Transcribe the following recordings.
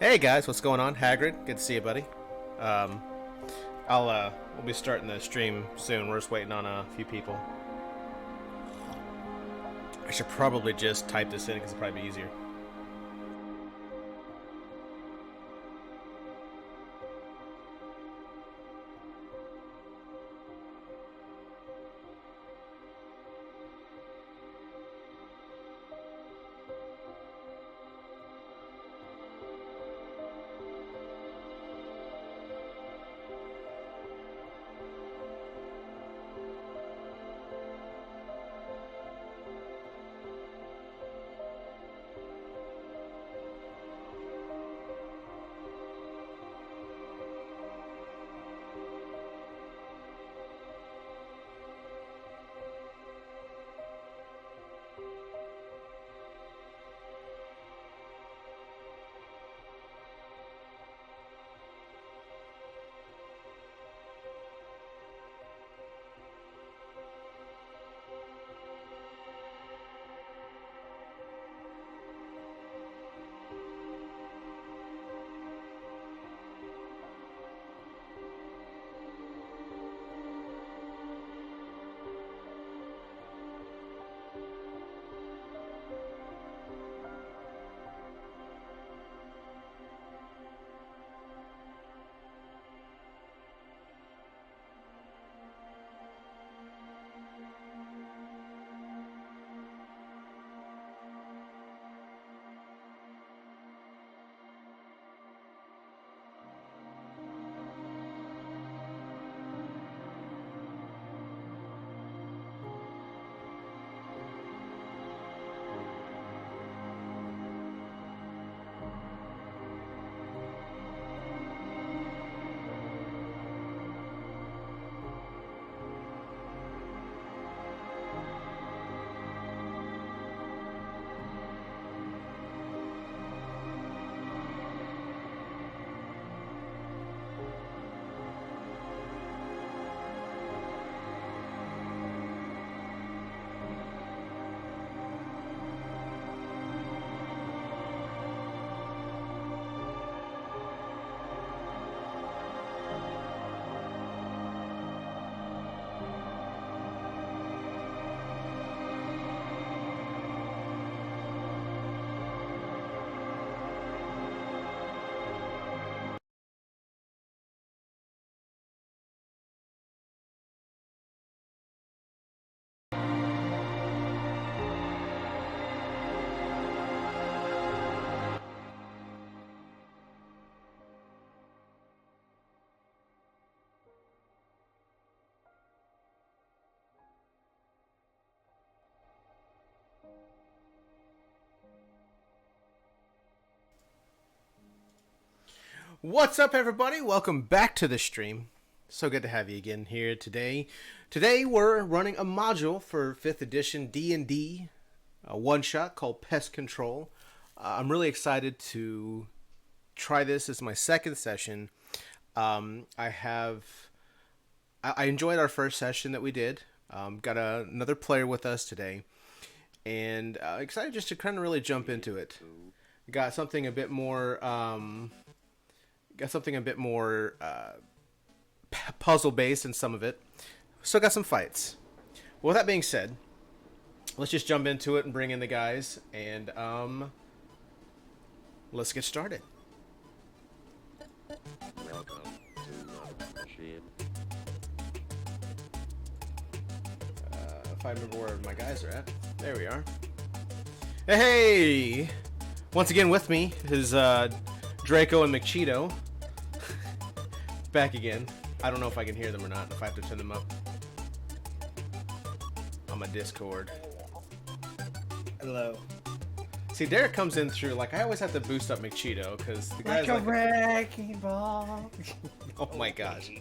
Hey guys, what's going on? Hagrid, good to see you, buddy. Um, we'll be starting the stream soon. We're just waiting on a few people. I should probably just type this in because it'll probably be easier. What's up, everybody? Welcome back to the stream. So good to have you again here today. Today we're running a module for 5th edition D&D, a one-shot called Pest Control. I'm really excited to try this. This is my second session. I enjoyed our first session that we did. Got another player with us today, and excited just to kind of really jump into it. Got something a bit more puzzle based in some of it. Still got some fights. Well, with that being said, let's just jump into it and bring in the guys, and let's get started. Welcome to the machine. If I remember where my guys are at. There we are. Hey! Once again with me is Draco and McCheeto. Back again. I don't know if I can hear them or not, if I have to turn them up on my Discord. Hello. See, Derek comes in through, like, I always have to boost up McCheeto, because the guy's Like a wrecking ball. Oh my gosh.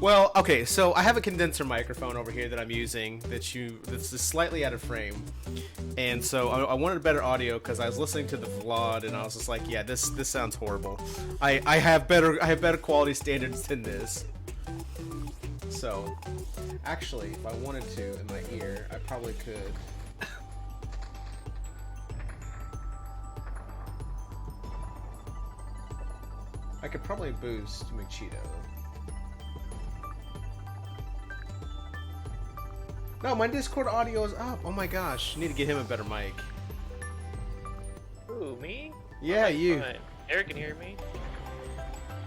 Well, okay, so I have a condenser microphone over here that I'm using that's just slightly out of frame, and so I wanted better audio because I was listening to the VLOD and I was just like, yeah, this sounds horrible. I have better quality standards than this. So, actually, if I wanted to in my ear, I probably could. I could probably boost McCheeto. No, my Discord audio is up. Oh my gosh, need to get him a better mic. Ooh, me? Yeah, you. Fine. Eric can hear me.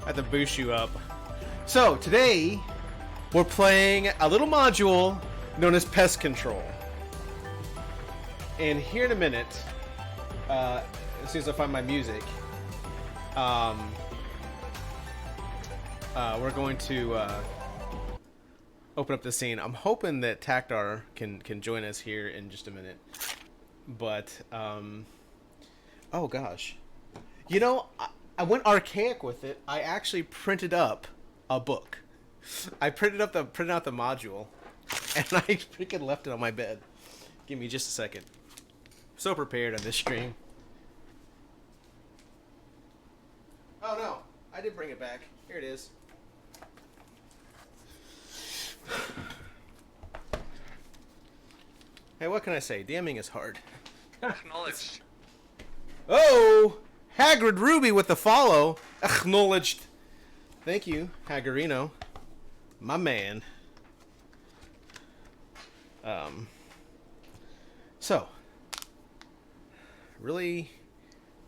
I have to boost you up. So, today, we're playing a little module known as Pest Control. And here in a minute, as soon as I find my music, we're going to open up the scene. I'm hoping that Taktar can join us here in just a minute. But, oh gosh. You know, I went archaic with it. I actually printed up a book. I printed out the module, and I freaking left it on my bed. Give me just a second. So prepared on this stream. Oh no, I did bring it back. Here it is. Hey, what can I say? DMing is hard. Acknowledged. Oh! Hagrid Ruby with the follow. Acknowledged. Thank you, Haggerino. My man. So. Really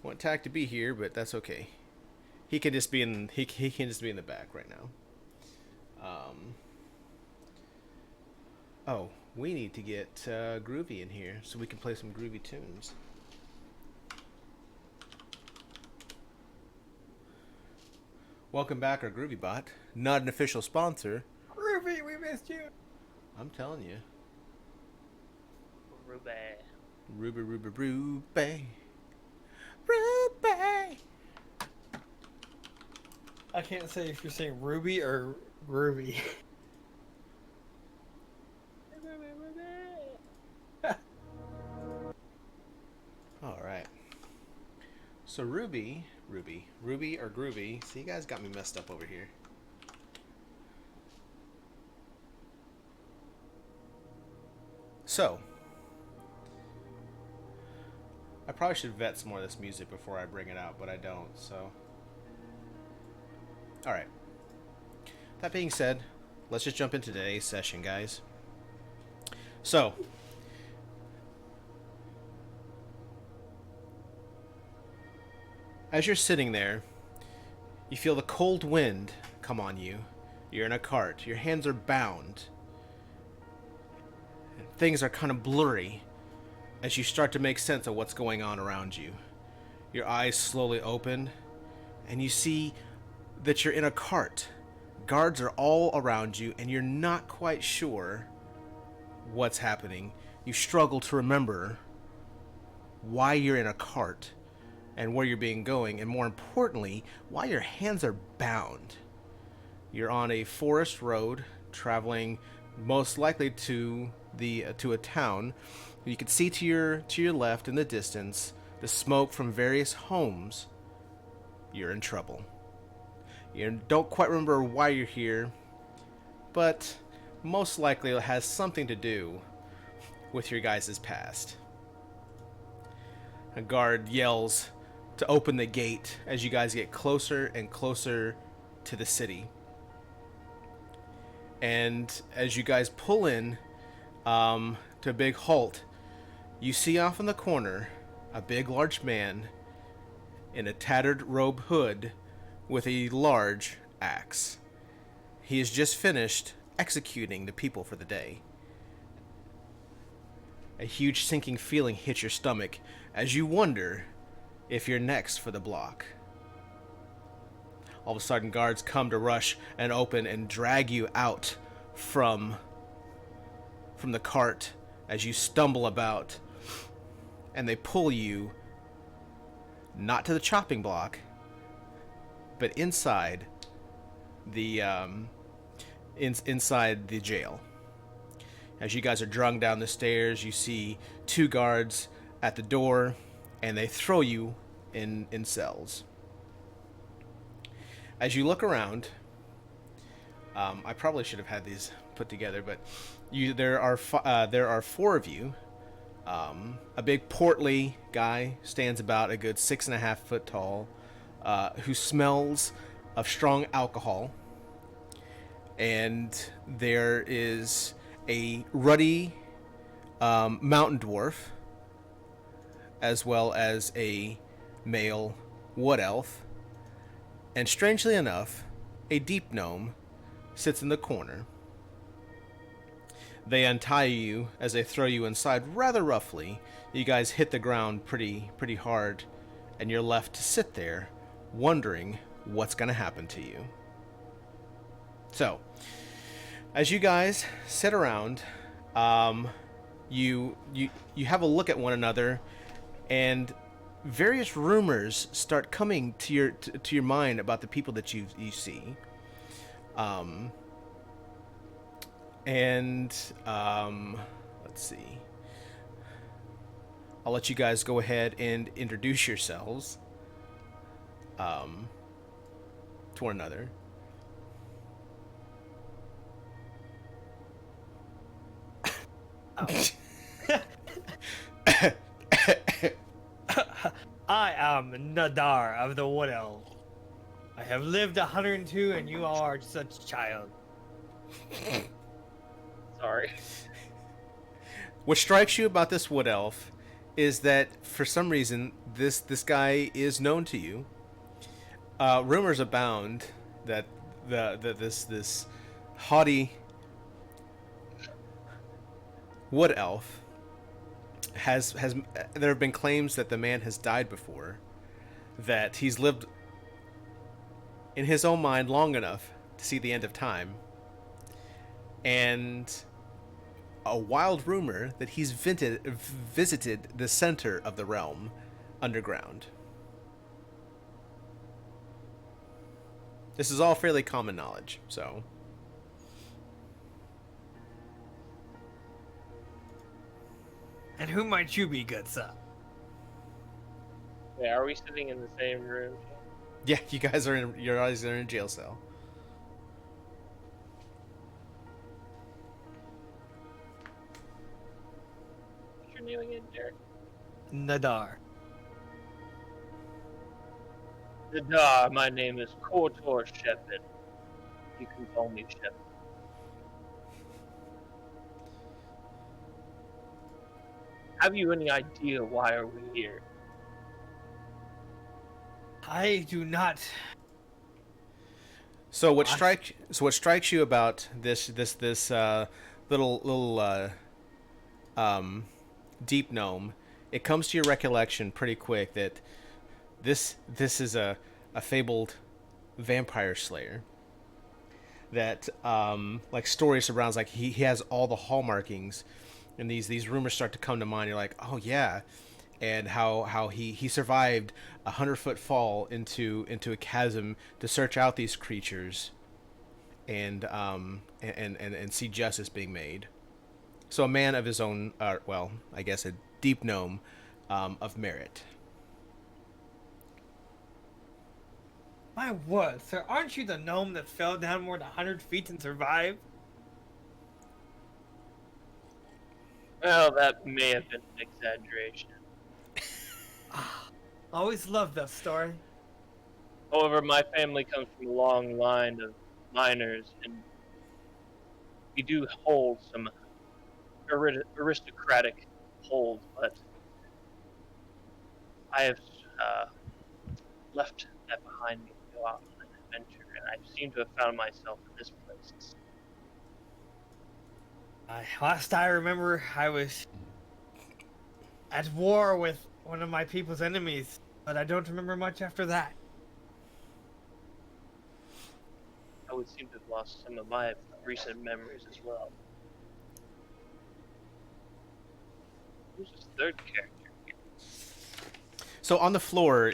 want Tack to be here, but that's okay. He can just be in he can just be in the back right now. Oh, we need to get Groovy in here so we can play some groovy tunes. Welcome back, our Groovy Bot. Not an official sponsor. Ruby, we missed you. I'm telling you. Ruby. Ruby, Ruby, Ruby. Ruby. I can't say if you're saying Ruby or Ruby. Alright. So Ruby or Groovy. See, you guys got me messed up over here. So, I probably should vet some more of this music before I bring it out, but I don't, so. Alright. That being said, let's just jump into today's session, guys. So, as you're sitting there, you feel the cold wind come on you. You're in a cart. Your hands are bound. And things are kind of blurry as you start to make sense of what's going on around you. Your eyes slowly open, and you see that you're in a cart. Guards are all around you, and you're not quite sure what's happening. You struggle to remember why you're in a cart and where you're being going, and more importantly, why your hands are bound. You're on a forest road, traveling most likely to a town. You can see to your left in the distance the smoke from various homes. You're in trouble. You don't quite remember why you're here, but most likely it has something to do with your guys' past. A guard yells to open the gate as you guys get closer and closer to the city. And as you guys pull in to a big halt, you see off in the corner a big large man in a tattered robe hood with a large axe. He has just finished executing the people for the day. A huge sinking feeling hits your stomach as you wonder if you're next for the block. All of a sudden, guards come to rush and open and drag you out from the cart as you stumble about, and they pull you not to the chopping block, but inside the inside the jail. As you guys are drung down the stairs, you see two guards at the door, and they throw you in cells. As you look around, I probably should have had these put together, but there are four of you. A big portly guy stands about a good 6.5 foot tall, who smells of strong alcohol, and there is a ruddy mountain dwarf, as well as a male wood elf, and strangely enough, a deep gnome sits in the corner. They untie you as they throw you inside rather roughly. You guys hit the ground pretty hard, and you're left to sit there wondering what's going to happen to you. So, as you guys sit around, you have a look at one another, and various rumors start coming to your mind about the people that you see. Let's see. I'll let you guys go ahead and introduce yourselves to one another. I am Nadar of the Wood Elf. I have lived 102 and you are such a child. Sorry. What strikes you about this wood elf is that for some reason this guy is known to you. Rumors abound that this haughty wood elf has there have been claims that the man has died before, that he's lived in his own mind long enough to see the end of time, and a wild rumor that he's visited the center of the realm underground. This is all fairly common knowledge, so. And who might you be, good sir? Wait, are we sitting in the same room? Yeah, you guys are in a jail cell. What's your name again, Derek? Nadar. Nadar, my name is Kotor Shepard. You can call me Shepard. Have you any idea why are we here? I do not. So what strikes you about this little deep gnome? It comes to your recollection pretty quick that this is a fabled vampire slayer. That like story surrounds, like he has all the hallmarkings, and these rumors start to come to mind. You're like, oh yeah, and how he survived a 100-foot fall into a chasm to search out these creatures, and see justice being made. So a man of his own, well, I guess a deep gnome of merit. My word, sir, aren't you the gnome that fell down more than 100 feet and survived? Well, that may have been an exaggeration. Always loved that story. However, my family comes from a long line of miners, and we do hold some aristocratic hold, but I have left that behind me to go out on an adventure, and I seem to have found myself in this place. Last I remember, I was at war with one of my people's enemies, but I don't remember much after that. I would seem to have lost some of my recent memories as well. Who's this third character? So on the floor,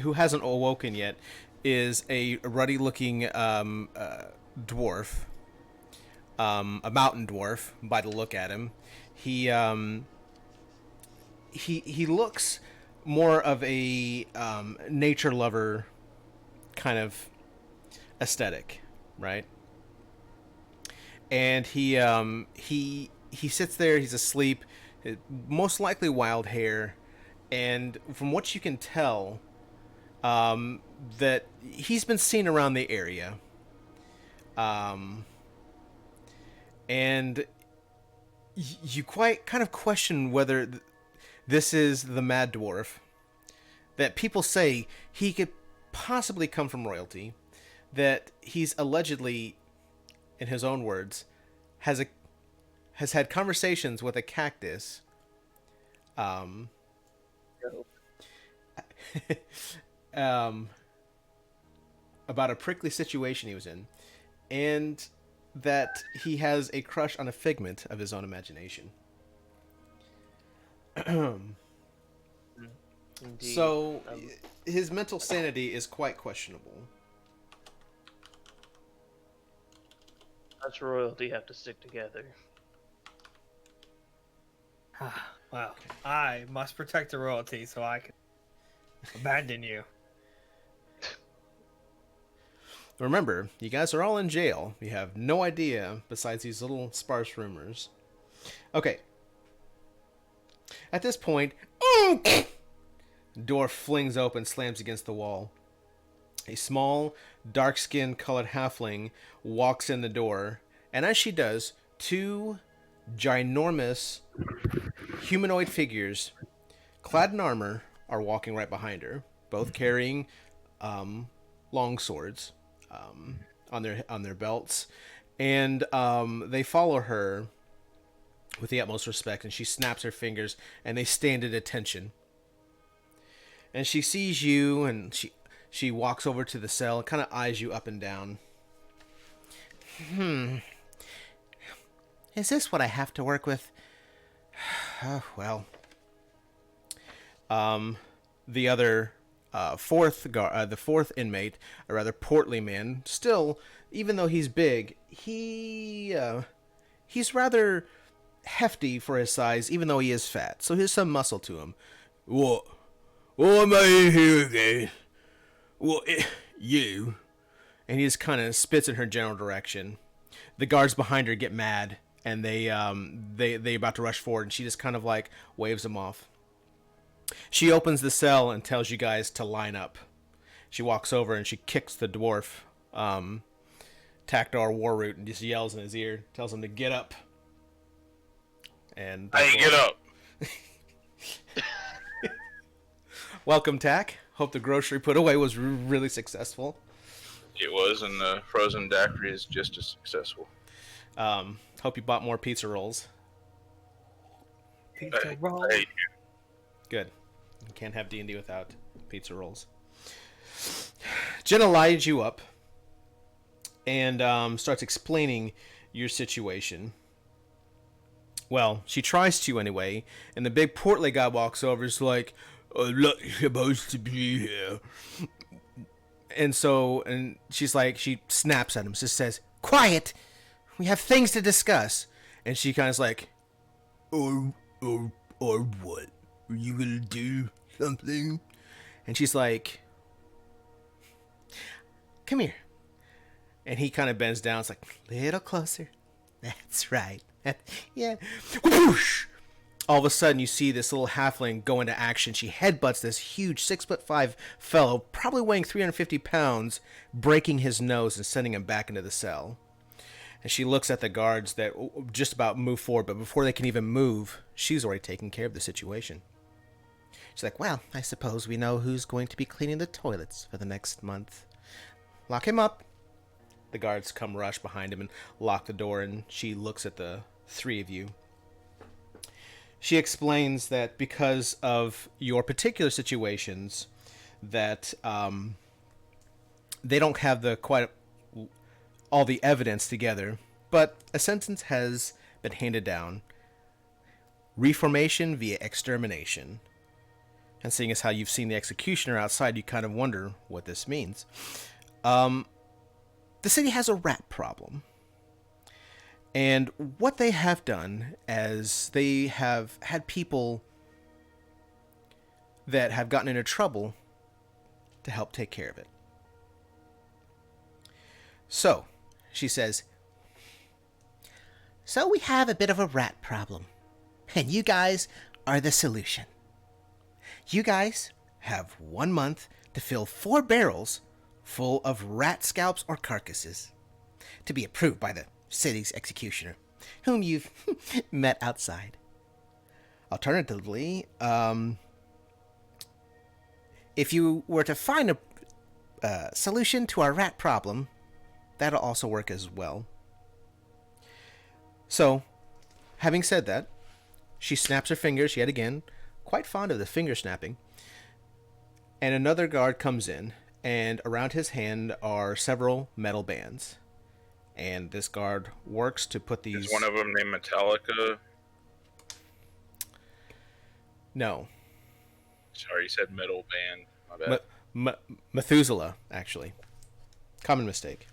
who hasn't awoken yet, is a ruddy-looking dwarf, a mountain dwarf by the look at him. He looks more of a nature lover kind of aesthetic, right? And he sits there. He's asleep, most likely wild hair. And from what you can tell, that he's been seen around the area. And you quite kind of question whether this is the Mad Dwarf. That people say he could possibly come from royalty. That he's allegedly, in his own words, has had conversations with a cactus. About a prickly situation he was in, and that he has a crush on a figment of his own imagination. Indeed. So his mental sanity is quite questionable. Us royalty have to stick together. Well, I must protect the royalty so I can abandon you. Remember, you guys are all in jail. You have no idea besides these little sparse rumors. Okay. At this point, door flings open, slams against the wall. A small, dark-skinned colored halfling walks in the door, and as she does, two ginormous humanoid figures, clad in armor, are walking right behind her, both carrying long swords on their belts, and they follow her with the utmost respect, and she snaps her fingers, and they stand at attention. And she sees you, and she walks over to the cell and kind of eyes you up and down. Is this what I have to work with? Oh, well. The other the fourth inmate, a rather portly man, still, even though he's big, he's rather hefty for his size, even though he is fat. So here's some muscle to him. What am I in here again? What, you? And he just kind of spits in her general direction. The guards behind her get mad, and they about to rush forward, and she just kind of like waves them off. She opens the cell and tells you guys to line up. She walks over and she kicks the dwarf, Takdar Warroot, and just yells in his ear, tells him to get up. And hey, get up! Welcome, Tak. Hope the grocery put away was really successful. It was, and the frozen daiquiri is just as successful. Hope you bought more pizza rolls. Pizza roll. Hey, Good. You can't have D&D without pizza rolls. Jenna lights you up and starts explaining your situation. Well, she tries to anyway, and the big portly guy walks over, is like, I'm not supposed to be here. And she's like, she snaps at him, just says, quiet! We have things to discuss. And she kind of is like, or what? Are you gonna do something? And she's like, come here. And he kind of bends down. It's like, a little closer. That's right. Yeah. Whoosh! All of a sudden, you see this little halfling go into action. She headbutts this huge 6'5" fellow, probably weighing 350 pounds, breaking his nose and sending him back into the cell. And she looks at the guards that just about move forward, but before they can even move, she's already taken care of the situation. She's like, well, I suppose we know who's going to be cleaning the toilets for the next month. Lock him up. The guards come rush behind him and lock the door, and she looks at the three of you. She explains that because of your particular situations, that they don't have all the evidence together, but a sentence has been handed down. Reformation via extermination. And seeing as how you've seen the executioner outside, you kind of wonder what this means. The city has a rat problem. And what they have done is they have had people that have gotten into trouble to help take care of it. So, she says, so we have a bit of a rat problem, and you guys are the solution. You guys have 1 month to fill 4 barrels full of rat scalps or carcasses, to be approved by the city's executioner, whom you've met outside. Alternatively, if you were to find a solution to our rat problem, that'll also work as well. So, having said that, she snaps her fingers yet again, quite fond of the finger snapping, and another guard comes in, and around his hand are several metal bands. And this guard works to put these... Is one of them named Metallica? No. Sorry, you said metal band. My bad. Methuselah, actually. Common mistake.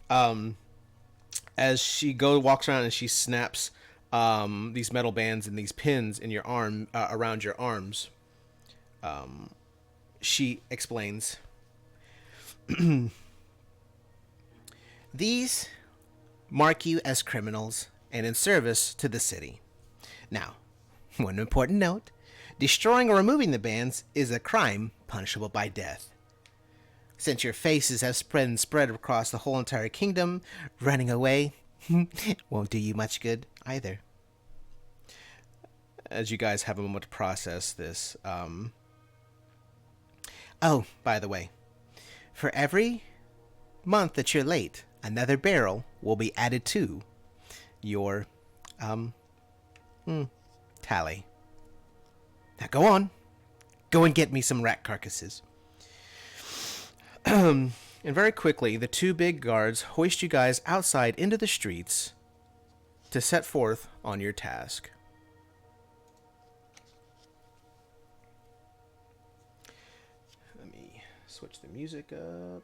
As she walks around and she snaps these metal bands and these pins in your arm, around your arms, she explains, these mark you as criminals and in service to the city. Now, one important note, destroying or removing the bands is a crime punishable by death. Since your faces have spread across the whole entire kingdom, running away won't do you much good either. As you guys have a moment to process this, oh, by the way, for every month that you're late, another barrel will be added to your tally. Now go on. Go and get me some rat carcasses. And very quickly, the 2 big guards hoist you guys outside into the streets to set forth on your task. Let me switch the music up.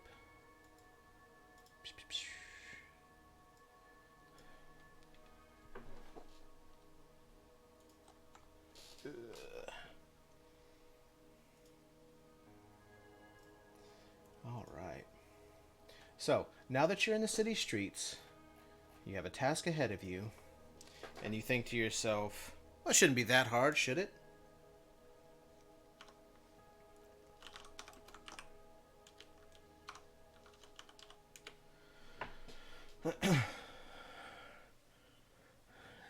All right. So, now that you're in the city streets, you have a task ahead of you, and you think to yourself, well, it shouldn't be that hard, should it?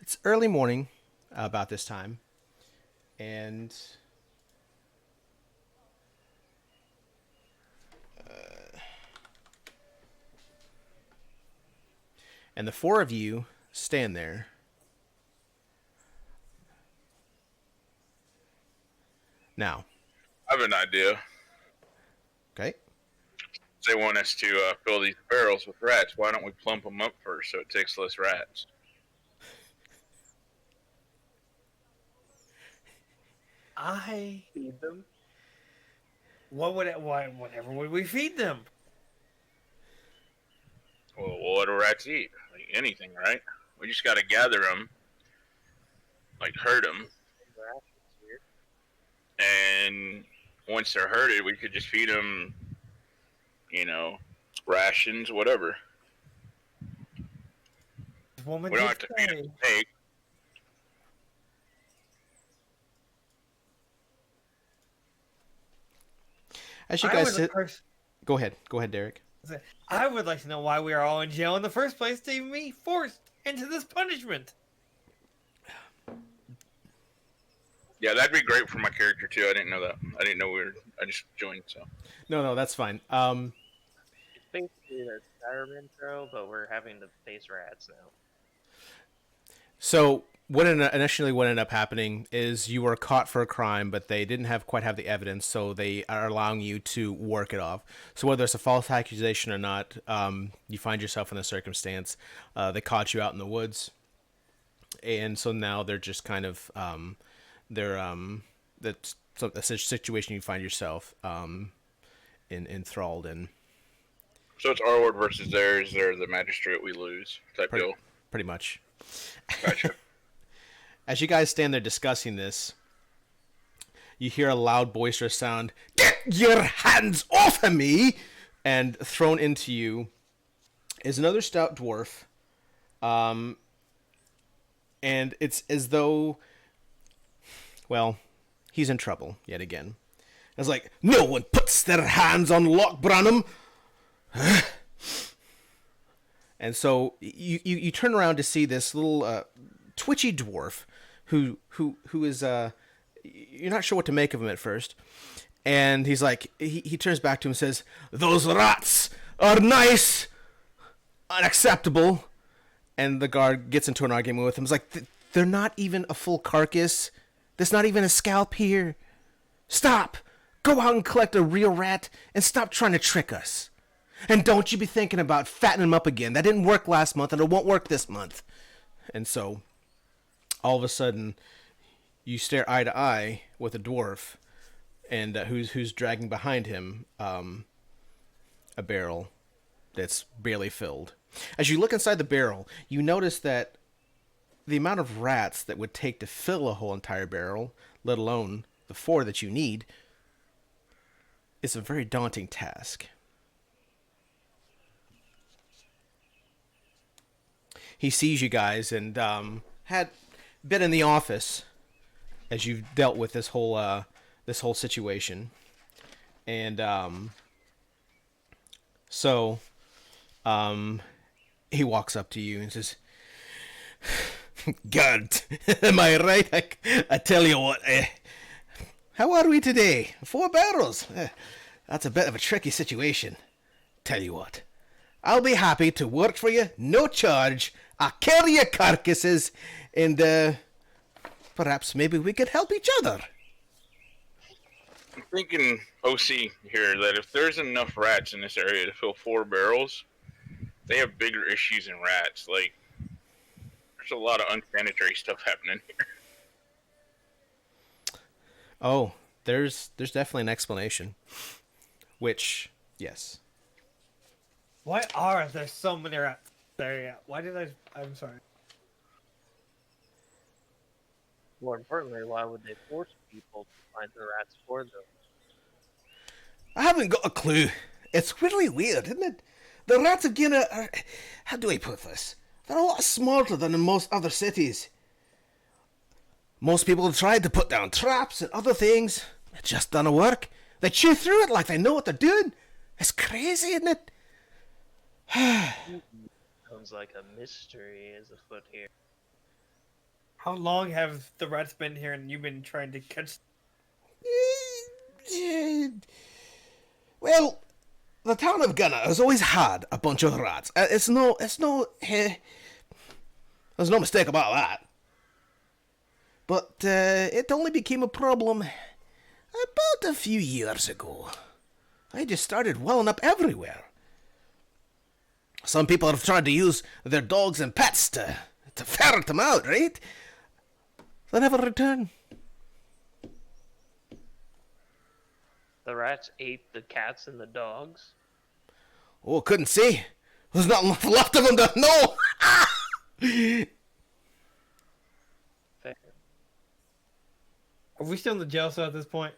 It's early morning about this time, and the 4 of you stand there. Now, I have an idea. okay? They want us to fill these barrels with rats. Why don't we plump them up first so it takes less rats? I Feed them. whatever would we feed them? Well, what do rats eat? Like anything, right? We just got to gather them, like herd them, and once they're herded, we could just feed them, rations, whatever. Woman We don't did have to feed say- them steak. As you I guys was sit, the pers- go ahead, Derek. I would like to know why we are all in jail in the first place to even be forced into this punishment. Yeah, that'd be great for my character too. I didn't know that. I didn't know I just joined, so. No, that's fine. It's basically the Skyrim intro, but we're having to face rats now. So what initially what ended up happening is you were caught for a crime, but they didn't quite have the evidence, so they are allowing you to work it off. So whether it's a false accusation or not, you find yourself in a circumstance. They caught you out in the woods, and so now they're just kind of that's a situation you find yourself enthralled in. So it's our word versus theirs. They're the magistrate, we lose type deal. Pretty much. Gotcha. As you guys stand there discussing this, you hear a loud, boisterous sound. Get your hands off of me! And thrown into you is another stout dwarf. And it's as though, well, he's in trouble yet again. It's like, no one puts their hands on Loch Branham. And so you turn around to see this little twitchy dwarf who is you're not sure what to make of him at first. And he's like, he turns back to him and says, "Those rats are nice, unacceptable." And the guard gets into an argument with him. He's like, "They're not even a full carcass. There's not even a scalp here. Stop. Go out and collect a real rat and stop trying to trick us. And don't you be thinking about fattening them up again. That didn't work last month and it won't work this month." And so, all of a sudden, you stare eye to eye with a dwarf, and who's dragging behind him a barrel that's barely filled. As you look inside the barrel, you notice that the amount of rats that would take to fill a whole entire barrel, let alone the 4 that you need, is a very daunting task. He sees you guys and had been in the office as you've dealt with this whole situation, and so he walks up to you and says, "God, am I right? I tell you what, how are we today? 4 barrels. That's a bit of a tricky situation. Tell you what, I'll be happy to work for you, no charge. I'll carry your carcasses, and perhaps maybe we could help each other." I'm thinking, OC here, that if there's enough rats in this area to fill 4 barrels, they have bigger issues than rats. Like, there's a lot of unsanitary stuff happening here. Oh, there's definitely an explanation. Which, yes. Why are there so many rats there? Yeah. Why did I'm sorry. More importantly, why would they force people to find the rats for them? I haven't got a clue. It's really weird, isn't it? The rats of Guinea are... How do I put this? They're a lot smarter than in most other cities. Most people have tried to put down traps and other things. It just doesn't work. They chew through it like they know what they're doing. It's crazy, isn't it? Sounds like a mystery is afoot here. How long have the rats been here and you've been trying to catch? Well, the town of Gunner has always had a bunch of rats. There's no mistake about that. But it only became a problem about a few years ago. I just started welling up everywhere. Some people have tried to use their dogs and pets to ferret them out, right? They never return. The rats ate the cats and the dogs? Oh, couldn't see. There's not enough left of them to know. Fair. Are we still in the jail cell at this point?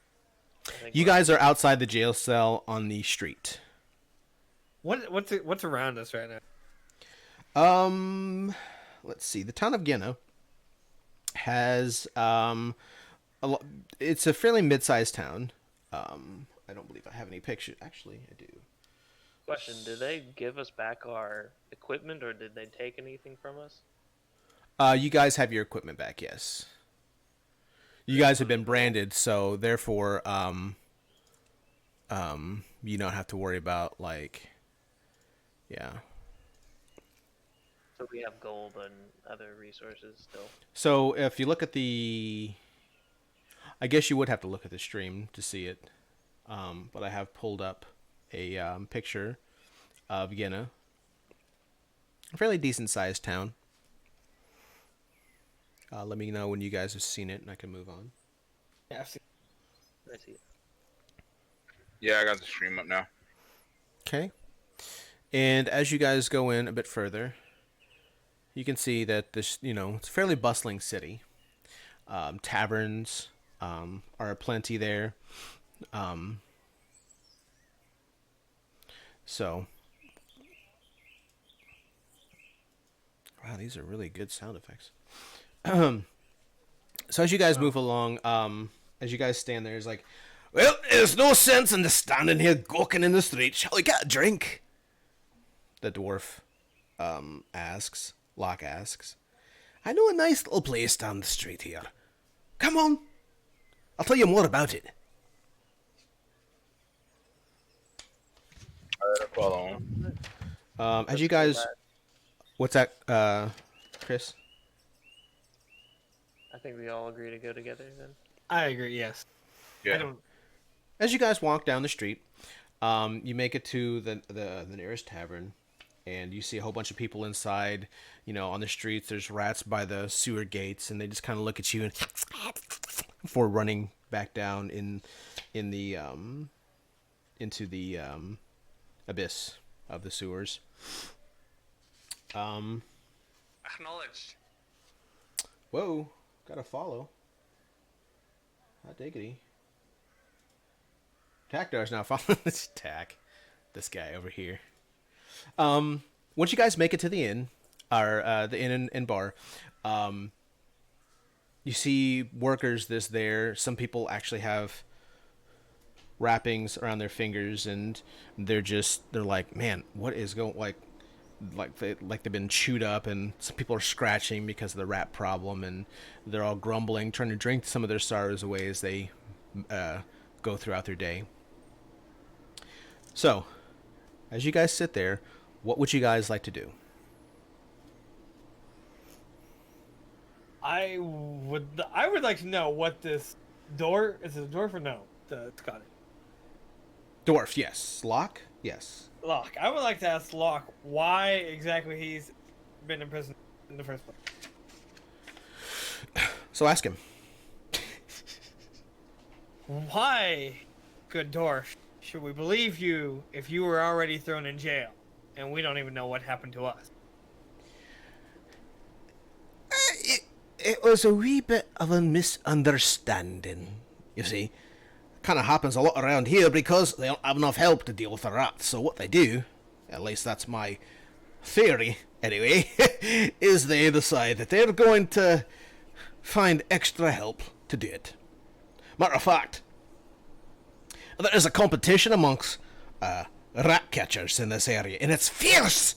I think You guys are outside the jail cell on the street. What's around us right now? Let's see. The town of Guinea has it's a fairly mid-sized town. I don't believe I have any pictures. Actually, I do. Question, did they give us back our equipment or did they take anything from us? You guys have your equipment back, yes. You guys have been branded, so therefore you don't have to worry about, like, yeah. So we have gold and other resources still. So if you look at the, I guess you would have to look at the stream to see it, but I have pulled up a picture of Vienna, a fairly decent sized town. Let me know when you guys have seen it and I can move on. Yeah, I've seen. I see it. Yeah, I got the stream up now. Okay. And as you guys go in a bit further, you can see that this, it's a fairly bustling city. Taverns are plenty there. So, wow, these are really good sound effects. So as you guys move along, as you guys stand there, it's like, Well, there's no sense in just standing here gawking in the street. Shall we get a drink? The dwarf asks. Locke asks. I know a nice little place down the street here. Come on. I'll tell you more about it. Follow him. As you guys... What's that, Chris? I think we all agree to go together then. I agree. Yes. Yeah. I don't. As you guys walk down the street, you make it to the nearest tavern, and you see a whole bunch of people inside. You know, on the streets, there's rats by the sewer gates, and they just kind of look at you and before running back down into the abyss of the sewers. Acknowledged. Whoa, gotta follow. Hot diggity. Takdar's now following this Tack. This guy over here. Once you guys make it to the inn, or the inn and bar, you see workers there. Some people actually have wrappings around their fingers, and they're like, man, what is going like they've been chewed up, and some people are scratching because of the rat problem, and they're all grumbling, trying to drink some of their sorrows away as they go throughout their day. So, as you guys sit there, what would you guys like to do? I would like to know what this door is. It a dwarf or no? The Scottish Dwarf, yes. Locke, yes. Locke. I would like to ask Locke why exactly he's been in prison in the first place. So ask him. Why, good dwarf, should we believe you if you were already thrown in jail and we don't even know what happened to us? It was a wee bit of a misunderstanding, you see. Kind of happens a lot around here because they don't have enough help to deal with the rats. So what they do, at least that's my theory anyway, is they decide that they're going to find extra help to do it. Matter of fact, there is a competition amongst rat catchers in this area, and it's fierce.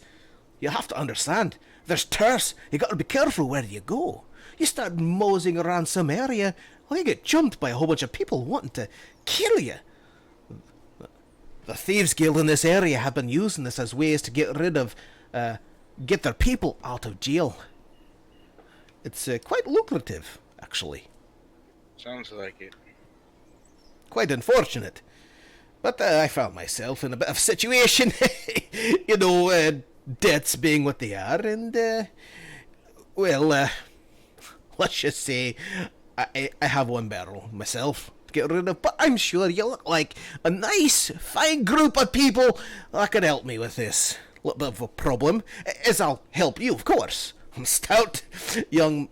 You have to understand, there's terse. You got to be careful where you go. You start moseying around some area, well, you get jumped by a whole bunch of people wanting to kill you. The Thieves Guild in this area have been using this as ways to get their people out of jail. It's quite lucrative, actually. Sounds like it. Quite unfortunate. But I found myself in a bit of a situation, you know, debts being what they are, and, let's just say I have one barrel myself to get rid of, but I'm sure you look like a nice, fine group of people that could help me with this little bit of a problem, as I'll help you, of course. I'm a stout young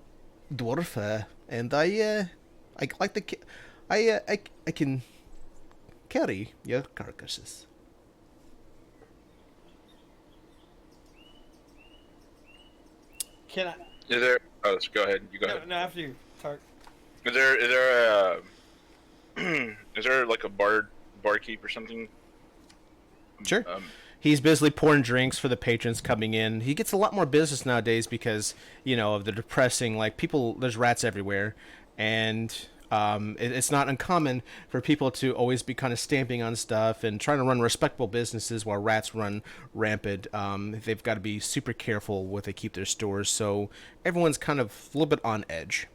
dwarf, and I like to, I can carry your carcasses. Can I? Is there? Oh, go ahead. You go ahead. No, after you, Tark. Is there is there like a barkeep or something? Sure. He's busily pouring drinks for the patrons coming in. He gets a lot more business nowadays because, you know, of the depressing, like, people, there's rats everywhere. And it's not uncommon for people to always be kind of stamping on stuff and trying to run respectable businesses while rats run rampant. They've got to be super careful what they keep their stores. So everyone's kind of a little bit on edge.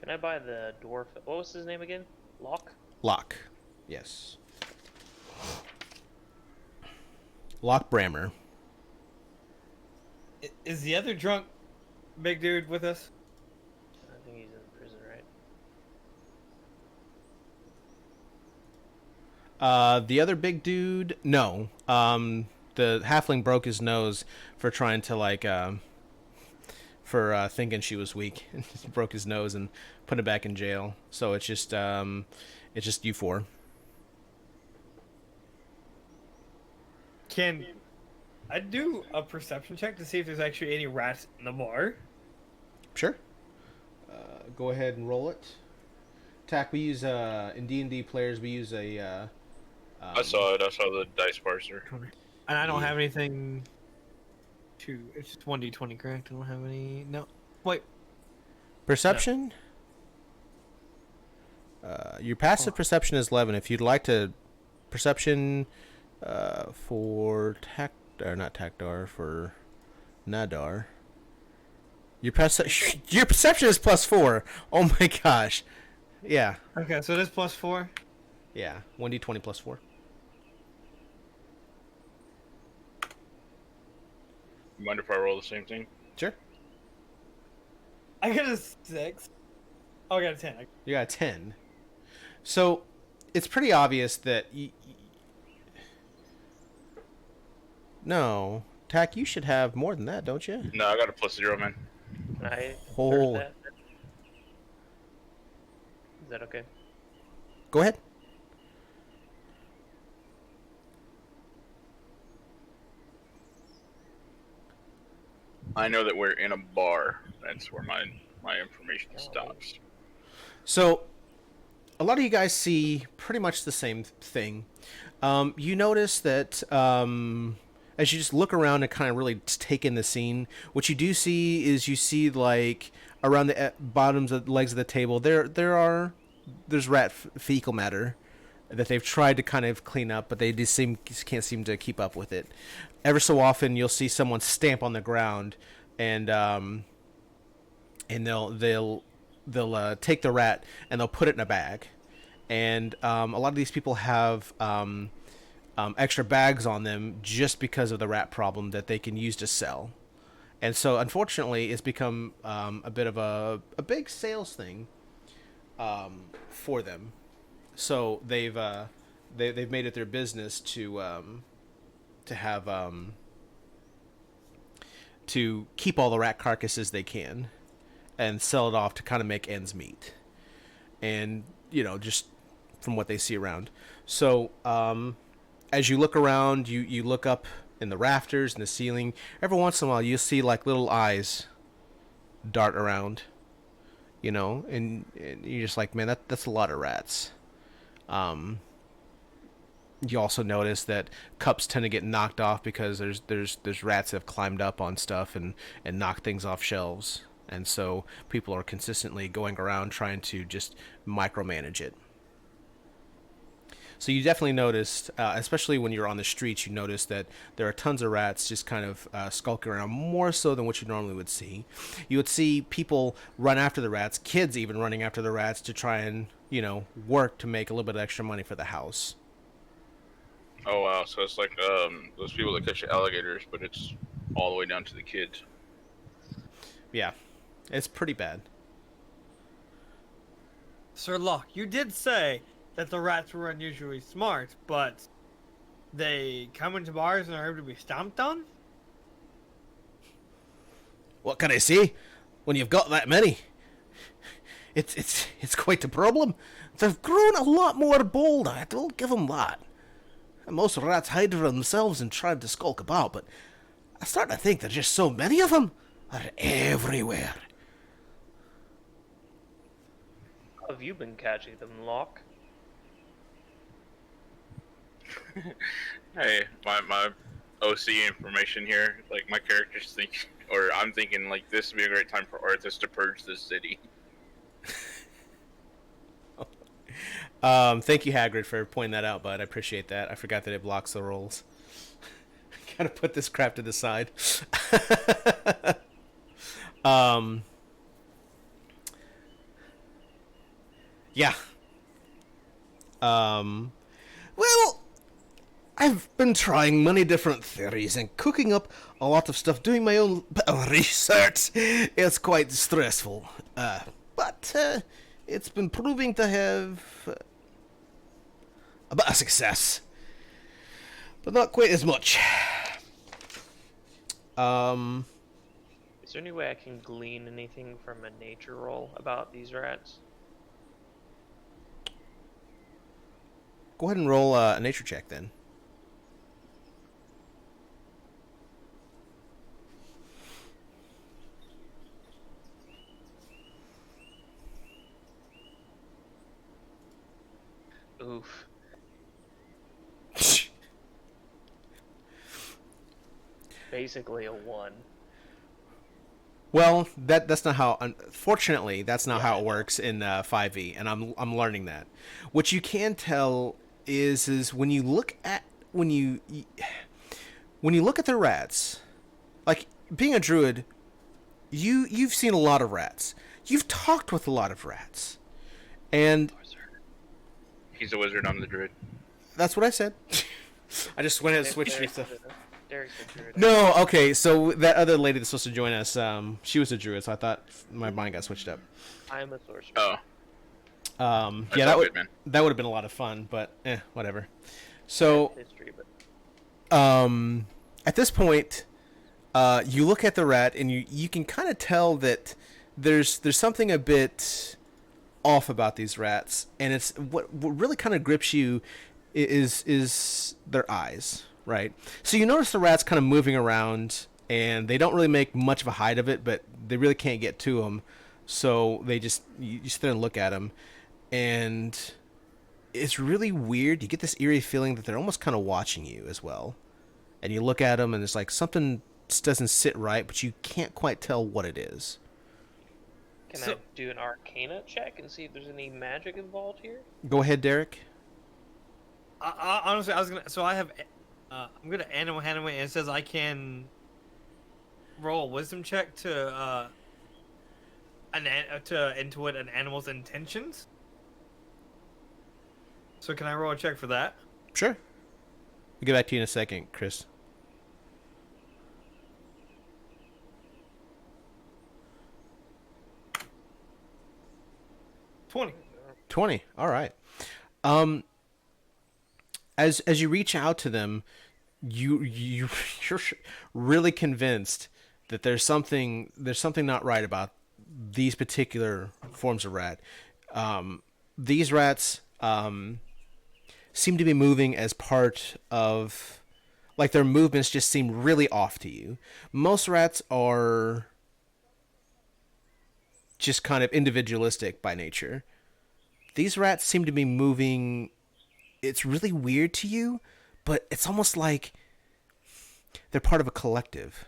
Can I buy the dwarf? What was his name again? Locke? Locke. Yes. Locke Brammer. Is the other drunk big dude with us? I think he's in prison, right? The other big dude, no. The halfling broke his nose for trying to, like, for thinking she was weak. Broke his nose and put him back in jail. So it's just you four. Can I do a perception check to see if there's actually any rats in the bar? Sure. go ahead and roll it. Tack, we use in D&D players we use a. I saw it. I saw the dice parser. And I don't Yeah. have anything to. It's just 1d20, correct? I don't have any. No. Wait. Perception. Your passive perception is 11. If you'd like to, perception for not Takdar, for Nadar. Your perception is +4. Oh my gosh. Yeah. Okay, so this +4. Yeah. 1d20 +4. You mind if I roll the same thing? Sure. I got a 6. Oh, I got a 10. You got a 10. So, it's pretty obvious that no, Tack, you should have more than that, don't you? No, I got a +0, man. Can I Oh. insert that? Is that okay? Go ahead. I know that we're in a bar. That's where my information stops. So, a lot of you guys see pretty much the same thing. You notice that as you just look around and kind of really take in the scene, what you do see is you see like around the bottoms of legs of the table there's rat fecal matter that they've tried to kind of clean up, but they just can't seem to keep up with it. Ever so often, you'll see someone stamp on the ground, and they'll take the rat and they'll put it in a bag. And a lot of these people have extra bags on them just because of the rat problem that they can use to sell. And so, unfortunately, it's become a bit of a big sales thing for them. So they've made it their business to have to keep all the rat carcasses they can and sell it off to kind of make ends meet. And just from what they see around. So as you look around, you look up in the rafters and the ceiling. Every once in a while, you'll see like little eyes dart around, and you're just like, man, that's a lot of rats. You also notice that cups tend to get knocked off because there's rats that have climbed up on stuff and knocked things off shelves. And so people are consistently going around trying to just micromanage it. So you definitely noticed, especially when you're on the streets, you notice that there are tons of rats just kind of skulking around, more so than what you normally would see. You would see people run after the rats, kids even running after the rats to try and, work to make a little bit of extra money for the house. Oh wow, so it's like those people that catch the alligators, but it's all the way down to the kids. Yeah, it's pretty bad. Sir Locke, you did say that the rats were unusually smart, but they come into bars and are able to be stomped on? What can I say? When you've got that many, it's quite a problem. They've grown a lot more bold, I will give them that. And most rats hide for themselves and try to skulk about, but I start to think there's just so many of them. They're everywhere. How have you been catching them, Locke? Hey, my OC information here. Like my characters think, or I'm thinking like this would be a great time for Arthas to purge this city. Thank you, Hagrid, for pointing that out, bud. I appreciate that. I forgot that it blocks the rolls. Gotta put this crap to the side. Yeah. Well, I've been trying many different theories and cooking up a lot of stuff, doing my own research. It's quite stressful. But it's been proving to have a bit of success. But not quite as much. Is there any way I can glean anything from a nature roll about these rats? Go ahead and roll a nature check then. Oof. Basically a 1. Well, that's not how. Unfortunately, that's not how it works in 5e, and I'm learning that. What you can tell is when you look at when you look at the rats, like being a druid, you've seen a lot of rats. You've talked with a lot of rats, and He's a wizard. I'm the druid. that's what I said. I just went ahead and switched your stuff. Derek's a druid. No, okay. So that other lady that's supposed to join us, she was a druid, so I thought my mind got switched up. I'm a sorcerer. Oh, Yeah, all good, man. that would have been a lot of fun, but whatever. So, History, but at this point, you look at the rat and you can kind of tell that there's something a bit off about these rats, and it's what really kind of grips you is their eyes, right? So you notice the rats kind of moving around, and they don't really make much of a hide of it, but they really can't get to them, so they just you sit there and look at them, and it's really weird. You get this eerie feeling that they're almost kind of watching you as well, and you look at them, and it's like something just doesn't sit right, but you can't quite tell what it is. can I do an Arcana check and see if there's any magic involved here? Go ahead, Derek. Honestly, I was gonna. So I have. I'm gonna animal handle it, and it says I can roll a wisdom check to intuit an animal's intentions. So can I roll a check for that? Sure. We'll get back to you in a second, Chris. $20. 20. All right. As you reach out to them, you're really convinced that there's something not right about these particular forms of rat. These rats seem to be moving as part of, like, their movements just seem really off to you. Most rats are just kind of individualistic by nature. These rats seem to be moving. It's really weird to you, but it's almost like they're part of a collective.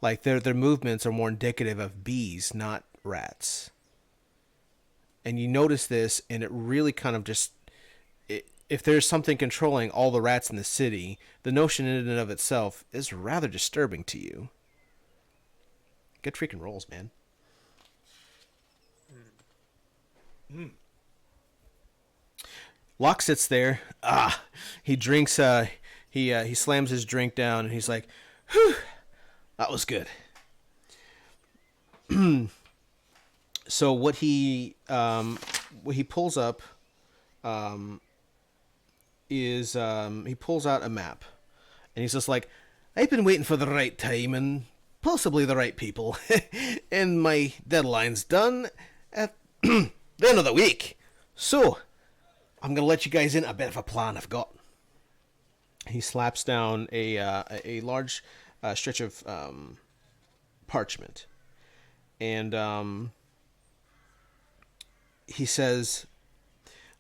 Like their movements are more indicative of bees, not rats. And you notice this, and it really kind of just, if there's something controlling all the rats in the city, the notion in and of itself is rather disturbing to you. Good freaking rolls, man. Locke sits there. He drinks. He slams his drink down, and he's like, "Whew, that was good." So what he pulls up is he pulls out a map, and he's just like, "I've been waiting for the right time and possibly the right people, and my deadline's done at the end of the week. So I'm gonna let you guys in a bit of a plan I've got." He slaps down a large stretch of parchment, and he says,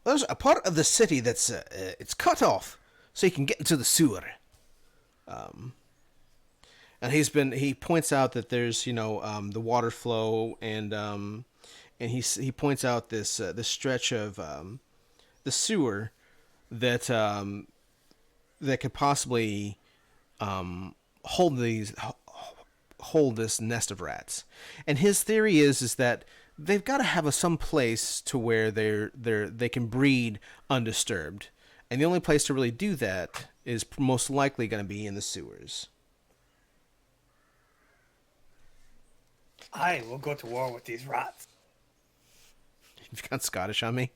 "There's a part of the city that's it's cut off, so you can get into the sewer." And he points out that there's the water flow, and he points out this stretch of the sewer that could possibly hold this nest of rats. And his theory is that they've got to have some place to where they can breed undisturbed, and the only place to really do that is most likely going to be in the sewers. I will go to war with these rats. You've got Scottish on me.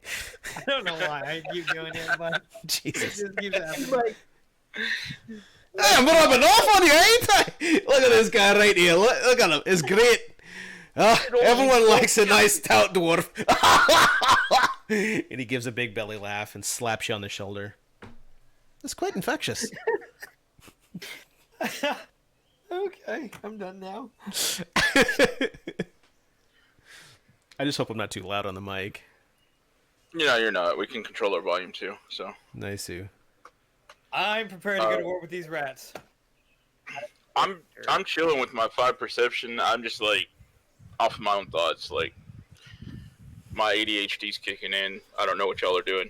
I don't know why I keep doing it, but Jesus. it just keeps happening. Hey, I'm rubbing off on you, ain't I? Look at this guy right here. Look at him. It's great. Everyone likes a nice stout dwarf. And he gives a big belly laugh and slaps you on the shoulder. It's quite infectious. Okay, I'm done now. I just hope I'm not too loud on the mic. You're not. We can control our volume too. So Nice you. I'm prepared to go to war with these rats. I'm chilling with my 5 perception. I'm just like off of my own thoughts. Like my ADHD's kicking in. I don't know what y'all are doing.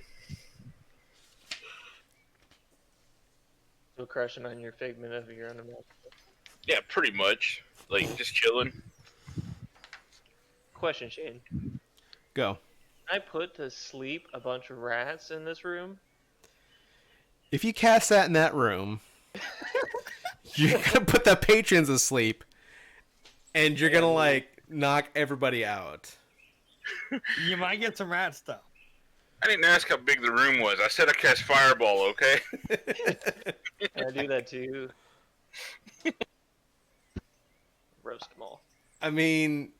Still crushing on your figment of your own imagination. Yeah, pretty much. Like just chilling. Question, Shane. Go. Can I put to sleep a bunch of rats in this room? If you cast that in that room, you're gonna put the patrons asleep, and you're gonna like knock everybody out. You might get some rat stuff. I didn't ask how big the room was. I said I cast fireball. Okay. Can I do that too? Roast them all. I mean,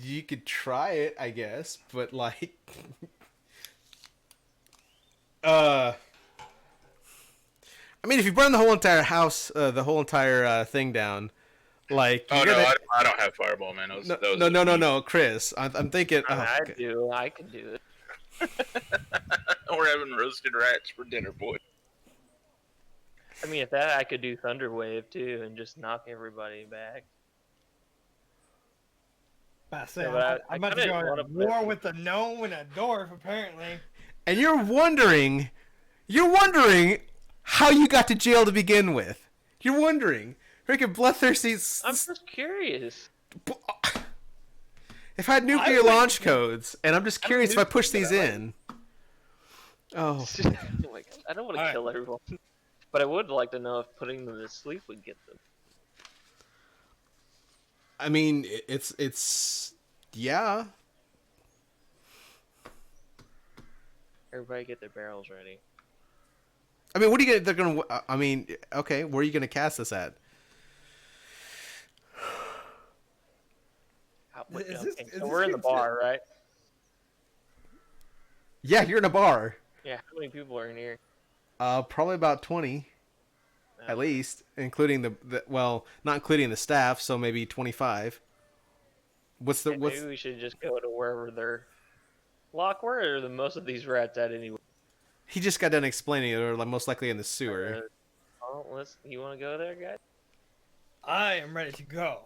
you could try it, I guess, but like, I mean, if you burn the whole entire house, the whole entire thing down, like, Oh you're no, gonna... I don't have fireball, man. No, Chris, I'm thinking. I do. I can do it. We're having roasted rats for dinner, boy. I mean, if that, I could do Thunder Wave too and just knock everybody back. I'm about to go on war with the gnome and a dwarf, apparently. And you're wondering how you got to jail to begin with. You're wondering. Freaking bloodthirsty. I'm just curious. If I had nuclear launch codes, and I'm just curious if I push these in. Oh. Oh my God. I don't want to kill everyone. But I would like to know if putting them to sleep would get them. I mean, it's yeah. Everybody get their barrels ready. I mean, what are you gonna? They're gonna. I mean, okay. Where are you gonna cast this at? So we're in the bar, right? Yeah, you're in a bar. Yeah. How many people are in here? Probably about 20, at least, including the well, not including the staff, so maybe 25. Maybe we should just go to wherever they're. Lock, where are most of these rats at anyway? He just got done explaining it, or most likely in the sewer. You want to go there, guys? I am ready to go.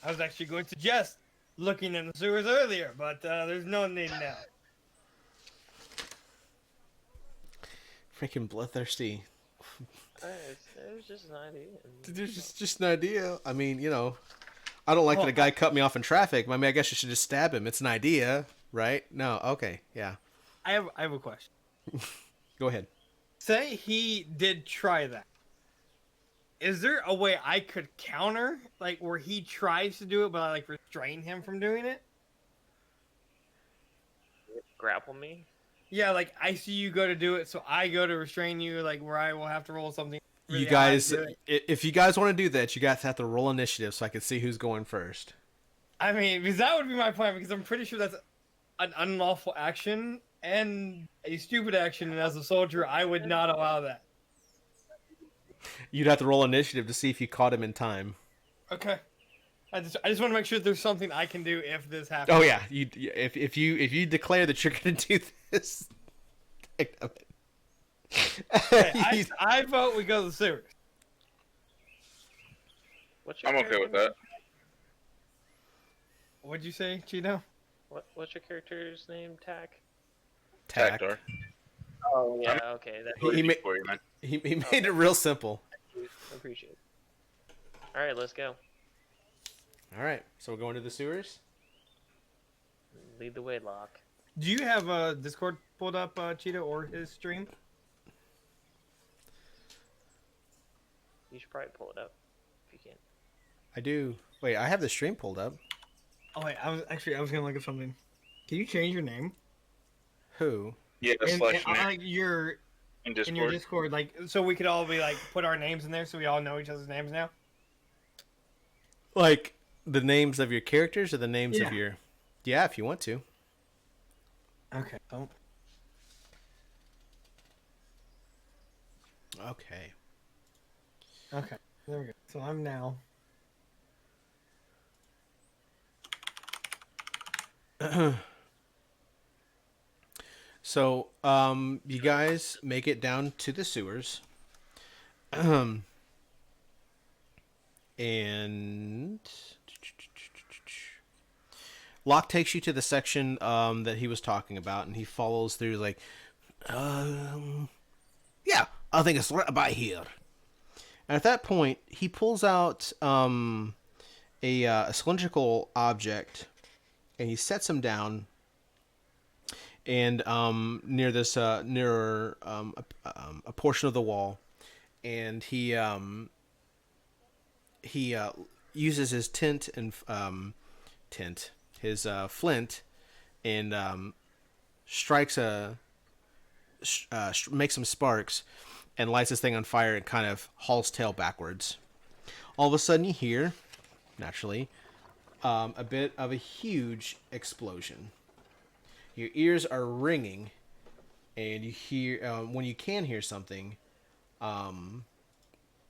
I was actually going to suggest looking in the sewers earlier, but there's no need now. Freaking bloodthirsty. It was just an idea. It's just an idea. I mean, I don't like that a guy cut me off in traffic. I mean, I guess you should just stab him. It's an idea, right? No, okay, yeah. I have a question. Go ahead. Say he did try that. Is there a way I could counter, like, where he tries to do it, but I, like, restrain him from doing it? Grapple me? Yeah, like, I see you go to do it, so I go to restrain you, like, where I will have to roll something. You guys, if you guys want to do that, you guys have to roll initiative so I can see who's going first. I mean, because that would be my plan, because I'm pretty sure that's an unlawful action and a stupid action, and as a soldier, I would not allow that. You'd have to roll initiative to see if you caught him in time. Okay. I just want to make sure there's something I can do if this happens. Oh yeah, if you declare that you're gonna do this, okay, I vote we go to the sewers. I'm okay with that. What'd you say, Cheeto? What's your character's name? Tactor. Oh yeah, okay. He made it real simple. I appreciate it. All right, let's go. All right, so we're going to the sewers. Lead the way, Locke. Do you have Discord pulled up, Cheeto, or his stream? You should probably pull it up if you can. I do. Wait, I have the stream pulled up. Oh wait, I was gonna look at something. Can you change your name? Who? Yeah, in your Discord. In your Discord, like, so we could all be like put our names in there, so we all know each other's names now. Like the names of your characters or the names of your? Yeah, if you want to. Okay. Oh. Okay. Okay. There we go. So I'm now. So, you guys make it down to the sewers. And Locke takes you to the section that he was talking about, and he follows through like, yeah, I think it's right about here. And at that point, he pulls out a cylindrical object, and he sets him down. And near this, near a portion of the wall, and he uses his his flint, and strikes makes some sparks, and lights this thing on fire, and kind of hauls tail backwards. All of a sudden, you hear, naturally, a bit of a huge explosion. Your ears are ringing, and you hear when you can hear something.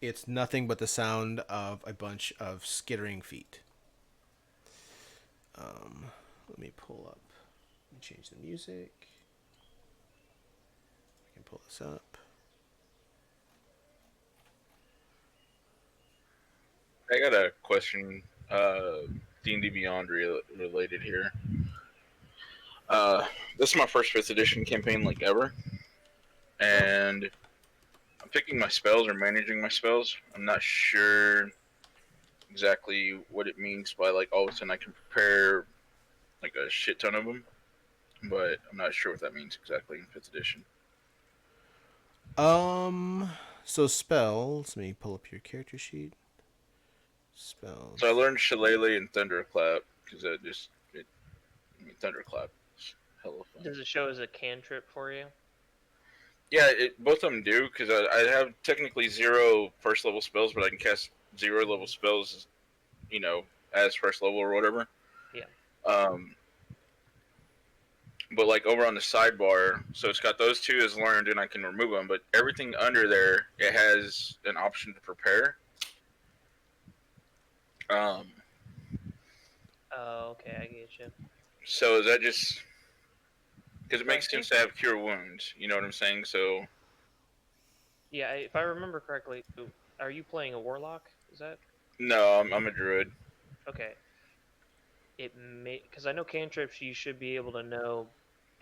It's nothing but the sound of a bunch of skittering feet. Let me pull up. Let me change the music. I can pull this up. I got a question, D&D Beyond related here. This is my first 5th edition campaign like ever, and I'm picking my spells or managing my spells. I'm not sure exactly what it means by like all of a sudden I can prepare like a shit ton of them, but I'm not sure what that means exactly in 5th edition. So spells. Let me pull up your character sheet. Spells. So I learned Shillelagh and Thunderclap because Thunderclap is hella fun. Does it show as a cantrip for you? Yeah, both of them do because I have technically 0 first level spells, but I can cast 0 level spells, as first level or whatever. Yeah. But like over on the sidebar, so it's got those 2 as learned, and I can remove them. But everything under there, it has an option to prepare. Oh, okay, I get you. So is that just because it Well, I makes sense think- to have cure wounds? You know what I'm saying? So Yeah, if I remember correctly, are you playing a warlock? Is that no, I'm a druid. okay? It may because I know cantrips you should be able to know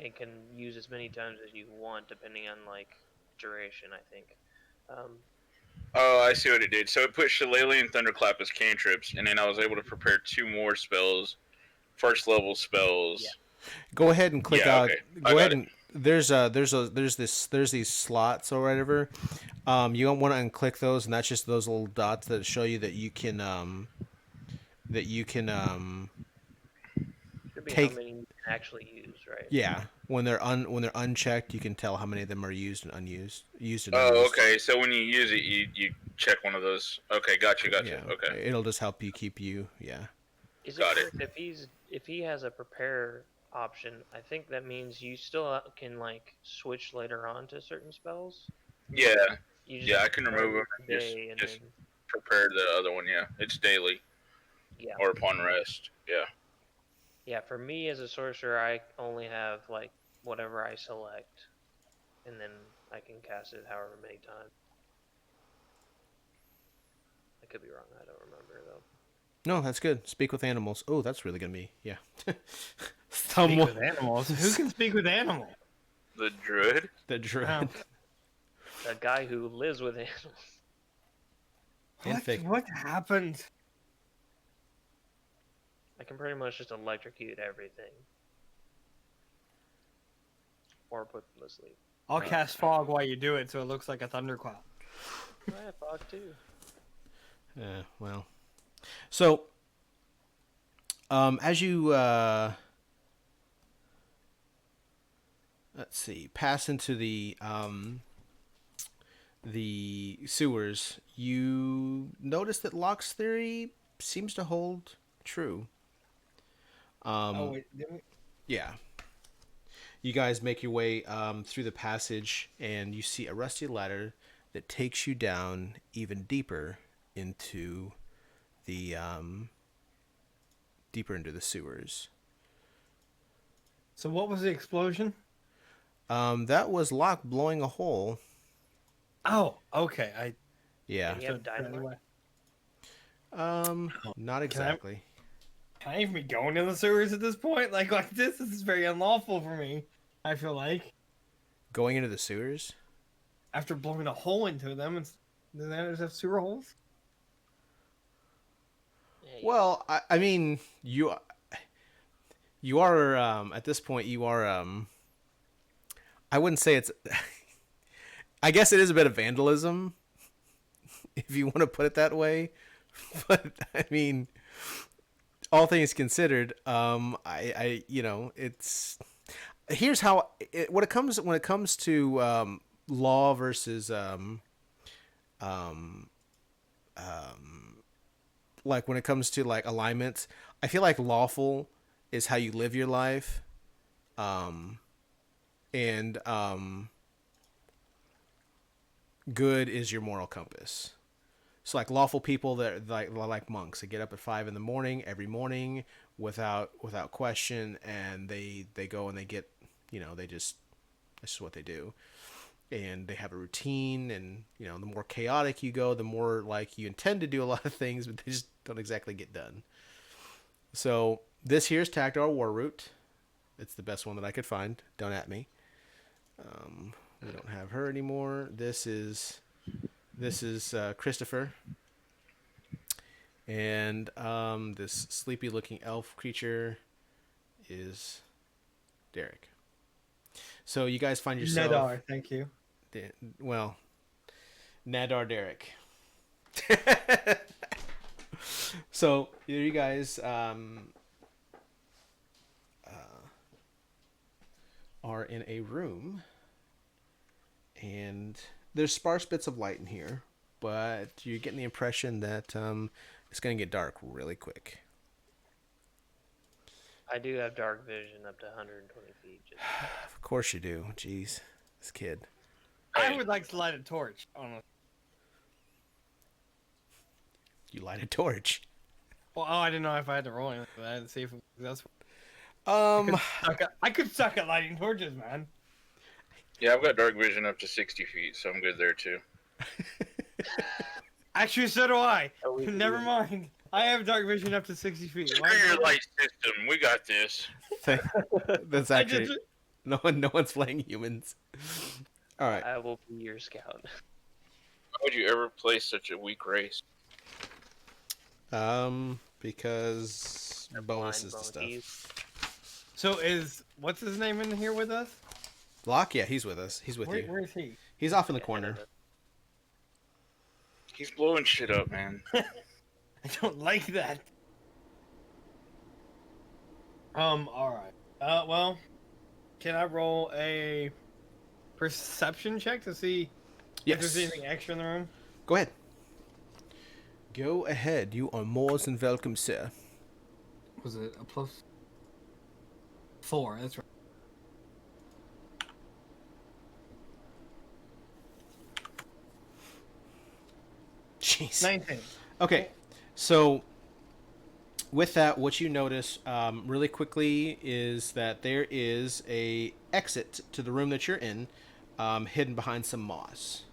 and can use as many times as you want, depending on like duration. I think. Oh, I see what it did. So it put Shillelagh and Thunderclap as cantrips, and then I was able to prepare 2 more spells, first level spells. Yeah. Go ahead and click Yeah, out. okay. Go I got ahead and there's these slots or whatever. You don't want to unclick those, and that's just those little dots that show you that you can Should be take. how many you can actually use, right? Yeah, when they're unchecked, you can tell how many of them are used and unused. Used and Oh, unused. okay. So when you use it, you check one of those. Okay, gotcha. Yeah. Okay. It'll just help you keep you. Yeah. Is it Got it. correct if he has a prepare option? I think that means you still can like switch later on to certain spells. Yeah, You yeah, I can prepare remove them. today and Just then prepare the other one. Yeah, it's daily yeah. or upon rest. Yeah. Yeah, for me as a sorcerer, I only have like whatever I select, and then I can cast it however many times. I could be wrong. I don't remember though. No, that's good. Speak with animals. Oh, that's really gonna be yeah. Speak with animals. Who can speak with animals? The druid. The druid. Wow. The guy who lives with animals. What happened? I can pretty much just electrocute everything, or put them to sleep. I'll cast fog while you do it, so it looks like a thundercloud. I have fog too. Yeah. Well. So. As you let's see, pass into the sewers, you notice that Locke's theory seems to hold true. Oh wait, did we? Yeah. You guys make your way through the passage, and you see a rusty ladder that takes you down even deeper into the sewers. So what was the explosion? That was Locke blowing a hole. Oh, okay. Yeah. And you have dynamite? Not exactly. Can I even be going in the sewers at this point? Like this is very unlawful for me. I feel like Going into the sewers? after blowing a hole into them, do they just have sewer holes? Yeah, Well, I mean, you are at this point you are I wouldn't say it's I guess it is a bit of vandalism if you want to put it that way. But I mean, all things considered, I you know, it's here's how when it comes to law versus like when it comes to like alignments, I feel like lawful is how you live your life, and good is your moral compass. So like lawful people that like monks, they get up at 5 in the morning every morning without question, and they go and they get, you know, that's just what they do, and they have a routine, and you know, the more chaotic you go, the more like you intend to do a lot of things, but they just don't exactly get done. So this here's Tactile War Root. It's the best one that I could find. Don't at me. We don't have her anymore. This is Christopher. And this sleepy looking elf creature is Derek. So you guys find yourself... Nadar, thank you. Well, Nadar Derek. So you guys are in a room, and there's sparse bits of light in here, but you're getting the impression that it's going to get dark really quick. I do have dark vision up to 120 feet. Just... Of course you do. Jeez, this kid. I would like to light a torch. Honestly. You light a torch. Well, I didn't know if I had to roll anything for that and see if that's. I could suck at lighting torches, man. Yeah, I've got dark vision up to 60 feet, so I'm good there too. Actually, so do I. Oh, we Never do. mind. I have dark vision up to 60 feet. Screw your light system. We got this. That's actually no one's playing humans. All right. I will be your scout. Why would you ever play such a weak race? Because bonuses to Blind stuff. So what's his name in here with us? Locke, yeah, he's with us. He's with you. Where is he? He's off in the corner. He's blowing shit up, man. I don't like that. All right. Well, can I roll a perception check to see if there's anything extra in the room? Go ahead. Go ahead. You are more than welcome, sir. Was it a plus 4? That's right. Jeez. 19. Okay, so with that, what you notice really quickly is that there is a exit to the room that you're in, hidden behind some moss.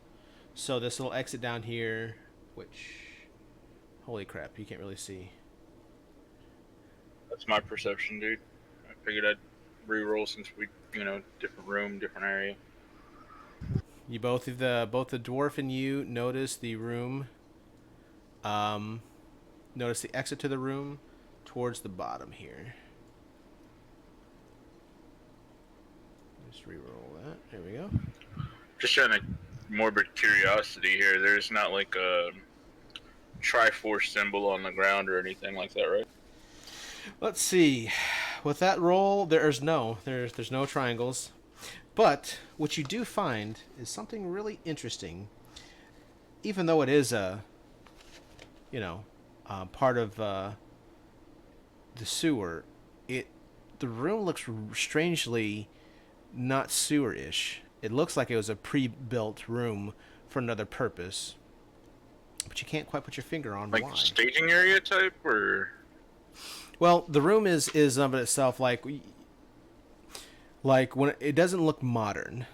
So this little exit down here, which, holy crap, you can't really see. That's my perception, dude. I figured I'd re-roll since we, different room, different area. You both the dwarf and you notice the room. Notice the exit to the room towards the bottom here. Just re-roll that. There we go. Just trying to morbid curiosity here. There's not like a Triforce symbol on the ground or anything like that, right? Let's see. With that roll, there's no triangles. But what you do find is something really interesting. Even though it is part of the sewer, the room looks strangely not sewer-ish. It looks like it was a pre-built room for another purpose, but you can't quite put your finger on like why. Staging area type, or Well, the room is of itself Like when it doesn't look modern.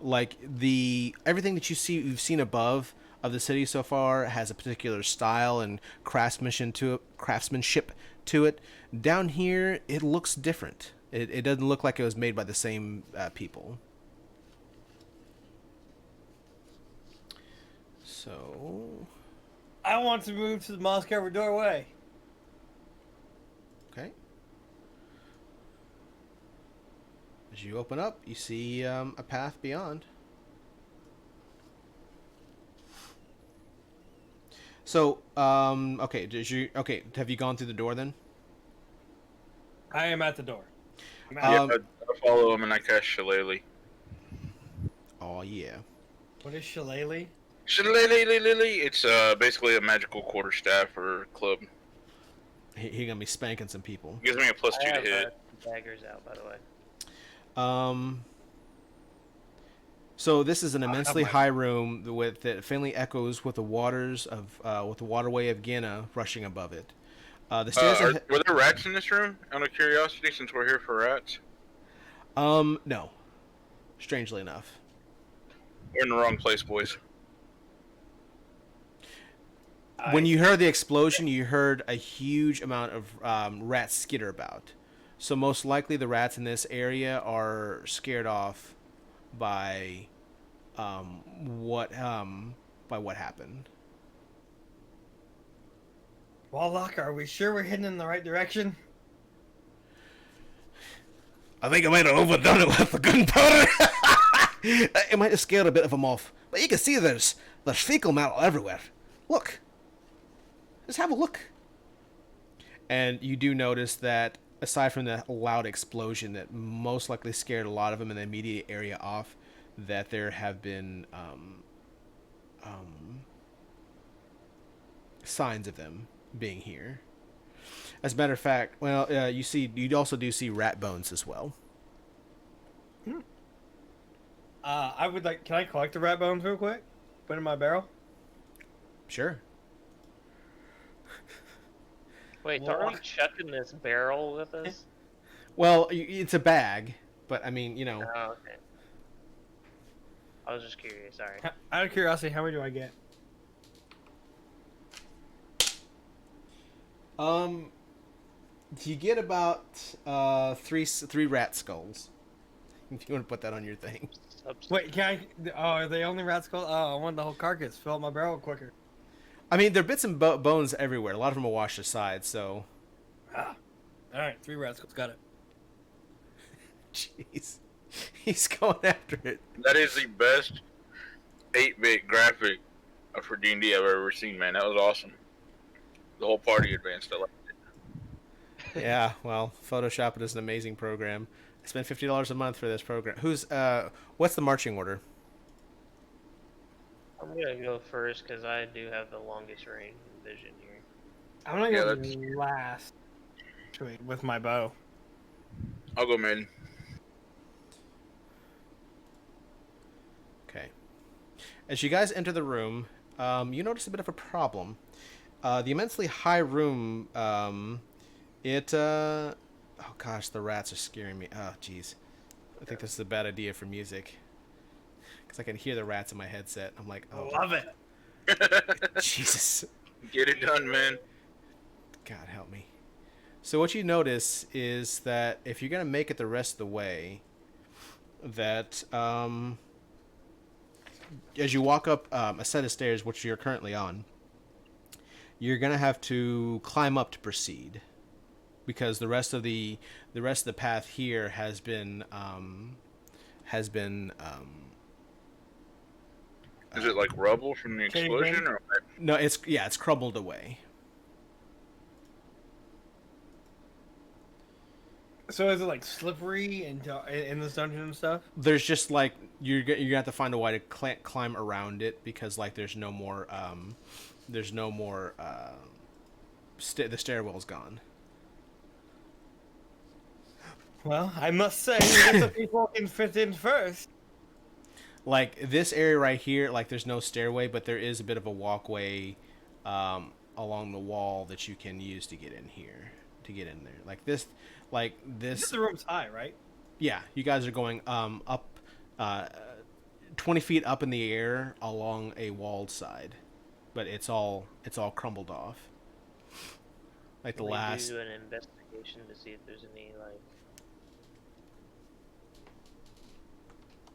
Like the everything that you've seen above of the city so far has a particular style and craftsmanship to it. Down here, it looks different. It doesn't look like it was made by the same people. So, I want to move to the moss covered doorway. okay. As you open up, you see a path beyond. So, okay, have you gone through the door then? I am at the door. Yeah, I follow him and I cast Shillelagh. Oh yeah. What is Shillelagh? Shillelagh. It's basically a magical quarterstaff or club. He gonna be spanking some people. Gives me a +2 I to have hit. daggers out, by the way. So this is an immensely my- high room that faintly echoes with the waterway of Guiana rushing above it. The stairs. Were there rats in this room? Out of curiosity, since we're here for rats, No. Strangely enough. we're in the wrong place, boys. When you heard the explosion, you heard a huge amount of rats skitter about. So most likely the rats in this area are scared off by what happened. Warlock, are we sure we're heading in the right direction? I think I might have overdone it with the gunpowder. It might have scared a bit of them off. But you can see there's fecal matter everywhere. Look. Just have a look. And you do notice that aside from the loud explosion that most likely scared a lot of them in the immediate area off, that there have been signs of them being here. As a matter of fact, you also do see rat bones as well. Can I collect the rat bones real quick? Put in my barrel? Sure. Wait, are we chucking this barrel with us? Well, it's a bag, but I mean, Oh, okay. I was just curious, sorry. Out of curiosity, how many do I get? You get about three rat skulls. If you want to put that on your thing. Wait, can I? Oh, are they only rat skull? Oh, I want the whole carcass. Fill up my barrel quicker. I mean, there are bits and bones everywhere. A lot of them are washed aside, so. All right, 3 rat skulls. Got it. Jeez. He's going after it. That is the best 8-bit graphic for D&D I've ever seen, man. That was awesome. The whole party advanced. I liked it. Yeah, well, Photoshop is an amazing program. I spend $50 a month for this program. What's the marching order? I'm gonna go first because I do have the longest range and vision here. I'm gonna Yeah, go that's- last. Wait, with my bow. I'll go mid. Okay. As you guys enter the room, you notice a bit of a problem. The immensely high room, oh gosh, the rats are scaring me. Oh, jeez. I think this is a bad idea for music. Because I can hear the rats in my headset. I'm like, oh. Love it. Jesus. Get it done, man. God help me. So what you notice is that if you're going to make it the rest of the way, that as you walk up a set of stairs, which you're currently on, you're going to have to climb up to proceed. Because the rest of the path here has been Is it like rubble from the explosion, or what? no, it's crumbled away. So is it like slippery in this dungeon and stuff? There's just like you're gonna have to find a way to climb around it because like there's no more the stairwell's gone. Well, I must say, the people can fit in first. Like this area right here, like there's no stairway, but there is a bit of a walkway along the wall that you can use to get in here, to get in there. Like this. The room's high, right? Yeah, you guys are going up, uh, 20 feet up in the air along a walled side, but it's all crumbled off. Like the Can we last. do an investigation to see if there's any like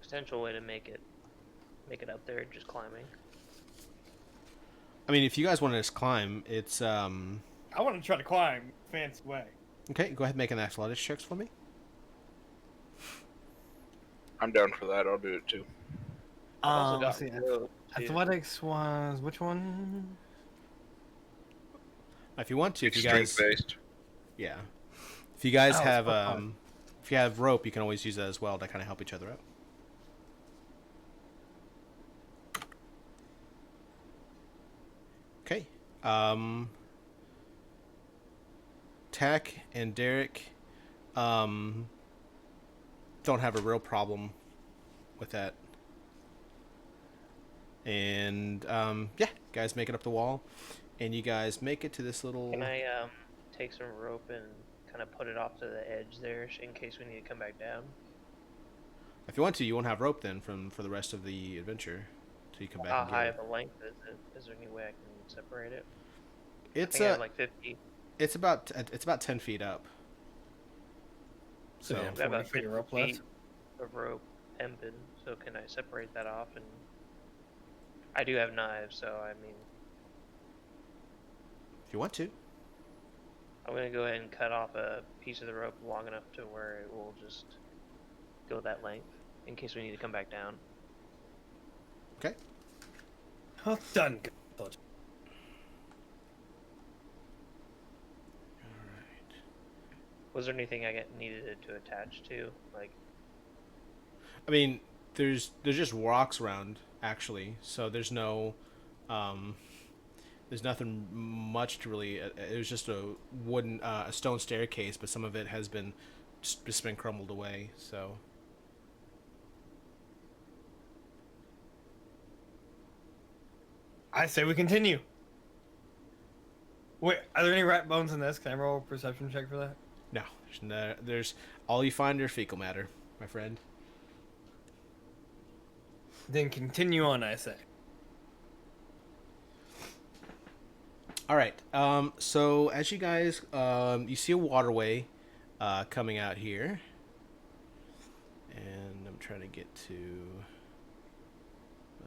potential way to make it up there just climbing? I mean, if you guys want to just climb, it's I want to try to climb fancy way. okay. Go ahead and make an athletics checks for me. I'm down for that. I'll do it too. I've also Let's got see. rope, too. Athletics was which one? If you want to, if you Strength guys, based. yeah, if you guys Oh, it's have for fun. if you have rope, you can always use that as well to kind of help each other out. Okay. Tack and Derek don't have a real problem with that. And yeah, guys make it up the wall, and you guys make it to this little. Can I take some rope and kind of put it off to the edge there in case we need to come back down? If you want to, you won't have rope then for the rest of the adventure, so you come back How and get high it. of a length is it? Is there any way I can separate it? It's I think I have like 50. it's about 10 feet up. So Yeah. I've got about 40 feet 50 of rope feet left. of rope hempen, so can I separate that off? And I do have knives, so I mean, if you want to, I'm gonna go ahead and cut off a piece of the rope long enough to where it will just go that length in case we need to come back down. okay. Well done. Was there anything I needed to attach to? Like, I mean, there's just rocks around actually, so there's no, there's nothing much to really. It was just a wooden, a stone staircase, but some of it has been just been crumbled away. So I say we continue. Wait, are there any rat bones in this? Can I roll a perception check for that? no, there's all you find are fecal matter, my friend. Then continue on, I say. All right. So as you guys, you see a waterway coming out here, and I'm trying to get to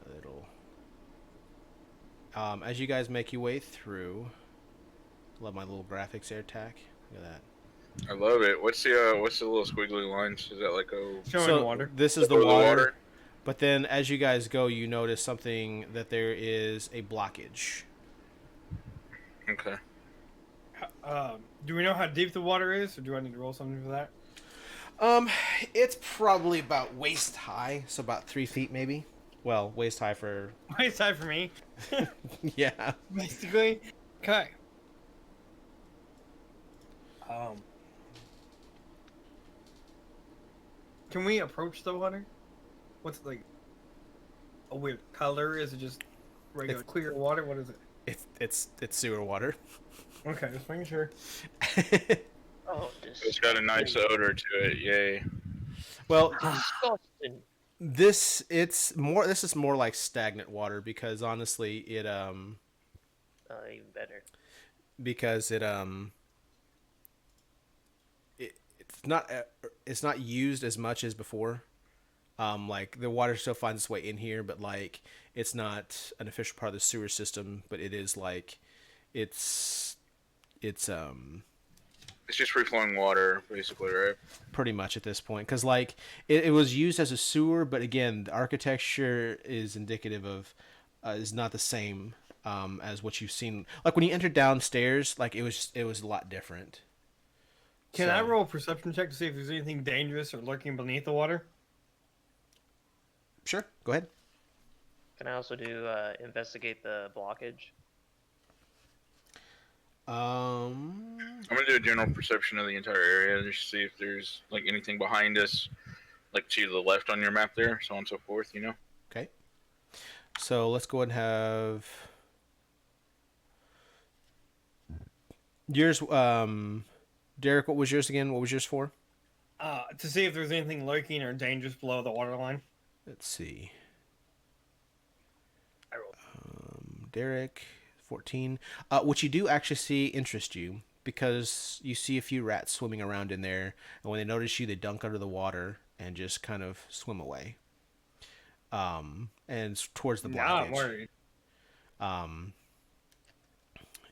a little. As you guys make your way through, love my little graphics there, Tack. Look at that. I love it. What's the little squiggly lines? Is that like a Showing water. This is the Oh, the water, water? but then as you guys go, you notice something that there is a blockage. Okay. Do we know how deep the water is, or do I need to roll something for that? It's probably about waist high, so about 3 feet maybe. Well, waist high for Waste time for me, yeah. basically. Okay. Can we approach the water? What's it like? A weird color? Is it just regular clear water? What is it? It's sewer water. Okay, just making sure. oh, It's got a nice odor to it. Yay. Well, disgusting. this is more like stagnant water because honestly Even better. because it's not used as much as before. Like the water still finds its way in here, but like it's not an official part of the sewer system, but it is like it's It's just free flowing water, basically, right? pretty much at this point because like it was used as a sewer, but again the architecture is indicative of is not the same as what you've seen. Like when you enter downstairs, like it was a lot different. Can I So- roll a perception check to see if there's anything dangerous or lurking beneath the water? Sure, go ahead. Can I also do investigate the blockage? Um, I'm gonna do a general perception of the entire area, just to see if there's like anything behind us, like to the left on your map there, so on and so forth. You know. okay. So let's go ahead and have yours. Derek, what was yours again? What was yours for? To see if there's anything lurking or dangerous below the waterline. Let's see. I rolled. Derek, 14. What you do actually see interest you because you see a few rats swimming around in there, and when they notice you, they dunk under the water and just kind of swim away. And it's towards the Now I'm blockage. worried.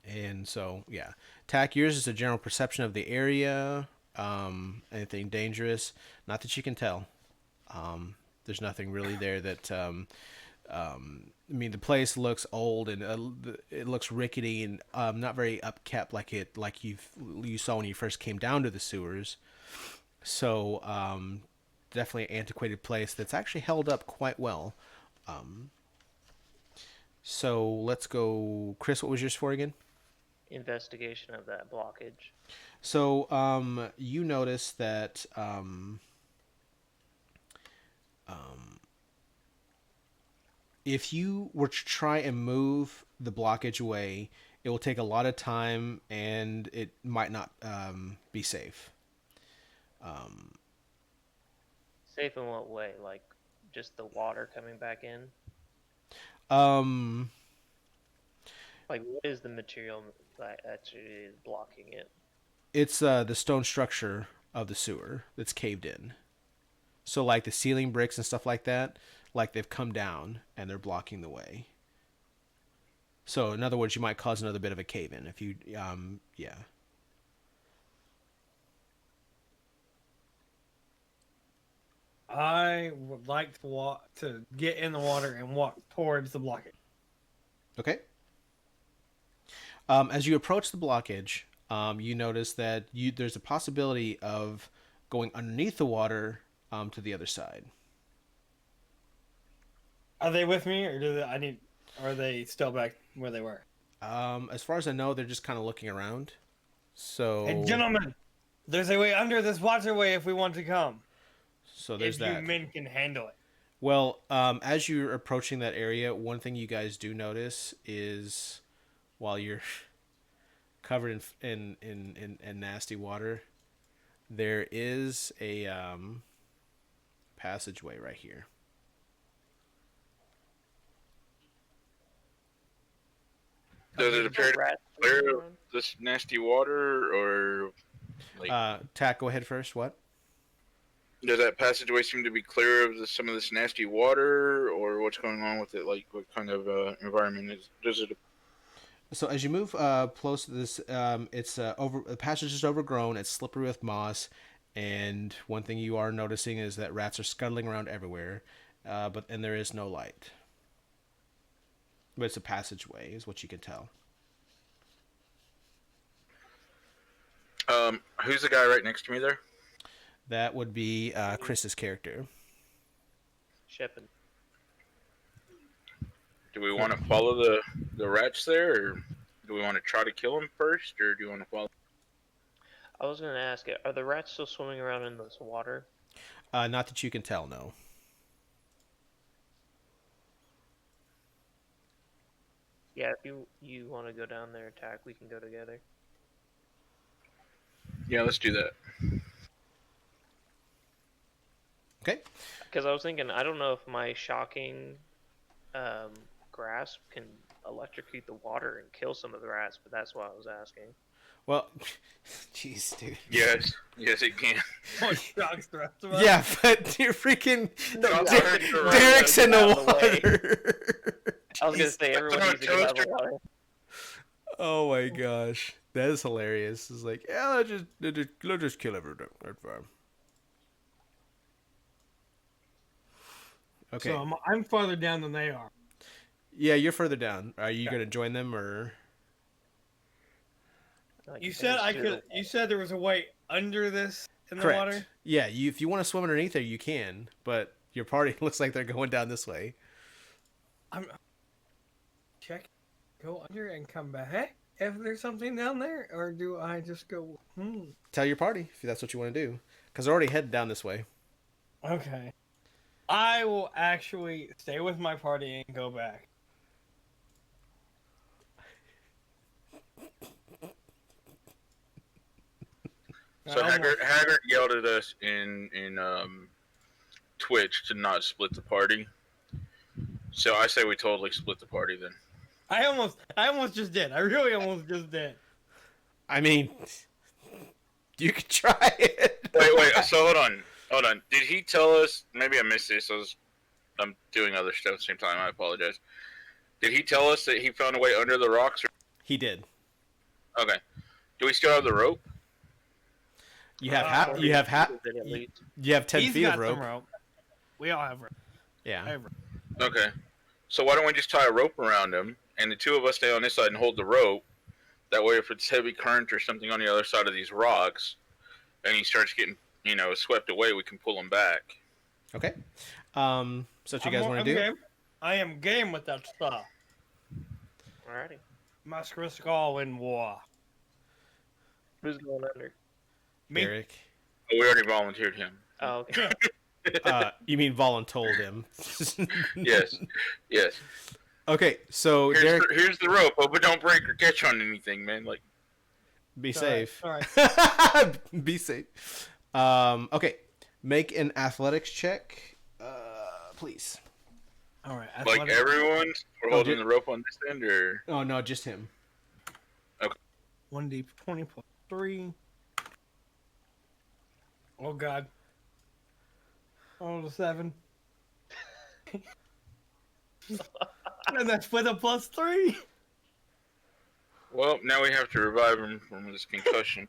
And so, yeah. Tack, yours is a general perception of the area. Anything dangerous? Not that you can tell. There's nothing really there that. I mean, the place looks old and it looks rickety and not very upkept like you saw when you first came down to the sewers. So definitely an antiquated place that's actually held up quite well. So let's go, Chris. What was yours for again? Investigation of that blockage. So you notice that if you were to try and move the blockage away, it will take a lot of time and it might not be safe. Safe in what way? Like just the water coming back in? Um, Like what is the material that actually is blocking it? it's the stone structure of the sewer that's caved in. So like the ceiling bricks and stuff like that, like they've come down and they're blocking the way. So in other words, you might cause another bit of a cave in if you, yeah. I would like to get in the water and walk towards the blockage. Okay. As you approach the blockage, you notice that there's a possibility of going underneath the water to the other side. Are they with me, or or are they still back where they were? As far as I know, they're just kind of looking around. So, Hey, gentlemen, there's a way under this waterway if we want to come. so there's If that. you men can handle it. Well, as you're approaching that area, one thing you guys do notice is while you're covered in nasty water, there is a passageway right here. Does it appear to Rats be clear swimming of around? this nasty water, or like Tack, go ahead first. What? does that passageway seem to be clear of some of this nasty water, or what's going on with it? Like, what kind of environment is? Does it? So as you move close to this, it's the passage is overgrown. It's slippery with moss, and one thing you are noticing is that rats are scuttling around everywhere, and there is no light. But it's a passageway, is what you can tell. Who's the guy right next to me there? That would be Chris's character. Sheppin. Do we want to follow the rats there, or do we want to try to kill him first, or do you want to follow? I was gonna ask, are the rats still swimming around in this water? Not that you can tell, no. Yeah, if you want to go down there, attack, we can go together. Yeah, let's do that. Okay. Because I was thinking, I don't know if my shocking grasp can electrocute the water and kill some of the rats, but that's why I was asking. Well, jeez, dude. Yes, it can. Oh, shocks the rest of us. Yeah, but you're freaking No, Derek's in the out of the way. water. I was gonna say everyone That's needs to get out of the toaster. water. Oh my gosh, that is hilarious. It's like, yeah, let's just kill everything. That's fine. Okay. So I'm farther down than they are. Yeah, you're further down. Are you gonna join them or? Like, You said I just could. You said there was a way under this in the Correct. water. Yeah, if you want to swim underneath there, you can. But your party looks like they're going down this way. I'm check, go under and come back if there's something down there, or do I just go? Tell your party if that's what you want to do, because they're already headed down this way. Okay. I will actually stay with my party and go back. So Haggard yelled at us in Twitch to not split the party. So I say we totally split the party then. I almost just did. I really almost just did. I mean, you could try it. Wait. So hold on. Did he tell us? Maybe I missed this. I'm doing other stuff at the same time. I apologize. Did he tell us that he found a way under the rocks? He did. Okay. Do we still have the rope? You have you have 10 He's feet got of rope. some rope. We all have rope. I Yeah. have rope. Okay. So why don't we just tie a rope around him, and the two of us stay on this side and hold the rope? That way, if it's heavy current or something on the other side of these rocks, and he starts getting, swept away, we can pull him back. Okay. So what you guys want to do? Game. I am game with that stuff. Alrighty. Must risk all in war. Who's going under? Me. Eric. Oh, we already volunteered him. Oh, okay. You mean voluntold him? Yes. Okay, so Derek, Here's the rope, but don't break or catch on anything, man. Like, be safe. All right. Be safe. Okay, make an athletics check, please. All right. like everyone, we're holding dude. the rope on this end, or Oh no, just him. 1d20 plus 3. Oh god. Oh, the 7. And that's with a plus 3. well, now we have to revive him from this concussion.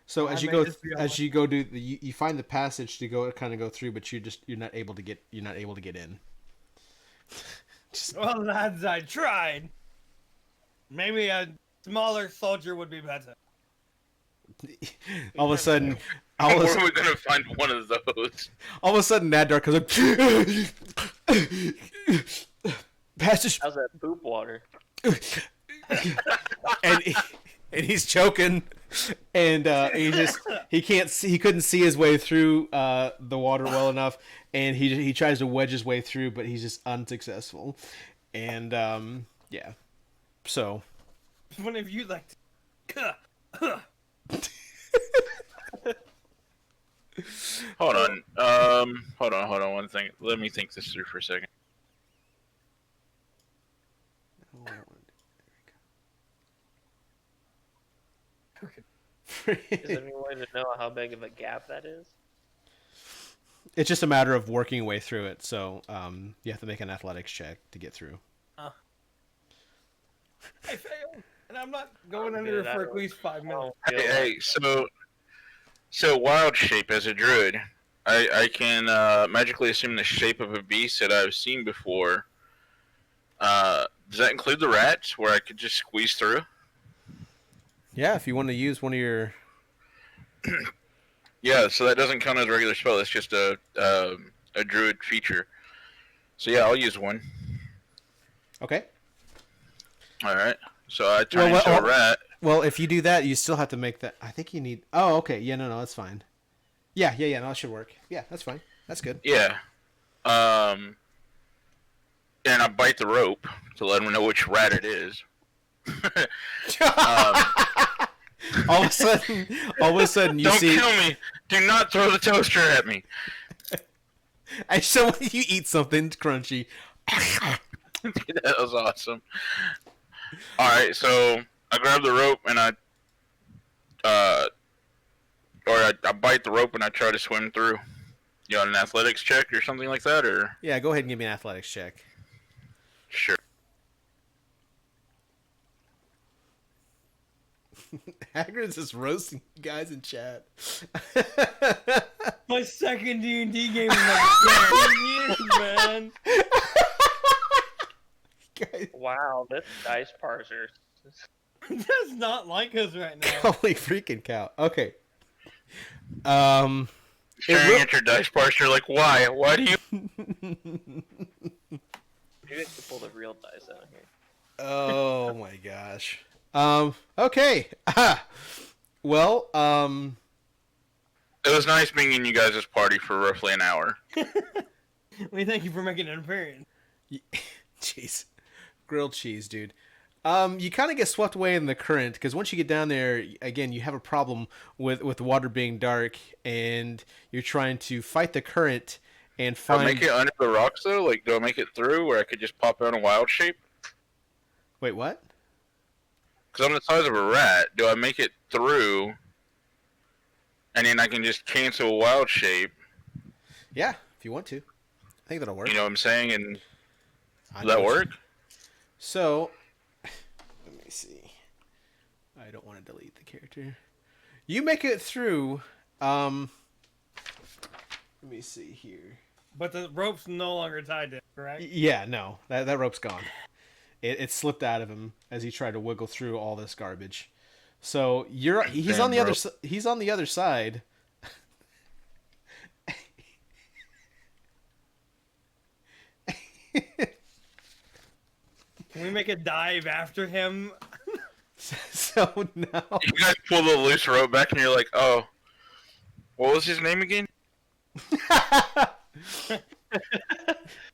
So I as you made go this be as you go do you find the passage to go go through, but you're not able to get in. Well, lads, I tried. Maybe a smaller soldier would be better. All of a sudden, Where are we gonna find one of those? Nadar comes up. Passage, How's that poop water? and he's choking, and he couldn't see his way through the water well enough, and he tries to wedge his way through, but he's just unsuccessful, and yeah, so One of you like Hold on. Hold on. One thing. Let me think this through for a second. Is there any way to know how big of a gap that is? It's just a matter of working your way through it. So you have to make an athletics check to get through. I failed, and I'm not going Oh, under dude, for I at least 5 minutes. Hey, so wild shape as a druid, I can magically assume the shape of a beast that I've seen before. Does that include the rats, where I could just squeeze through? Yeah, if you want to use one of your. Yeah, so that doesn't count as a regular spell. It's just a druid feature. So yeah, I'll use one. Okay. All right. So I turn into a rat. Well, if you do that, you still have to make that. I think you need. Oh, okay. Yeah, no, that's fine. Yeah. No, that should work. Yeah, that's fine. That's good. Yeah. And I bite the rope to let him know which rat it is. All of a sudden, you Don't see. kill me! Do not throw the toaster at me! And so when you eat something crunchy. That was awesome. Alright, so I grab the rope and I bite the rope and I try to swim through. You want an athletics check or something like that, or? Yeah, go ahead and give me an athletics check. Sure. Hagrid's just roasting you guys in chat. My second D&D game in like 10 years, man. Guys, Wow, this dice parser. Does not like us right now. holy freaking cow. Okay. Staring at your dice parser like, why? Why do you... Maybe I should pull the real dice out here. Oh my gosh. Okay. Well, It was nice being in you guys' party for roughly an hour. We thank you for making an appearance. jeez. Grilled cheese, dude. You kind of get swept away in the current because once you get down there, again, you have a problem with the water being dark, and you're trying to fight the current and Do I find. make it under the rocks though? Like, do I make it through where I could just pop out a wild shape? Wait, what? Because I'm the size of a rat. Do I make it through, and then I can just cancel a wild shape? Yeah, if you want to, I think that'll work. You know what I'm saying? And I does that know what work? So, let me see. I don't want to delete the character. You make it through. Let me see here. But the rope's no longer tied to it, correct? Yeah, no, that rope's gone. It slipped out of him as he tried to wiggle through all this garbage. So he's Damn, on the bro. he's on the other side. Can we make a dive after him? So now, You guys pull the loose rope back, and you're like, "Oh, what was his name again?" so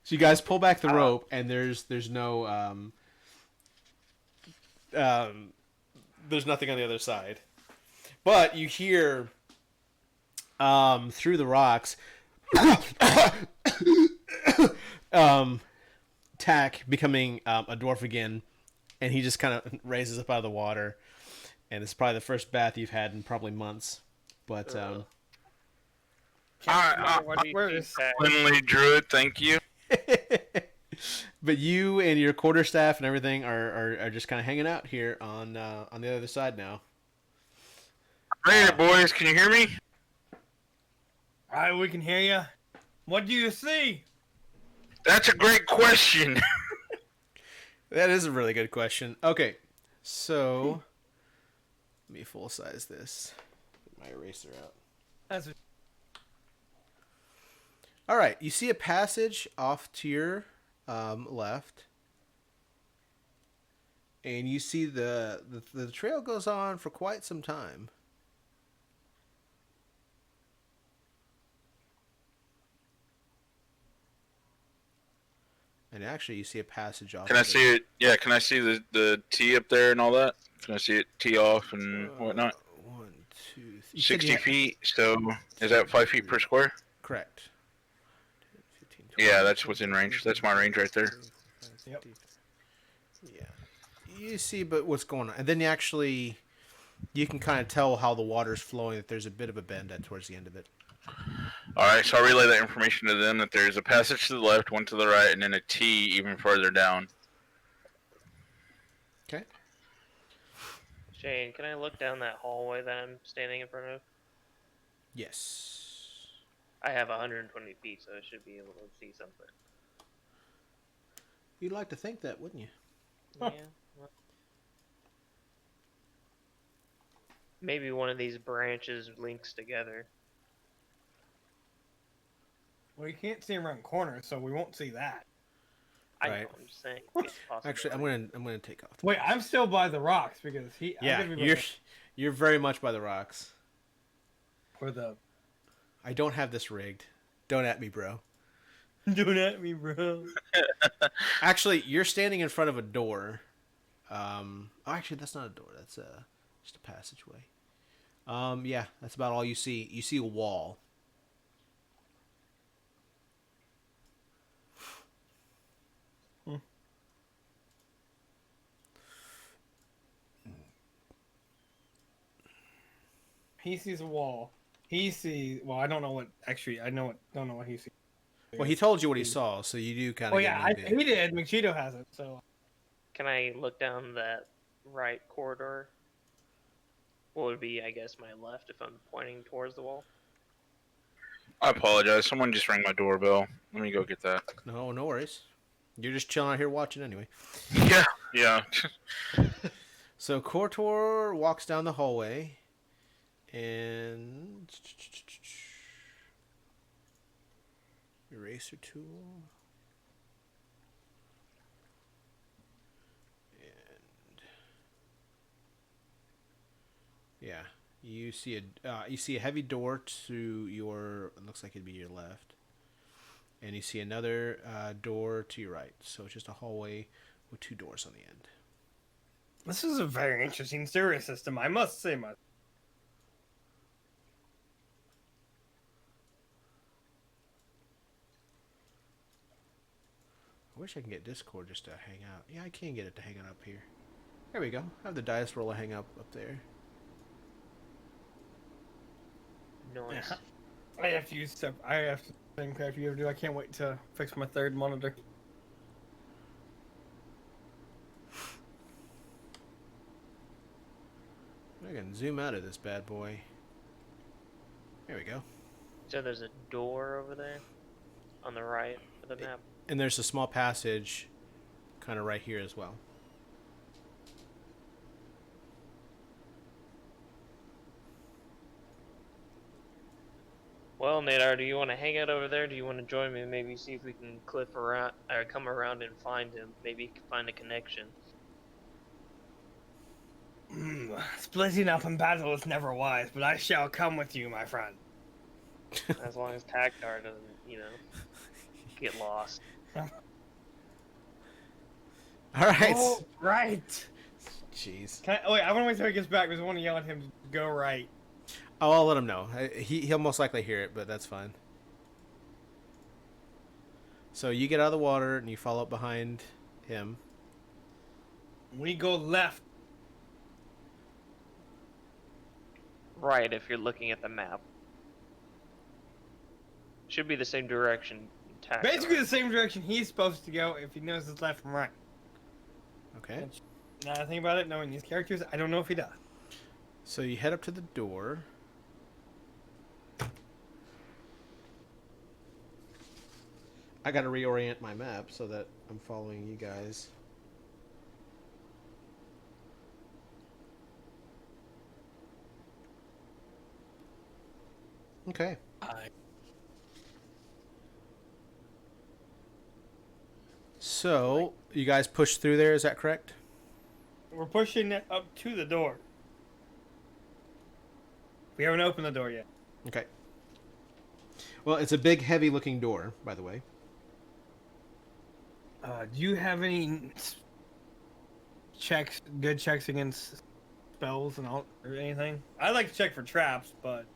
you guys pull back the rope, and there's no there's nothing on the other side, but you hear through the rocks Tack becoming a dwarf again, and he just kind of raises up out of the water, and it's probably the first bath you've had in probably months. But What do you think, Pat? Cleanly druid, thank you. but you and your quarterstaff and everything are just kind of hanging out here on the other side now. Hey, boys, can you hear me? All right, we can hear you. What do you see? That's a great question. That is a really good question. Okay, so let me full size this. Get my eraser out. That's All right, you see a passage off to your left, and you see the trail goes on for quite some time. And actually, you see a passage off. Can I see it? Yeah, can I see the T up there and all that? Can I see it tee off and whatnot? 1, 2, 3. You said 60 feet, so is that 5 feet per square? Correct. 10, 15, Yeah, that's within range. That's my range right there. Yep. Yeah. You see, but what's going on, and then you can kind of tell how the water's flowing. That there's a bit of a bend at towards the end of it. Alright, so I'll relay that information to them that there's a passage to the left, one to the right, and then a T even further down. Okay. Shane, can I look down that hallway that I'm standing in front of? Yes. I have 120 feet, so I should be able to see something. You'd like to think that, wouldn't you? Yeah. Well, maybe one of these branches links together. well, you can't see around corners, so we won't see that. I Right. know, I'm just saying. It's possible. Actually, I'm gonna take off. Wait, I'm still by the rocks because he. I'm Yeah, gonna be you're very much by the rocks. for the. I don't have this rigged. Don't at me, bro. Don't at me, bro. Actually, you're standing in front of a door. Actually, that's not a door. That's just a passageway. Yeah, that's about all you see. You see a wall. He sees a wall. He sees. Well, I don't know what. Actually, I know what. Don't know what he sees. Well, he told you what he saw, so you do kind of. Oh yeah, he did. McCheeto has it. So Can I look down that right corridor? What would be, I guess, my left if I'm pointing towards the wall? I apologize. Someone just rang my doorbell. Let me go get that. No, no worries. You're just chilling out here watching anyway. Yeah, yeah. So Kortor walks down the hallway, and eraser tool. And yeah, you see a heavy door to your. It looks like it'd be your left, and you see another door to your right. So it's just a hallway with two doors on the end. This is a very interesting sewer system, I must say. I wish I can get Discord just to hang out. Yeah, I can get it to hang out up here. There we go. I have the dice roller hang up there. Nice. I have to use stuff. I have to same crap you ever do. I can't wait to fix my third monitor. I can zoom out of this bad boy. There we go. So there's a door over there on the right of the map. And there's a small passage kind of right here as well. Well, Nadar, do you want to hang out over there? Do you want to join me? Maybe see if we can cliff around or come around and find him. Maybe find a connection. Splitting up in battle is never wise, but I shall come with you, my friend. As long as Tactar doesn't, get lost. All right. Oh, right. Jeez. Wait, I want to wait till he gets back because I want to yell at him to go right. Oh, I'll let him know. He'll most likely hear it, but that's fine. So you get out of the water and you follow up behind him. We go left. Right, if you're looking at the map. Should be the same direction. Tactar. Basically the same direction he's supposed to go if he knows his left from right. Okay. Now I think about it, knowing these characters, I don't know if he does. So you head up to the door. I gotta reorient my map so that I'm following you guys. Okay. So, you guys push through there, is that correct? We're pushing it up to the door. We haven't opened the door yet. Okay. Well, it's a big, heavy-looking door, by the way. Do you have any good checks against spells and all, or anything? I like to check for traps, but...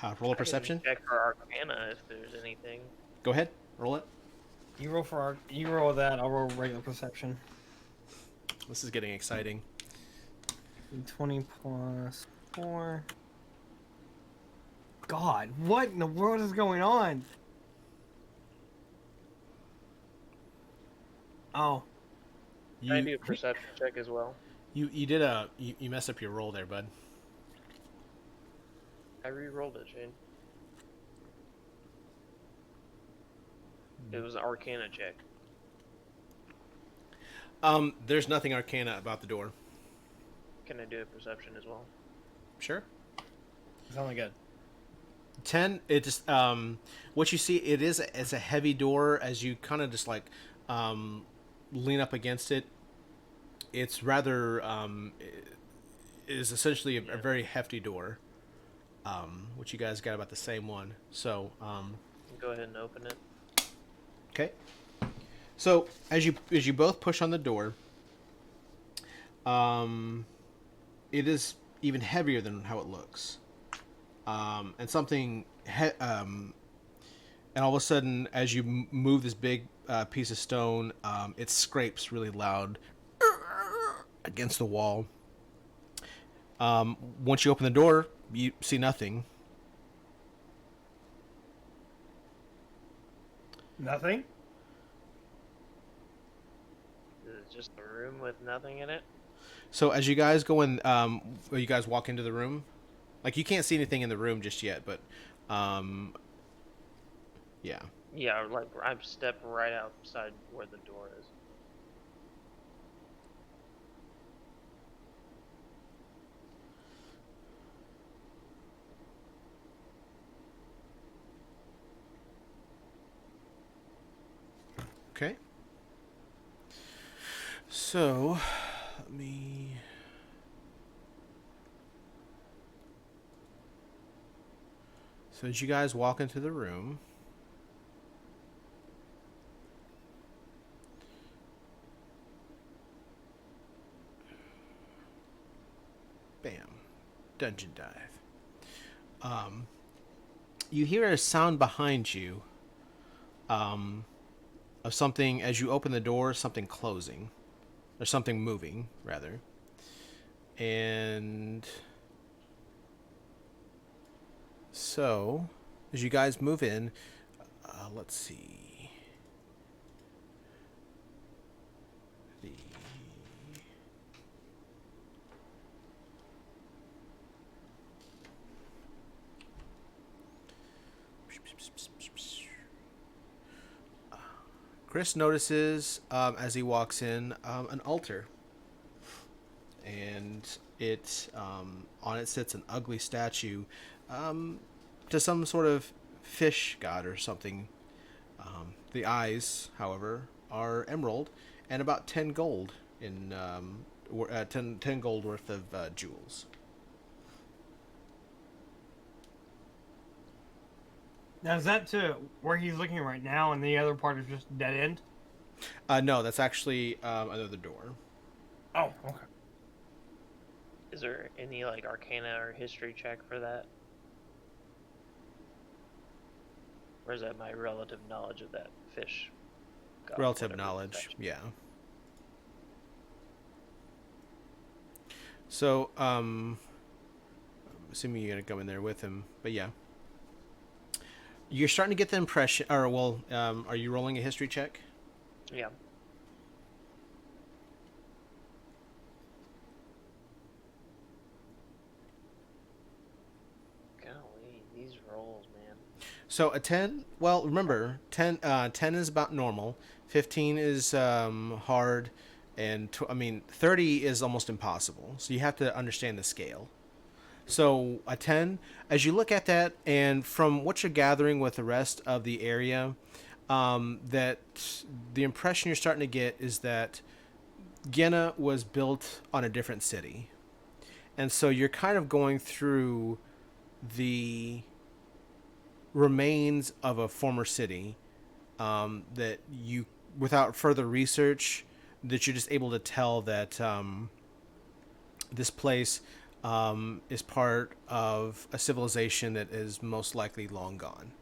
Roll a I can perception. Check for Arcana if there's anything. Go ahead. Roll it. You roll that, I'll roll regular perception. This is getting exciting. 20 plus 4. God, what in the world is going on? Oh, Can I do a perception check as well? You messed up your roll there, bud. I re-rolled it, Shane. It was an Arcana check. There's nothing arcana about the door. Can I do a perception as well? Sure. it's only good. 10. It just what you see. It's a heavy door. As you kind of just like lean up against it. It's rather it is essentially a very hefty door. Which you guys got about the same one. So Go ahead and open it. okay. So as you both push on the door, it is even heavier than how it looks, and something and all of a sudden, as you move this big piece of stone, it scrapes really loud against the wall. Once you open the door, you see nothing. Nothing? Is it just a room with nothing in it? So as you guys go in, you guys walk into the room. Like you can't see anything in the room just yet, but yeah. Yeah, like I step right outside where the door is. Okay. So, let me. So as you guys walk into the room, dungeon dive. You hear a sound behind you of something, as you open the door, something closing. Or something moving, rather. And so, as you guys move in, let's see. The Chris notices as he walks in an altar, and on it sits an ugly statue to some sort of fish god or something. The eyes, however, are emerald and about 10 gold in 10 gold worth of jewels. Now is that to where he's looking right now, and the other part is just dead end? No, that's actually another door. Oh, okay. Is there any like Arcana or history check for that? Or is that my relative knowledge of that fish? God, Relative whatever knowledge, statue? yeah. So, I'm assuming you're gonna come in there with him, but yeah. You're starting to get the impression, or well, are you rolling a history check? Yeah. Golly, these rolls, man. So a 10, well, remember, 10 is about normal, 15 is hard, and 30 is almost impossible. So you have to understand the scale. So a 10, as you look at that, and from what you're gathering with the rest of the area, that the impression you're starting to get is that Gena was built on a different city. And so you're kind of going through the remains of a former city that you, without further research, that you're just able to tell that this place is part of a civilization that is most likely long gone.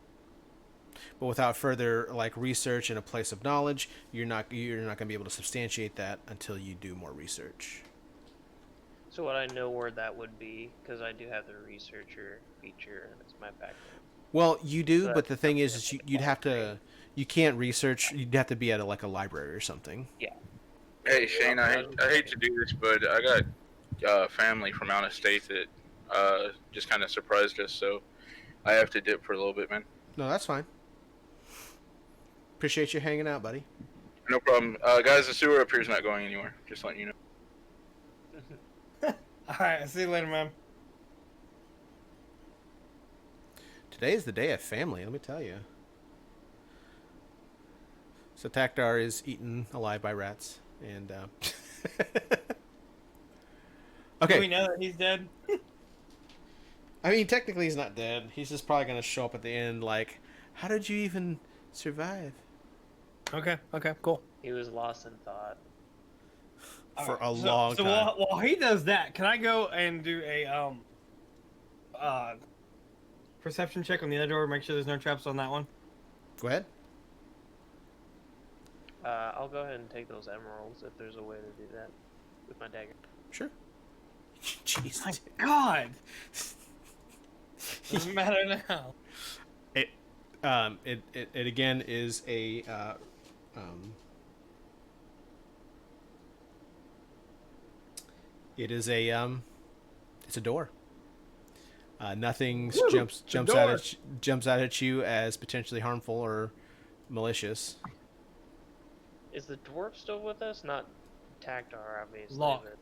But without further research and a place of knowledge, you're not going to be able to substantiate that until you do more research. So would I know where that would be? Because I do have the researcher feature, and it's my background. Well, you do, So but the that's thing something is that's you'd have to. involved, You can't research. You'd have to be at a library or something. Yeah. Hey Shane, I hate to do this, but I got family from out of state that just kind of surprised us, so I have to dip for a little bit, man. No, that's fine. Appreciate you hanging out, buddy. No problem. Guys, the sewer up here is not going anywhere. Just letting you know. All right, I'll see you later, man. Today is the day of family, let me tell you. So Takdar is eaten alive by rats, and okay. Do we know that he's dead? I mean, technically he's not dead. He's just probably gonna show up at the end like, how did you even survive? Okay, cool. He was lost in thought. For a So long time. while he does that, can I go and do a perception check on the other door? Make sure there's no traps on that one. Go ahead. I'll go ahead and take those emeralds if there's a way to do that with my dagger. Sure. Jeez. My God. Doesn't matter now. It again is a it is a it's a door. Nothing Woo, jumps out at you as potentially harmful or malicious. Is the dwarf still with us? Not Takdar, obviously. Locke. But...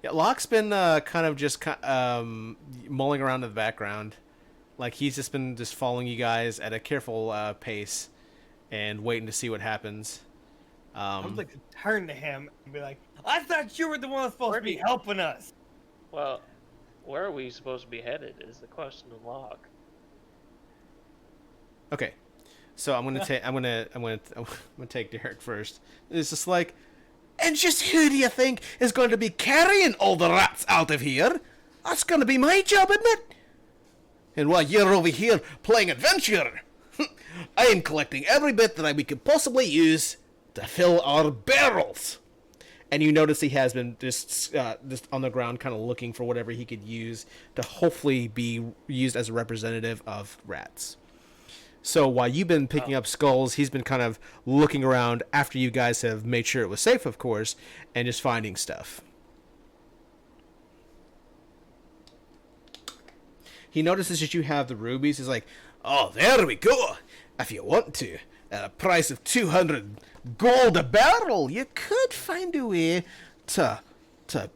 Yeah, Locke's been kind of just mulling around in the background. Like he's just been following you guys at a careful pace and waiting to see what happens. I'm like to turn to him and be like, I thought you were the one that's supposed to be helping us. Well, where are we supposed to be headed is the question of Locke. Okay, so I'm gonna take Derek first. It's just like, and just who do you think is going to be carrying all the rats out of here? That's gonna be my job, isn't it? And while you're over here playing adventure, I'm collecting every bit that we could possibly use to fill our barrels. And you notice he has been just on the ground, kind of looking for whatever he could use to hopefully be used as a representative of rats. So while you've been picking up skulls, he's been kind of looking around after you guys have made sure it was safe, of course, and just finding stuff. He notices that you have the rubies. He's like, oh, there we go. If you want to, at a price of 200 gold a barrel, you could find a way to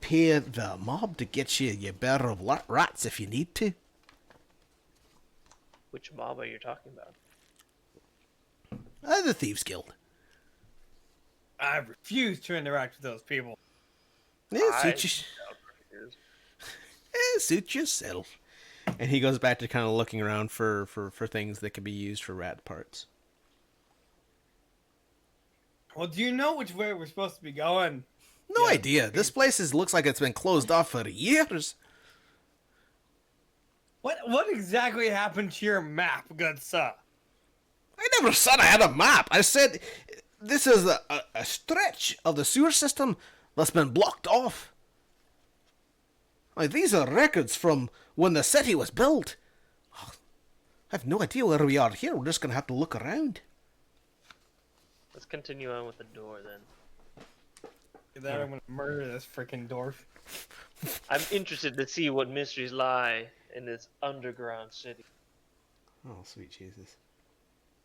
pay the mob to get you your barrel of rats if you need to. Which mob are you talking about? The Thieves Guild. I refuse to interact with those people. Suit yourself. And he goes back to kind of looking around for things that can be used for rat parts. Well, do you know which way we're supposed to be going? No idea. This place looks like it's been closed off for years. What exactly happened to your map, good sir? I never said I had a map. I said this is a stretch of the sewer system that's been blocked off. Like, these are records from when the city was built. I have no idea where we are here. We're just going to have to look around. Let's continue on with the door then. Then I'm gonna murder this freaking dwarf. I'm interested to see what mysteries lie in this underground city. Oh, sweet Jesus.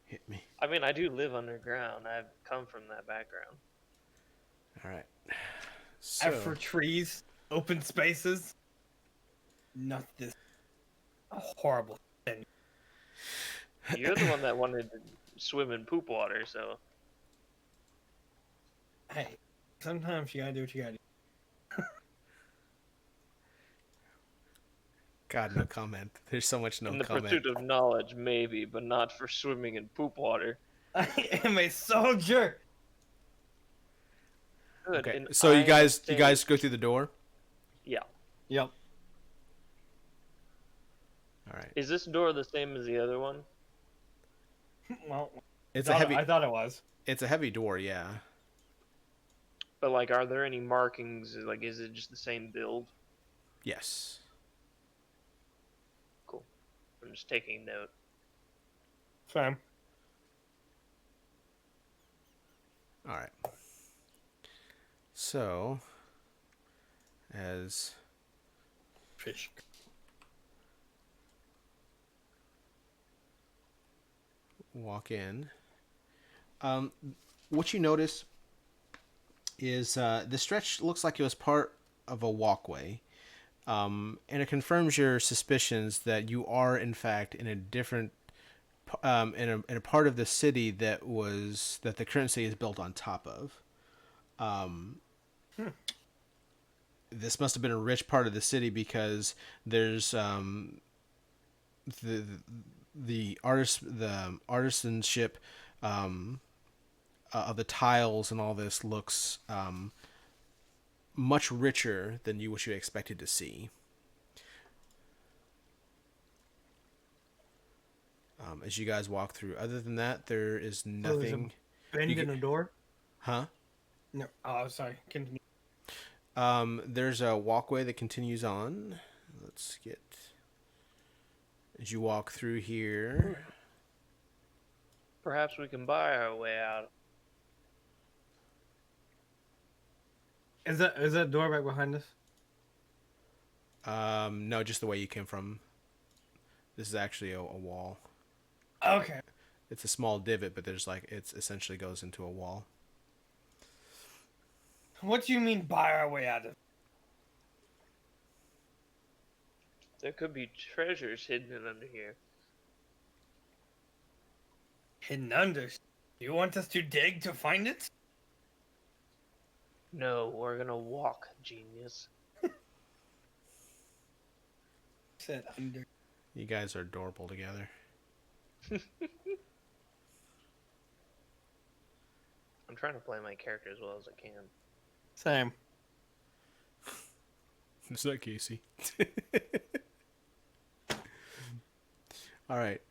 Hit me. I mean, I do live underground. I've come from that background. All right. So, F for trees, open spaces. Not this horrible thing. You're the one that wanted to swim in poop water, so... Hey, sometimes you gotta do what you gotta do. God, no comment. There's so much no in the comment. pursuit of knowledge, maybe, but not for swimming in poop water. I am a soldier. Good. Okay, and so you I guys understand- go through the door. Yeah. Yep. All right. Is this door the same as the other one? Well, It's a heavy. I thought it was. It's a heavy door. Yeah. But, like, are there any markings? Like, is it just the same build? Yes. Cool. I'm just taking note. Same. All right. So, as Fish. walk in, what you notice is the stretch looks like it was part of a walkway, and it confirms your suspicions that you are in fact in a different in a part of the city that the current city is built on top of. This must have been a rich part of the city because there's the artisanship of the tiles and all this looks much richer than what you expected to see. As you guys walk through, other than that, there is nothing. Bend in a door? Huh? No. Oh, sorry. Continue. There's a walkway that continues on. Let's get. As you walk through here. Perhaps we can buy our way out. Is that door right behind us? No, just the way you came from. This is actually a wall. Okay. It's a small divot, but it's essentially goes into a wall. What do you mean buy our way out of? There could be treasures hidden under here. Hidden under. You want us to dig to find it? No, we're gonna walk, genius. Said under. You guys are adorable together. I'm trying to play my character as well as I can. Same. Is that Casey? All right.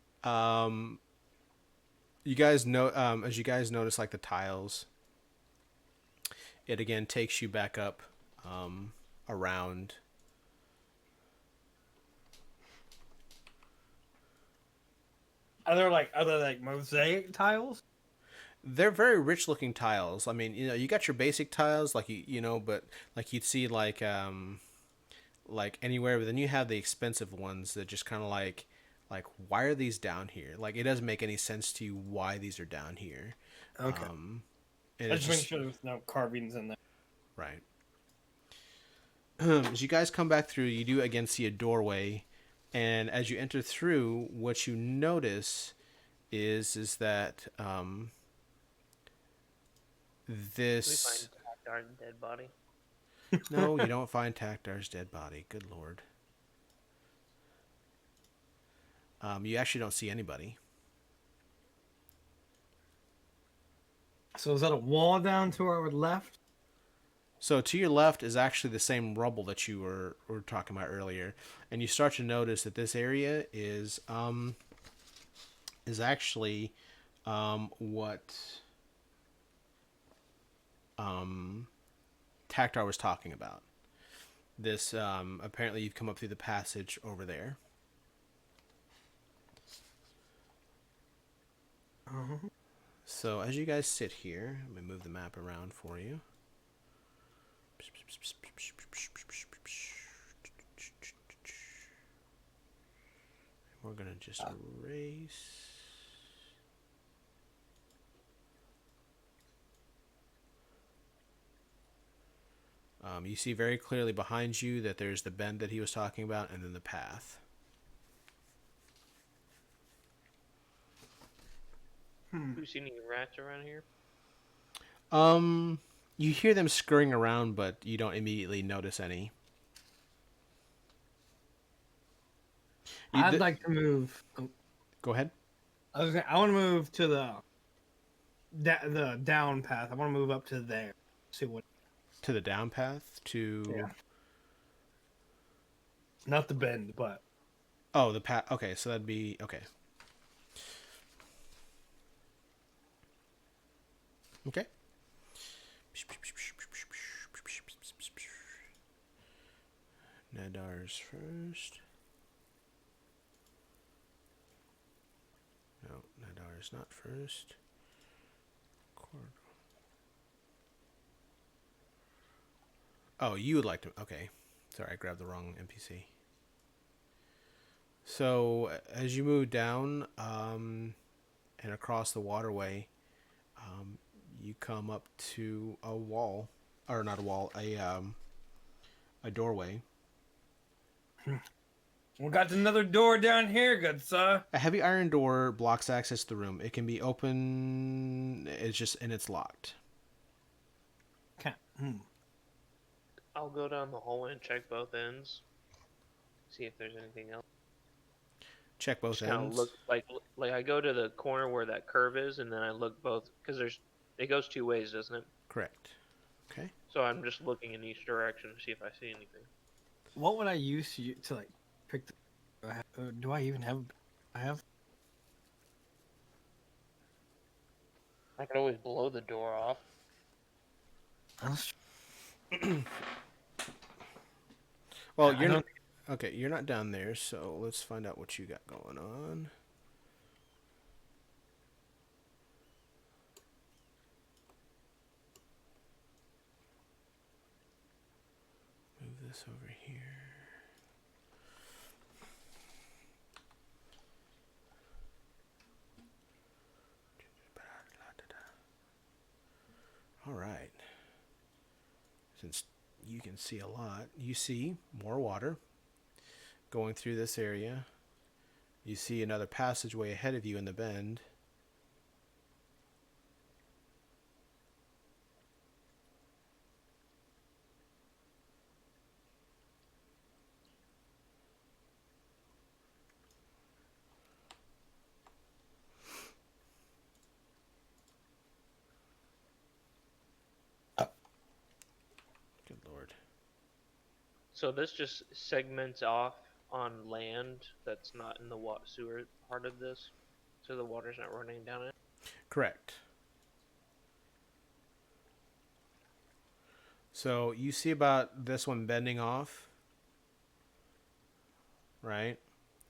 You guys know, as you guys notice, like the tiles, it again takes you back up, around. Are there like other like mosaic tiles? They're very rich looking tiles. I mean, you got your basic tiles, like but like you'd see like anywhere, but then you have the expensive ones that just kind of like why are these down here? Like it doesn't make any sense to you why these are down here. Okay. And I it's just make sure there's no carvings in there. right. As you guys come back through, you do again see a doorway, and as you enter through, what you notice is that We this find our dead body. no, you don't find Takdar's dead body. Good lord. You actually don't see anybody. So is that a wall down to our left? So to your left is actually the same rubble that you were talking about earlier, and you start to notice that this area is actually what Taktar was talking about. This apparently you've come up through the passage over there. So as you guys sit here, let me move the map around for you. We're gonna just erase. You see very clearly behind you that there's the bend that he was talking about, and then the path. Do you see any rats around here? You hear them scurrying around, but you don't immediately notice any. I'd like to move. Go ahead. I want to move to the down path. I want to move up to there. See what. To the down path to. Yeah. Not the bend, but. Oh, the path. Okay, so that'd be okay. Okay. Nadar's first. No, Nadar's not first. Oh, you would like to. Okay. Sorry, I grabbed the wrong NPC. So, as you move down and across the waterway, you come up to a wall. Or not a wall, a doorway. We got another door down here, good sir. A heavy iron door blocks access to the room. It can be open. It's locked. Okay. I'll go down the hallway and check both ends. See if there's anything else. Check both Just kind of ends. look like I go to the corner where that curve is, and then I look both because it goes two ways, doesn't it? Correct. Okay. So I'm just looking in each direction to see if I see anything. What would I use to like pick the? Do I even have? I have. I could always blow the door off. Well, Yeah, you're not. Okay, you're not down there, so let's find out what you got going on. Move this over here. All right. Since you can see a lot, you see more water going through this area. You see another passageway ahead of you in the bend. Good lord. So this just segments off on land that's not in the sewer part of this, so the water's not running down it. Correct. So you see about this one bending off, right?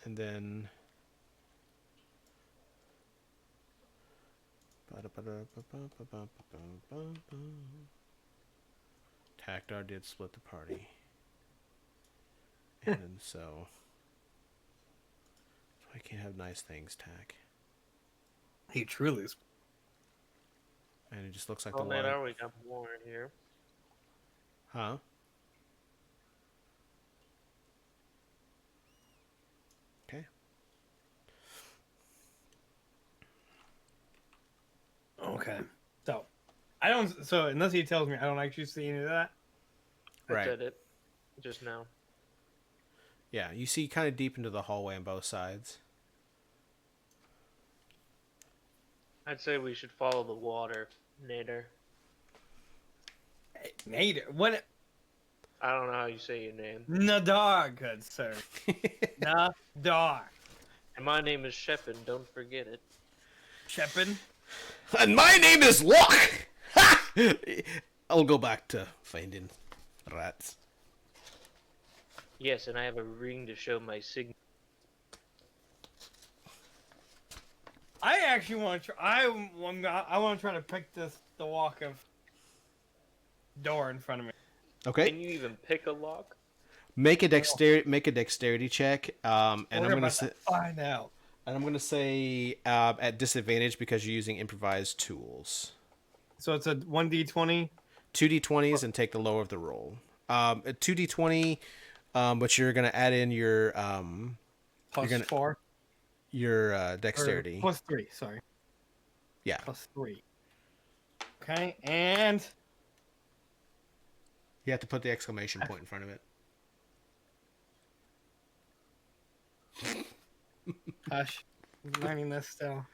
And then Tactar did split the party. And then so I can't have nice things, Tack. He truly is. And it just looks like Oh, the man, water. I already got more in here. Huh? Okay. Okay. So, I don't. So, unless he tells me, I don't actually see any of that. I Right. did it just now. Yeah, you see kind of deep into the hallway on both sides. I'd say we should follow the water, Nader. Hey, Nate, what? I don't know how you say your name. Nadar, good sir. Nadar. And my name is Shepin, don't forget it. Shepin. And my name is Locke! Ha! I'll go back to finding rats. Yes, and I have a ring to show my signature. I actually want to try. I want to try to pick the walk of door in front of me. Okay. Can you even pick a lock? Make a dexterity check. And We're I'm about gonna to say, find out. and I'm gonna say at disadvantage because you're using improvised tools. So it's a 1d20. 2d20s and take the lower of the roll. A 2d20, but you're gonna add in your Plus gonna- 4. your dexterity. Plus 3, sorry. Yeah. Plus 3. Okay, and You have to put the exclamation point in front of it. hush. I'm learning this still.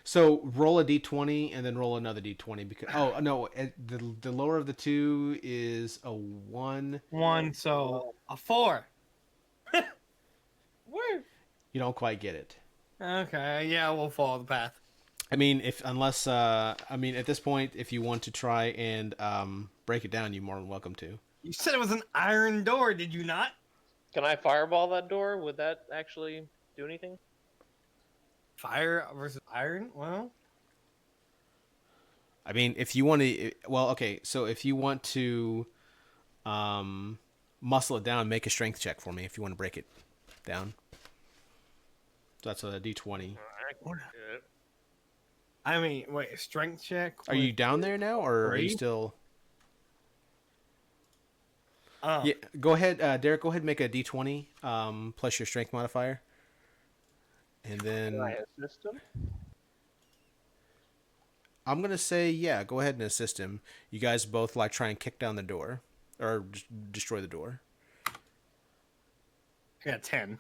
So roll a d20 and then roll another d20 because the lower of the two is a 1. 1, so a 4. Woo! You don't quite get it. Okay, yeah, we'll follow the path. I mean, at this point, if you want to try and break it down, you're more than welcome to. You said it was an iron door, did you not? Can I fireball that door? Would that actually do anything? Fire versus iron? Well, I mean, if you want to, okay. So if you want to muscle it down, make a strength check for me. If you want to break it down, so that's a d20. I can do it. I mean, wait, a strength check? Are you down there now, or are you 3? still? Oh, Yeah, go ahead, Derek. Go ahead and make a d20 plus your strength modifier, and then Can I assist him? I'm gonna say yeah. Go ahead and assist him. You guys both like try and kick down the door or destroy the door. I got 10.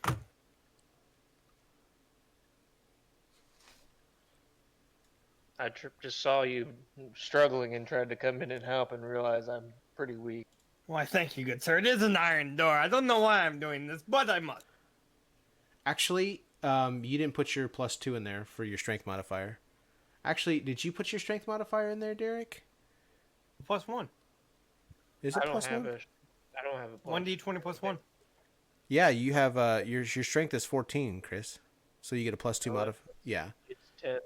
I just saw you struggling and tried to come in and help and realized I'm pretty weak. Why, thank you, good sir. It is an iron door. I don't know why I'm doing this, but I must. Actually, you didn't put your +2 in there for your strength modifier. Actually, did you put your strength modifier in there, Derek? Plus 1. Is it I don't plus have 1? I don't have a plus. 1d20 plus 1. Yeah, you have your strength is 14, Chris. So you get a +2 Oh, modifier. Yeah. It's 10.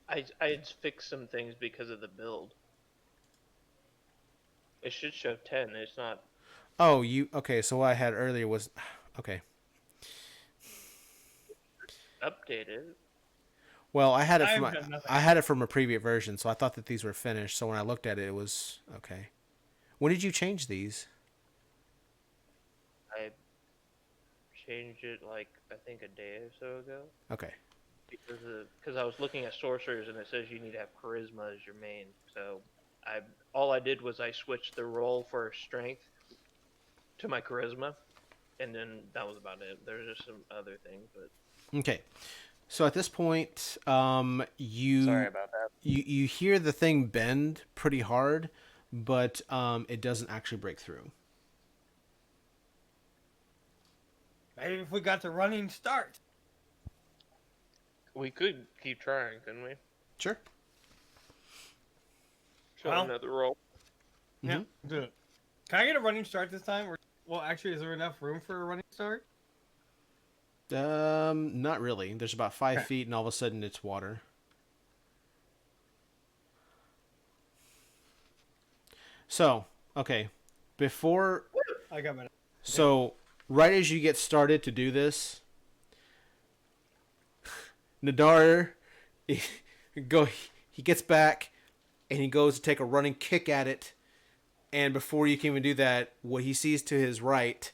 I just fixed some things because of the build. It should show 10. It's not. Oh, okay? So what I had earlier was okay. Updated. Well, I had it I've from done nothing. I had it from a previous version, so I thought that these were finished. So when I looked at it, it was okay. When did you change these? I changed it like I think a day or so ago Okay. because I was looking at sorcerers and it says you need to have charisma as your main. So all I did was I switched the roll for strength to my charisma, and then that was about it. There's just some other things, but Okay. So at this point, you sorry about that. you hear the thing bend pretty hard, but it doesn't actually break through. Maybe if we got the running start. We could keep trying, couldn't we? Sure. Show Well- another roll. Yeah, do it. Can I get a running start this time? Well, actually, is there enough room for a running start? Not really. There's about 5 feet, and all of a sudden it's water. So, okay, before I got my. so right as you get started to do this, Nadar he gets back and he goes to take a running kick at it, and before you can even do that, what he sees to his right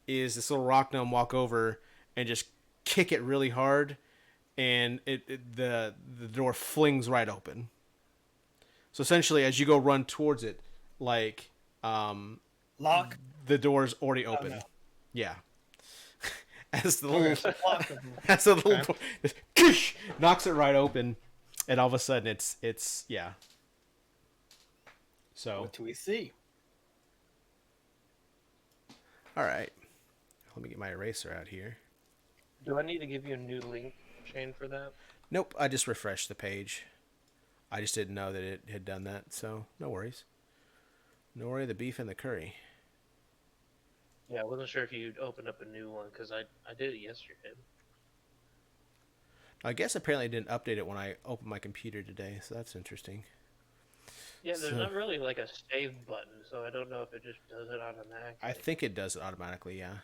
is this little rock gnome walk over and just kick it really hard, and the door flings right open. So essentially, as you go run towards it, like Lock. the door's already open. no. Yeah. As the little Lock. as the little door just knocks it right open, and all of a sudden it's yeah. So What do we see? all right, let me get my eraser out here. Do I need to give you a new link chain for that? Nope, I just refreshed the page. I just didn't know that it had done that, so no worries. No worry, the beef and the curry. Yeah, I wasn't sure if you'd opened up a new one because I did it yesterday. I guess apparently it didn't update it when I opened my computer today, so that's interesting. Yeah, there's So- not really like a save button, so I don't know if it just does it automatically. I think it does it automatically, yeah.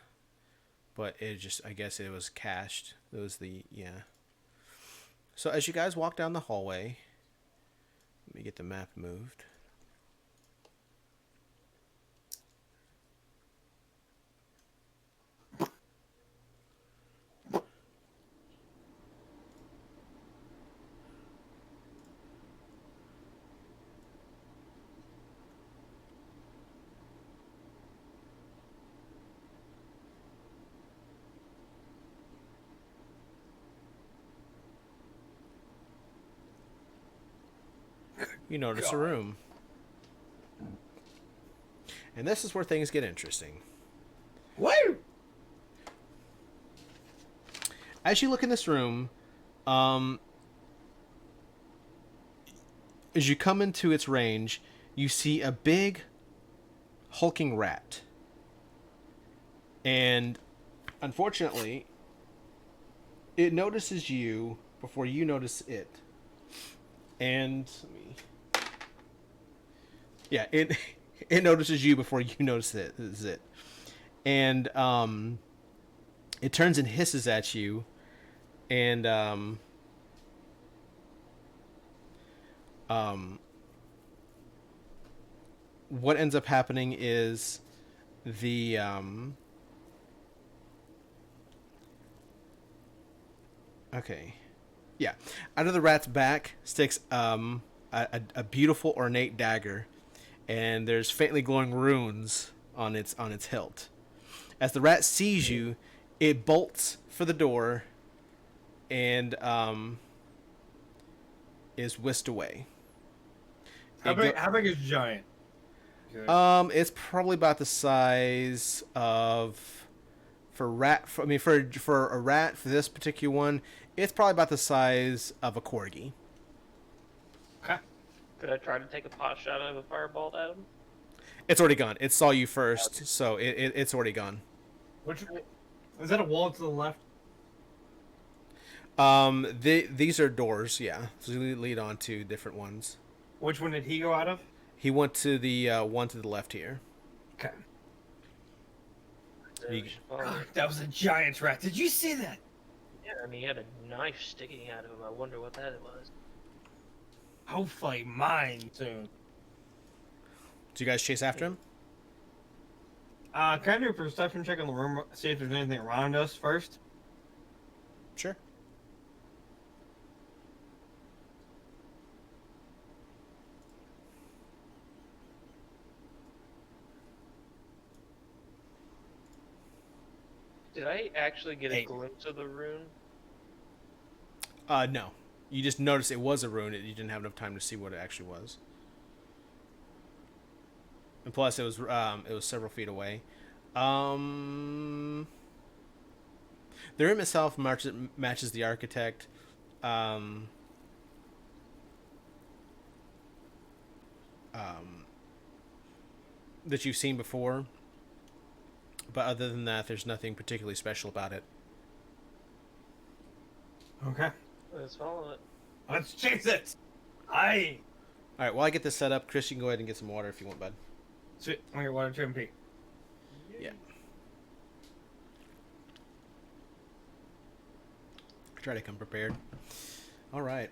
But it just, I guess it was cached. It was yeah. So as you guys walk down the hallway, let me get the map moved. You notice a room. And this is where things get interesting. Woo! As you look in this room, as you come into its range, you see a big hulking rat. And unfortunately, it notices you before you notice it. And let me... Yeah, it notices you before you notice it. This is it. And it turns and hisses at you, and what ends up happening is the okay, yeah, out of the rat's back sticks a beautiful ornate dagger, and there's faintly glowing runes on its hilt. As the rat sees you, it bolts for the door and is whisked away. How big is giant? It's probably about the size of for a rat for a rat for this particular one, it's probably about the size of a corgi. Okay. Could I try to take a pot shot of a fireball at him? It's already gone. It saw you first, so it's already gone. Which is that a wall to the left? These are doors, yeah. So they lead on to different ones. Which one did he go out of? He went to the one to the left here. Okay. We should follow it. That was a giant rat. Did you see that? Yeah, I mean, he had a knife sticking out of him. I wonder what that was. Hopefully mine soon. Do you guys chase after him? Can I do a perception check on the room, see if there's anything around us first? Sure. Did I actually get a Hey. glimpse of the rune? No. You just noticed it was a rune. You didn't have enough time to see what it actually was. and plus it was several feet away. The room itself matches the architect. Um, that you've seen before, but other than that, there's nothing particularly special about it. Okay. Let's follow it. Let's chase it. Aye. All right, while I get this set up, Chris, you can go ahead and get some water if you want, bud. Sweet. I'm gonna get water 2 MP. Yeah. Try to come prepared. All right.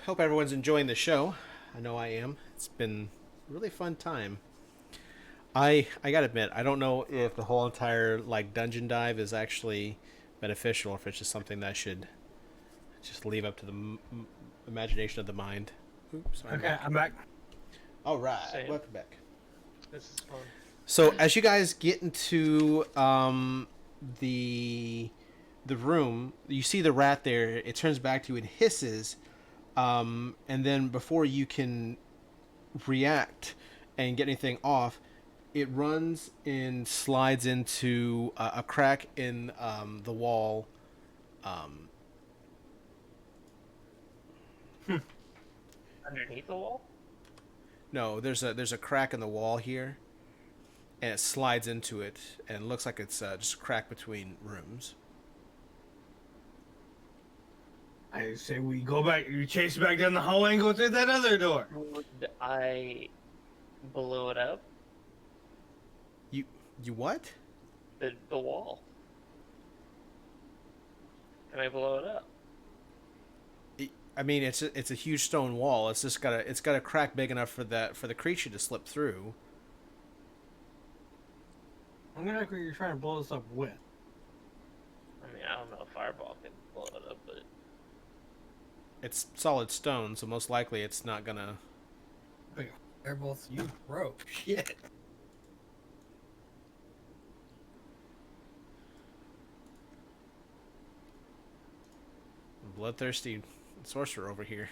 Hope everyone's enjoying the show. I know I am. It's been a really fun time. I gotta admit, I don't know if the whole entire like dungeon dive is actually beneficial, or if it's just something that I should just leave up to the imagination of the mind. Oops, sorry. Okay, I'm back. All right, Same. welcome back. This is fun. So as you guys get into the room, you see the rat there. It turns back to you and hisses, and then before you can react and get anything off, it runs and slides into a crack in the wall. Underneath the wall? No, there's a crack in the wall here, and it slides into it, and it looks like it's just a crack between rooms. I say we go back. You chase back down the hallway and go through that other door. Would I blow it up? You what? The wall. Can I blow it up? I mean, it's a huge stone wall. It's just got a crack big enough for the creature to slip through. I'm gonna agree. You're trying to blow this up with. I mean, I don't know if fireball can blow it up, but It's solid stone, so most likely it's not gonna. They're both you broke. Shit. Bloodthirsty sorcerer over here.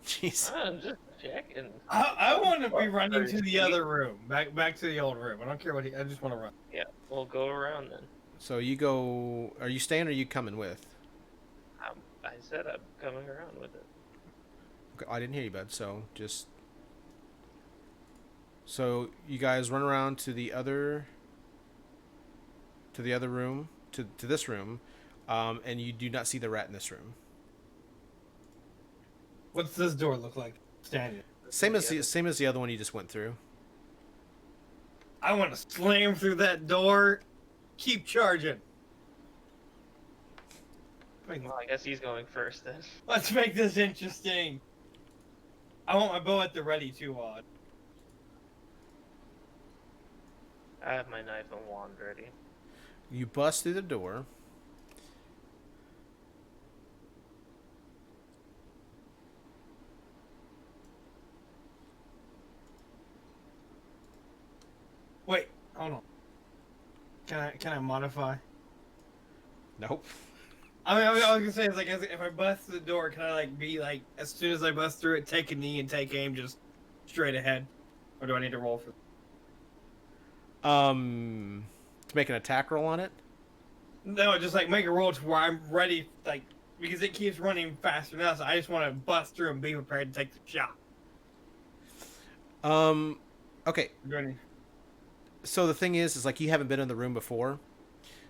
Jeez. I'm just checking. I want to be running to the other room. Back to the old room. I don't care what I just want to run. Yeah, we'll go around then. So you go. Are you staying or are you coming with? I said I'm coming around with it. Okay, I didn't hear you, bud. So just. So you guys run around to the other. To the other room, to this room, and you do not see the rat in this room. What's this door look like? Standing. Same as the other one you just went through. I want to slam through that door. Keep charging. Well, I guess he's going first then. Let's make this interesting. I want my bow at the ready too, Odd. I have my knife and wand ready. You bust through the door. Wait, hold on. Can I modify? Nope. I mean, I was gonna say is like if I bust the door, can I like be like as soon as I bust through it, take a knee and take aim just straight ahead, or do I need to roll for? To make an attack roll on it. No, just like make a roll to where I'm ready, like because it keeps running faster now. So I just want to bust through and be prepared to take the shot. Okay. Joining. So the thing is like you haven't been in the room before.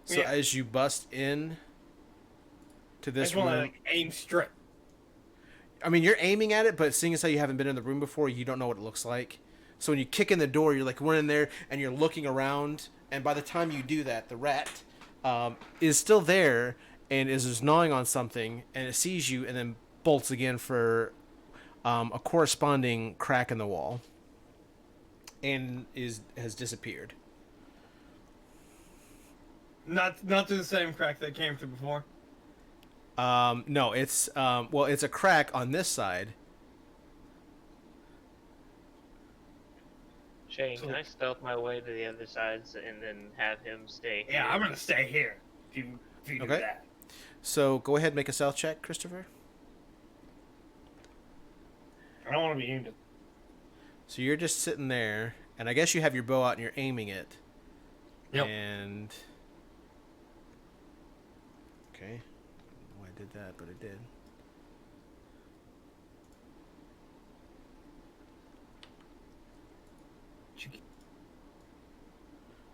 So Yeah. as you bust in to I this just want to room, like aim straight. I mean, you're aiming at it, but seeing as how you haven't been in the room before, you don't know what it looks like. So when you kick in the door, you're like running there and you're looking around. And by the time you do that, the rat is still there and is just gnawing on something, and it sees you and then bolts again for a corresponding crack in the wall, and has disappeared. Not through the same crack that came through before. No, it's well, it's a crack on this side. Shane, can I stealth my way to the other side and then have him stay here? Yeah, I'm gonna stay here. If you do Okay. that. So go ahead and make a stealth check, Christopher. I don't want to be aimed at. So you're just sitting there, and I guess you have your bow out and you're aiming it. Yep. And okay, I don't know why I did that, but it did.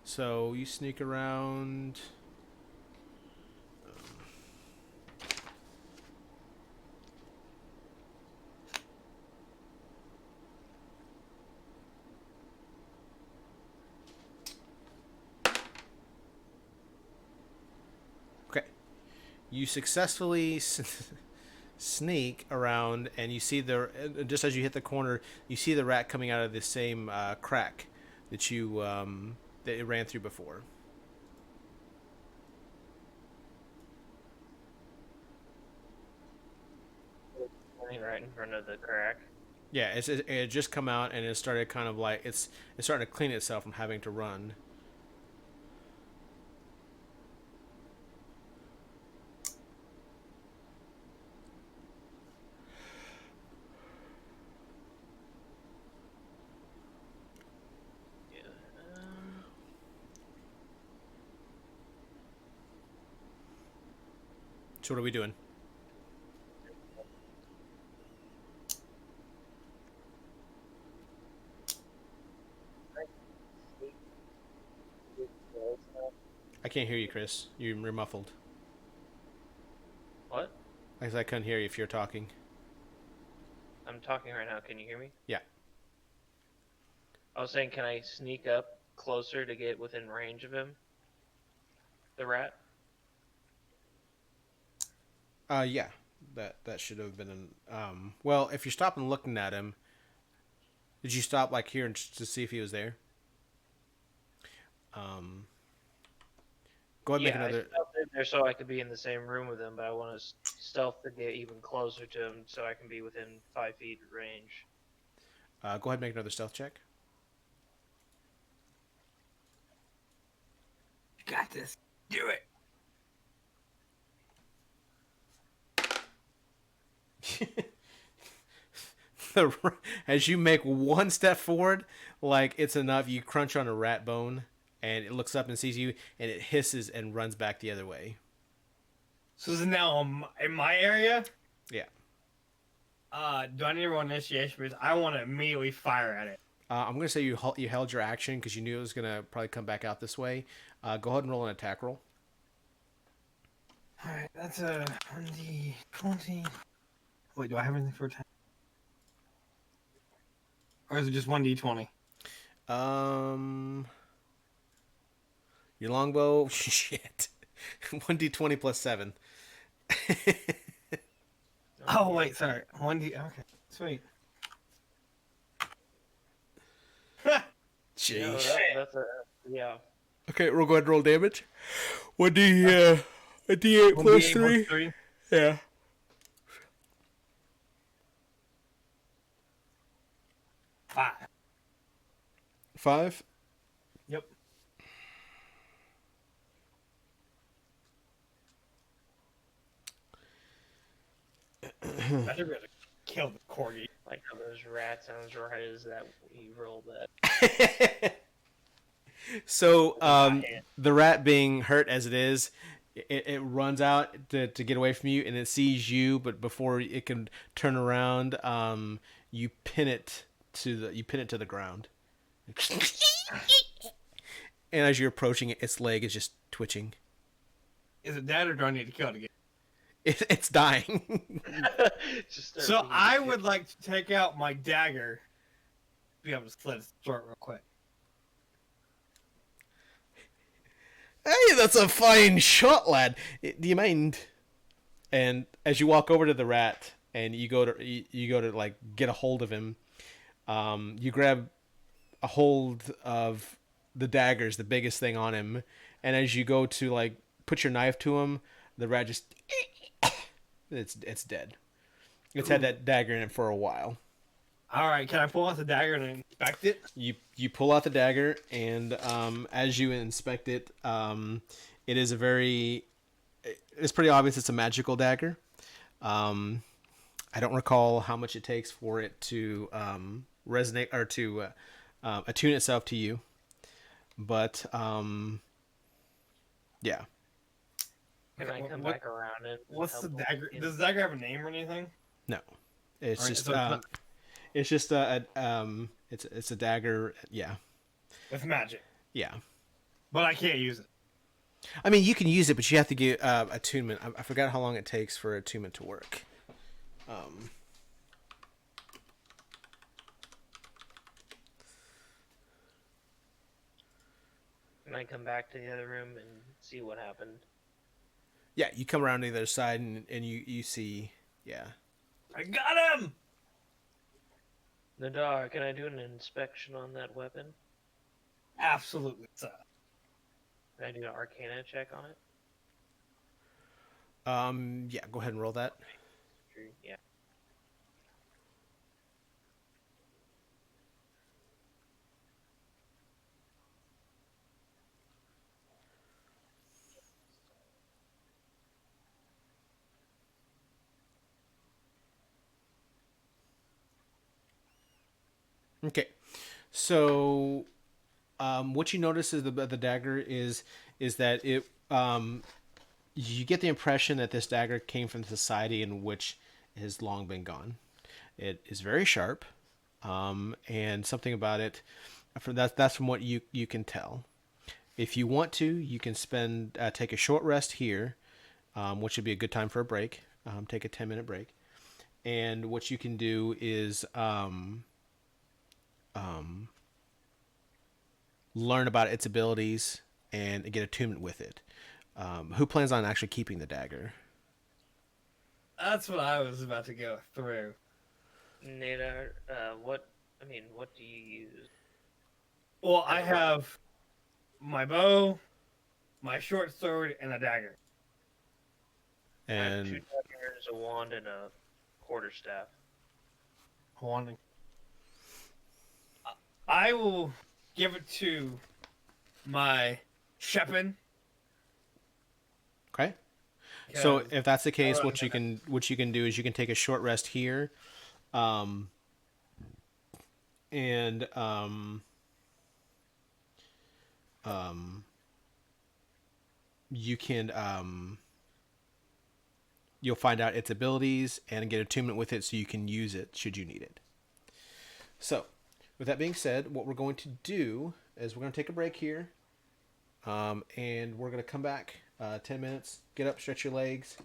So you sneak around. Okay, you successfully sneak around, and you see just as you hit the corner, you see the rat coming out of the same crack that you that it ran through before. Right in front of the crack. Yeah, it had just come out, and it started kind of like it's starting to clean itself from having to run. Yeah. So what are we doing? I can't hear you, Chris. You're muffled. What? I guess I couldn't hear you if you're talking. I'm talking right now. Can you hear me? Yeah. I was saying, can I sneak up closer to get within range of him? The rat? Yeah. That should have been an well, if you're stopping looking at him, did you stop like here to see if he was there? Go ahead and make I another. stealthed in there so I could be in the same room with him, but I want to stealth to get even closer to him so I can be within 5 feet range. Go ahead and make another stealth check. You got this. Do it. As you make one step forward, like it's enough, you crunch on a rat bone, and it looks up and sees you, and it hisses and runs back the other way. So this is now in my area. Yeah. Do I need to roll initiation? Because I want to immediately fire at it. I'm gonna say you held your action because you knew it was gonna probably come back out this way. Go ahead and roll an attack roll. All right, that's a 1d20. Wait, do I have anything for attack? Or is it just 1d20? Your longbow, shit. 1d20 plus 7. Oh wait, sorry. 1d. Okay, sweet. Jeez. That's a yeah. Okay, we'll go ahead and roll damage. 1d, a d8 plus 3. 3. Yeah. 5. 5? Yep. I should be able to kill the corgi. Like how those rat sounds right as that he rolled that. So, the rat being hurt as it is, it runs out to get away from you, and it sees you, but before it can turn around, you pin it you pin it to the ground. And as you're approaching it, its leg is just twitching. Is it dead or do I need to kill it again? It's dying. Just start So beating the I shit. would like to take out my dagger, be able to slit its throat real quick. Hey, that's a fine shot, lad. Do you mind? And as you walk over to the rat and you go to like get a hold of him, you grab a hold of the daggers, the biggest thing on him, and as you go to like put your knife to him, the rat just it's dead. It's had that dagger in it for a while. All right, can I pull out the dagger and inspect it? You pull out the dagger, and as you inspect it, it is it's pretty obvious it's a magical dagger. I don't recall how much it takes for it to resonate or to attune itself to you, but yeah. Can I come What- back around and What's the help dagger? in- Does the dagger have a name or anything? No, it's All right, just so it's just a it's a dagger. Yeah, it's magic, yeah. but I can't use it. I mean, you can use it, but you have to get attunement. I forgot how long it takes for attunement to work. Can I come back to the other room and see what happened? Yeah, you come around to the other side and you see, yeah. I got him! Nadar, can I do an inspection on that weapon? Absolutely, sir. Can I do an Arcana check on it? Yeah, go ahead and roll that. Yeah. Okay, so what you notice is the dagger is that it you get the impression that this dagger came from the society in which it has long been gone. It is very sharp, and something about it that's from what you can tell. If you want to, you can take a short rest here, which would be a good time for a break. Take a 10-minute break, and what you can do is learn about its abilities and get attunement with it. Who plans on actually keeping the dagger? That's what I was about to go through. Nadar, what do you use? Well, I have my bow, my short sword, and a dagger. I have And 2 daggers, a wand, and a quarterstaff. Wanting. I will give it to my Shepin. okay. So because- if that's the case, Oh, what you can do is you can take a short rest here, and you can you'll find out its abilities and get attunement with it, so you can use it should you need it. So, with that being said, what we're going to do is we're going to take a break here, and we're going to come back 10 minutes, get up, stretch your legs,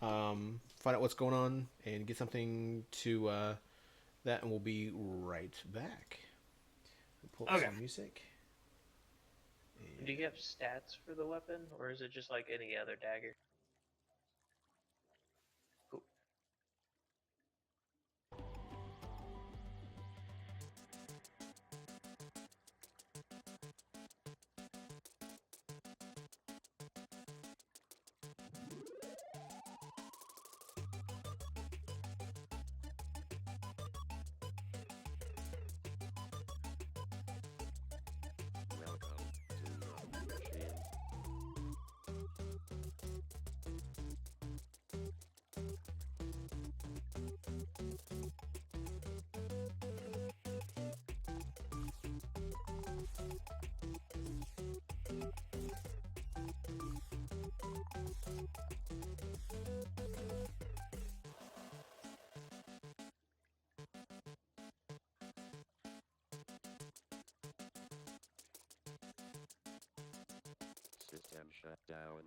find out what's going on, and get something to that, and we'll be right back. We'll pull up Okay. some music. Do you have stats for the weapon, or is it just like any other dagger? Cool. Welcome to the machine. System shut down.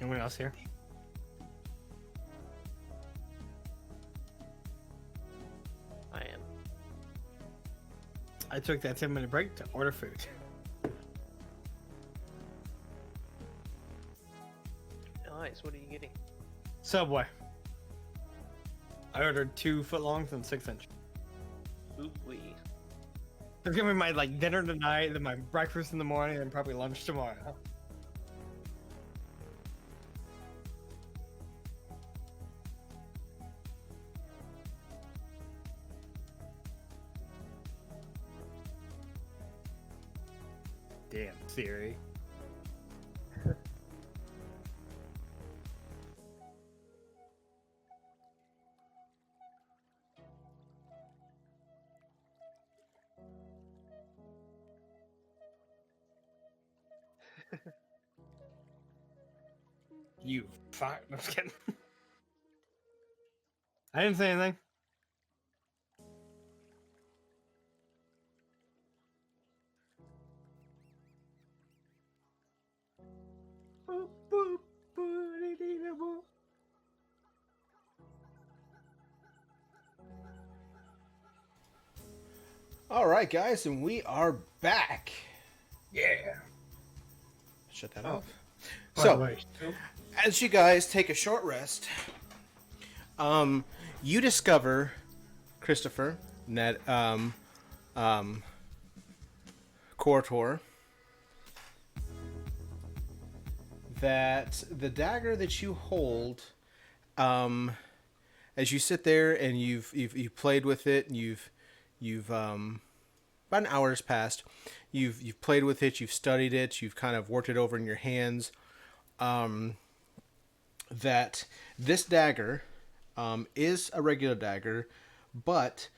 Anyone else here? I am. I took that 10-minute break to order food. Nice. What are you getting? Subway. I ordered 2 footlongs and 6-inch. Ooh wee. It's gonna be my like dinner tonight, then my breakfast in the morning, and probably lunch tomorrow. Damn, Siri. You fuck. I'm just kidding. I didn't say anything. All right, guys, and we are back. Yeah. Shut that Oh. off. By the So, way, as you guys take a short rest, you discover, Christopher, that Cortor, that the dagger that you hold, as you sit there and you've played with it, and you've about an hour has passed. You've played with it, you've studied it, you've kind of worked it over in your hands. That this dagger is a regular dagger, but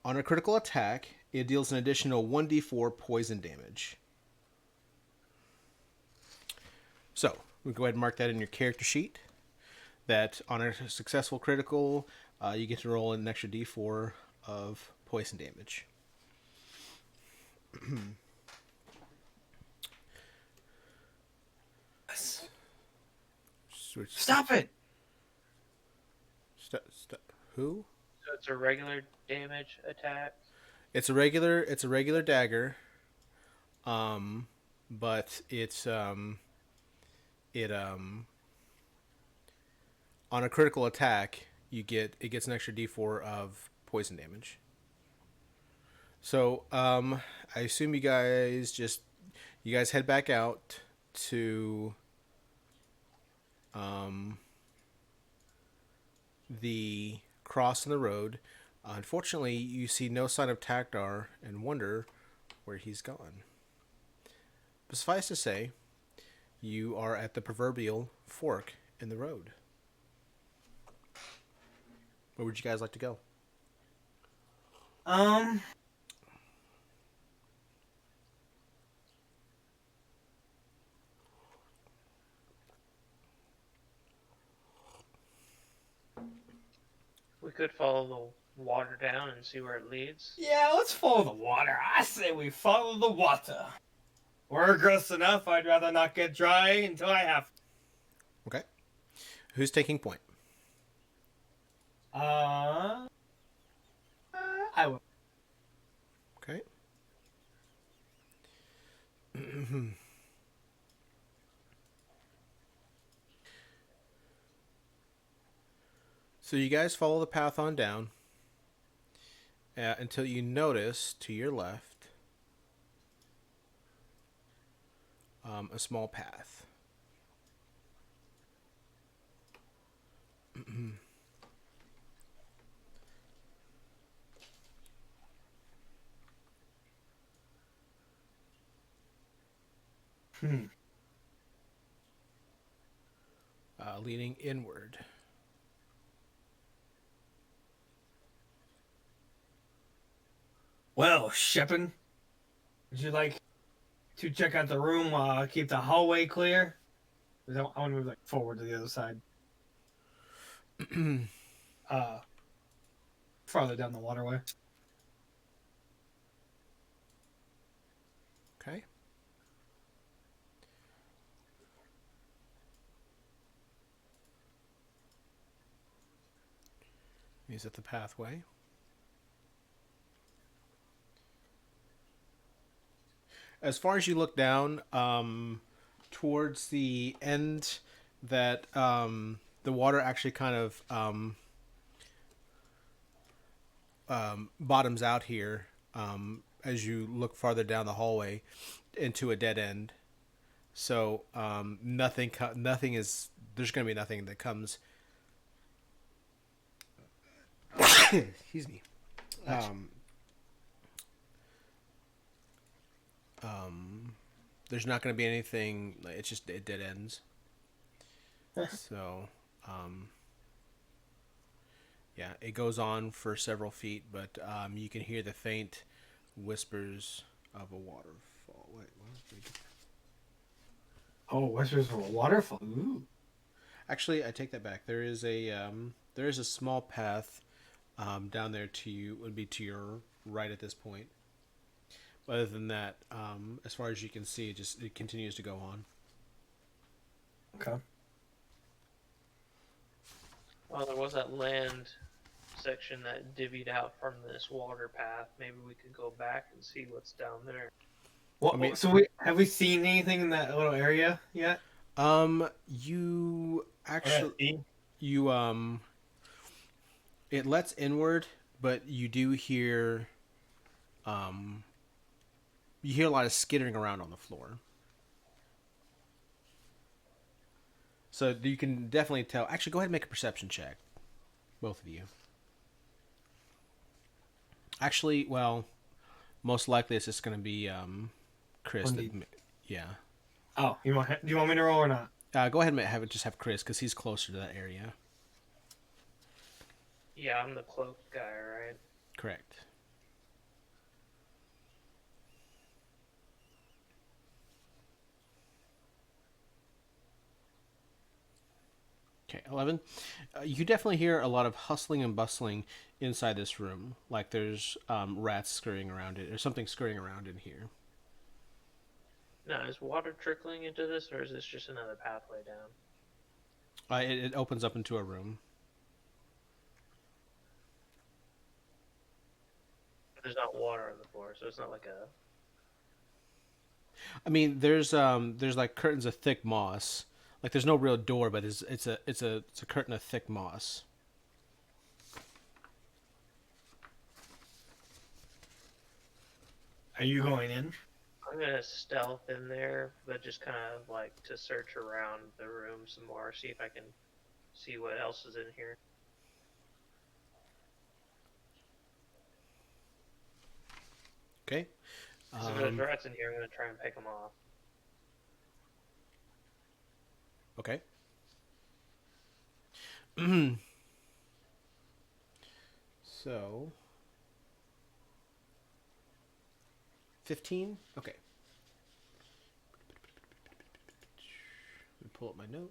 on a critical attack, it deals an additional 1d4 poison damage. So, we go ahead and mark that in your character sheet. That on a successful critical, you get to roll an extra d4 of poison damage. Switch. stop it. Stop. Who? So it's a regular damage attack. It's a regular dagger. But it's on a critical attack, it gets an extra d4 of poison damage. So, I assume you guys head back out to the cross in the road. Unfortunately, you see no sign of Takdar and wonder where he's gone. But suffice to say, you are at the proverbial fork in the road. Where would you guys like to go? We could follow the water down and see where it leads. Yeah, let's follow the water. I say we follow the water. We're gross enough. I'd rather not get dry until I have. Okay. Who's taking point? I will. Okay. So you guys follow the path on down until you notice to your left a small path. Leading inward. Well, Shepin, would you like to check out the room while I keep the hallway clear? I want to move like forward to the other side. Farther down the waterway. Okay. Is it the pathway? As far as you look down, towards the end, that the water actually kind of bottoms out here as you look farther down the hallway into a dead end. So nothing is. There's going to be nothing that comes. Excuse me. There's not going to be anything. It's just it dead ends. So, yeah, it goes on for several feet, but you can hear the faint whispers of a waterfall. Wait, what? Oh, Whispers of a Waterfall. Ooh. Actually, I take that back. There is a small path down there to you. Would be to your right at this point. Other than that, as far as you can see, it continues to go on. Okay. Well, there was that land section that divvied out from this water path. Maybe we could go back and see what's down there. Well, I mean- so have we seen anything in that little area yet? You actually See? you it lets inward, but you do hear you hear a lot of skittering around on the floor. So you can definitely tell. Actually, go ahead and make a perception check, both of you. Actually, well, most likely it's just going to be Chris. Yeah. Oh, do you want me to roll or not? Go ahead and have Chris because he's closer to that area. Yeah, I'm the cloak guy, right? Correct. Okay, 11. You can definitely hear a lot of hustling and bustling inside this room. Like there's rats scurrying around it, or something scurrying around in here. Now, is water trickling into this, or is this just another pathway down? It opens up into a room. There's not water on the floor, so it's not like a... I mean, there's like curtains of thick moss. Like there's no real door, but it's a curtain of thick moss. Are you going in? I'm gonna stealth in there, but just kind of like to search around the room some more, see if I can see what else is in here. Okay. So if there's rats in here, I'm gonna try and pick them off. Okay. So 15? Okay. Let me pull up my notes.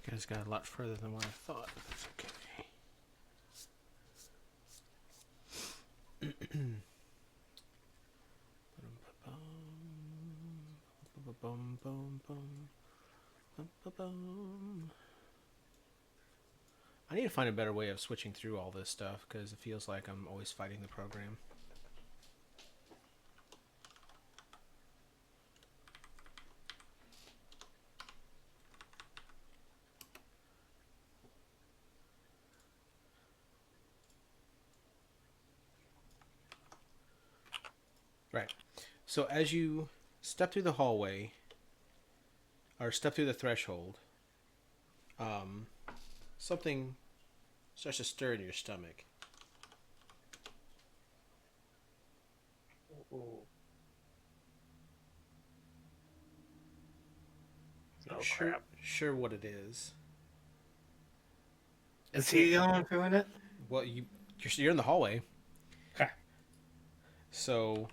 You guys got a lot further than what I thought, but that's okay. I need to find a better way of switching through all this stuff because it feels like I'm always fighting the program. Right. So as you step through the hallway, or step through the threshold, something starts to stir in your stomach. Ooh. Oh sure, crap! sure what it is. Is he the only one doing it? Well, you're in the hallway, Okay. so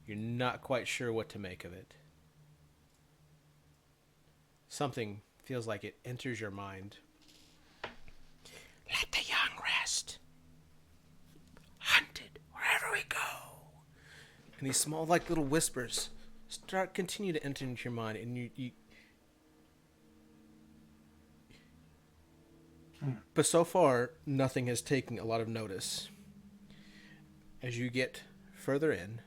you're not quite sure what to make of it. Something feels like it enters your mind. Let the young rest. Hunted wherever we go. And these small, like little whispers, continue to enter into your mind, and you. But so far, nothing has taken a lot of notice. As you get further in,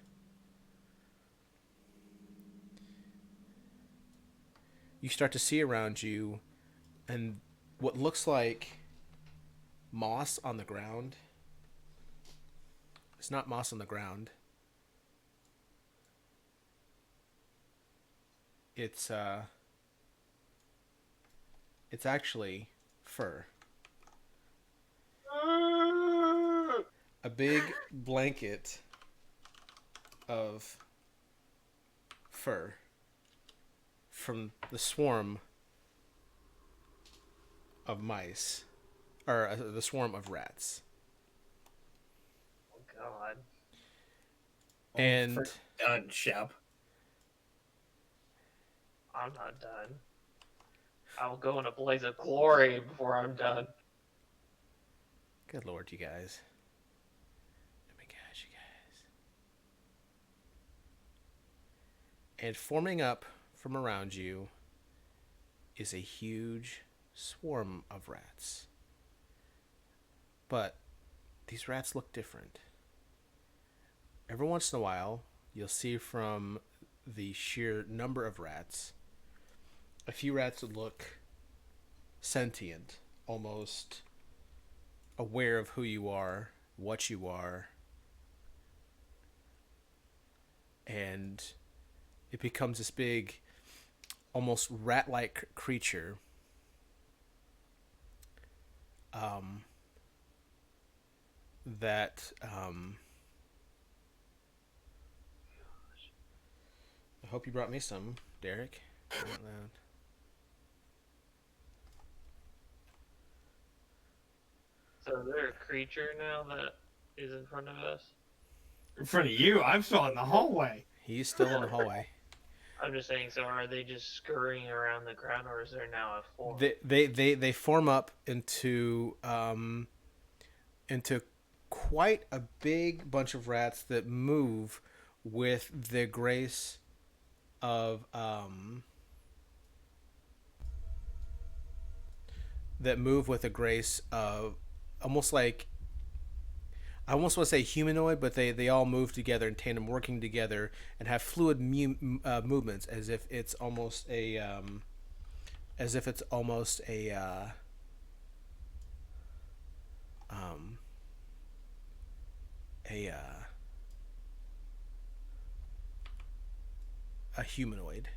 you start to see around you, and what looks like moss on the ground. It's not moss on the ground. It's actually fur. A big blanket of fur from the swarm of mice, or the swarm of rats. Oh god! And Done, Shep. I'm not done. I will go in a blaze of glory before I'm done. good lord, you guys. Oh my gosh, you guys. And forming up from around you is a huge swarm of rats. But these rats look different. Every once in a while, you'll see from the sheer number of rats, a few rats would look sentient, almost aware of who you are, what you are, and it becomes this big, almost rat-like creature. That I hope you brought me some, Derek. Not loud. So is there a creature now that is in front of us? In front of you, I'm still in the hallway. He's still in the hallway. I'm just saying, so are they just scurrying around the ground, or is there now a form? They form up into quite a big bunch of rats that move with the grace of almost like, I almost want to say humanoid, but they all move together in tandem, working together, and have fluid movements, as if it's almost a a humanoid.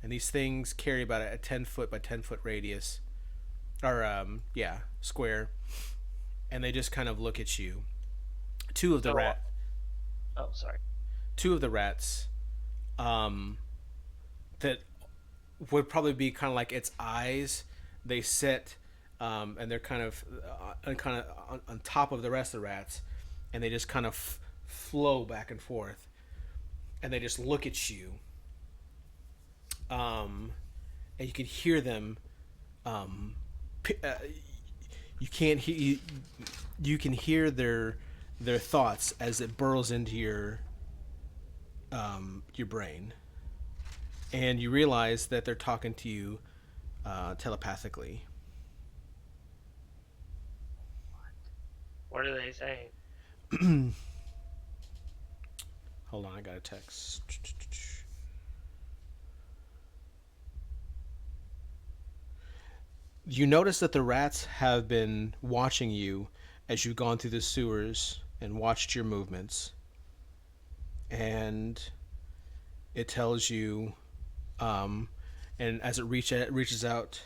And these things carry about a 10-foot by 10-foot radius, or square, and they just kind of look at you. Two of the rats that would probably be kind of like its eyes, they sit and they're kind of on top of the rest of the rats, and they just kind of flow back and forth, and they just look at you, and you can hear them. You can't hear. You can hear their thoughts as it burrows into your brain, and you realize that they're talking to you telepathically. What are they saying? Hold on, I got a text. You notice that the rats have been watching you as you've gone through the sewers and watched your movements. And it tells you, and as it reaches out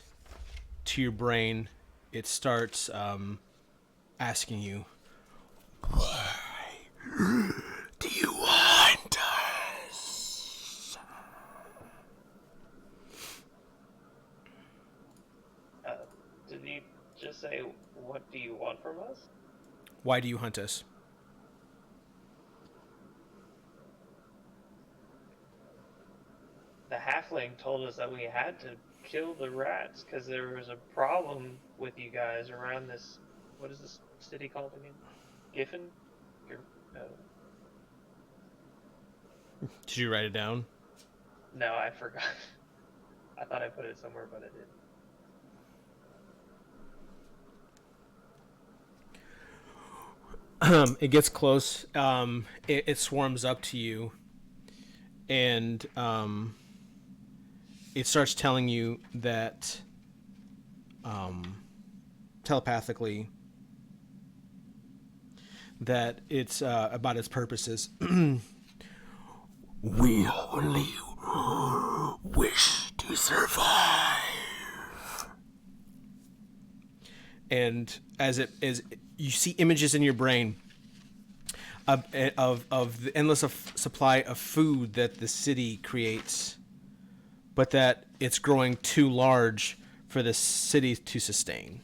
to your brain, it starts asking you, "Why do you want us?" What do you want from us? Why do you hunt us? The halfling told us that we had to kill the rats because there was a problem with you guys around this. What is this city called again? Giffen? No, Did you write it down? no, I forgot. I thought I put it somewhere, but I didn't. It gets close. It swarms up to you, and it starts telling you that telepathically that it's about its purposes. We only wish to survive. And as you see images in your brain of the endless supply of food that the city creates, but that it's growing too large for the city to sustain.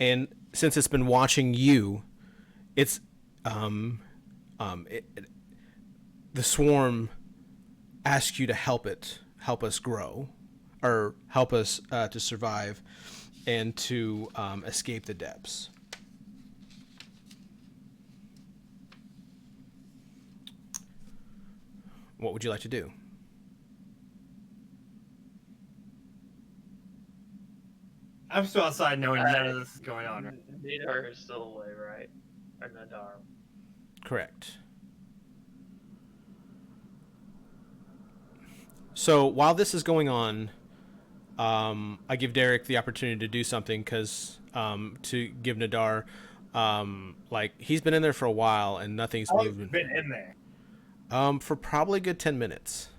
And since it's been watching you, it's the swarm asks you to help us grow, or help us to survive and to escape the depths. What would you like to do? I'm still outside knowing none of this is going on. Right? Nadar is still away, right? Or Nadar. Correct. So while this is going on, I give Derek the opportunity to do something because to give Nadar, like he's been in there for a while and nothing's I've moving. been in there. For probably a good 10 minutes.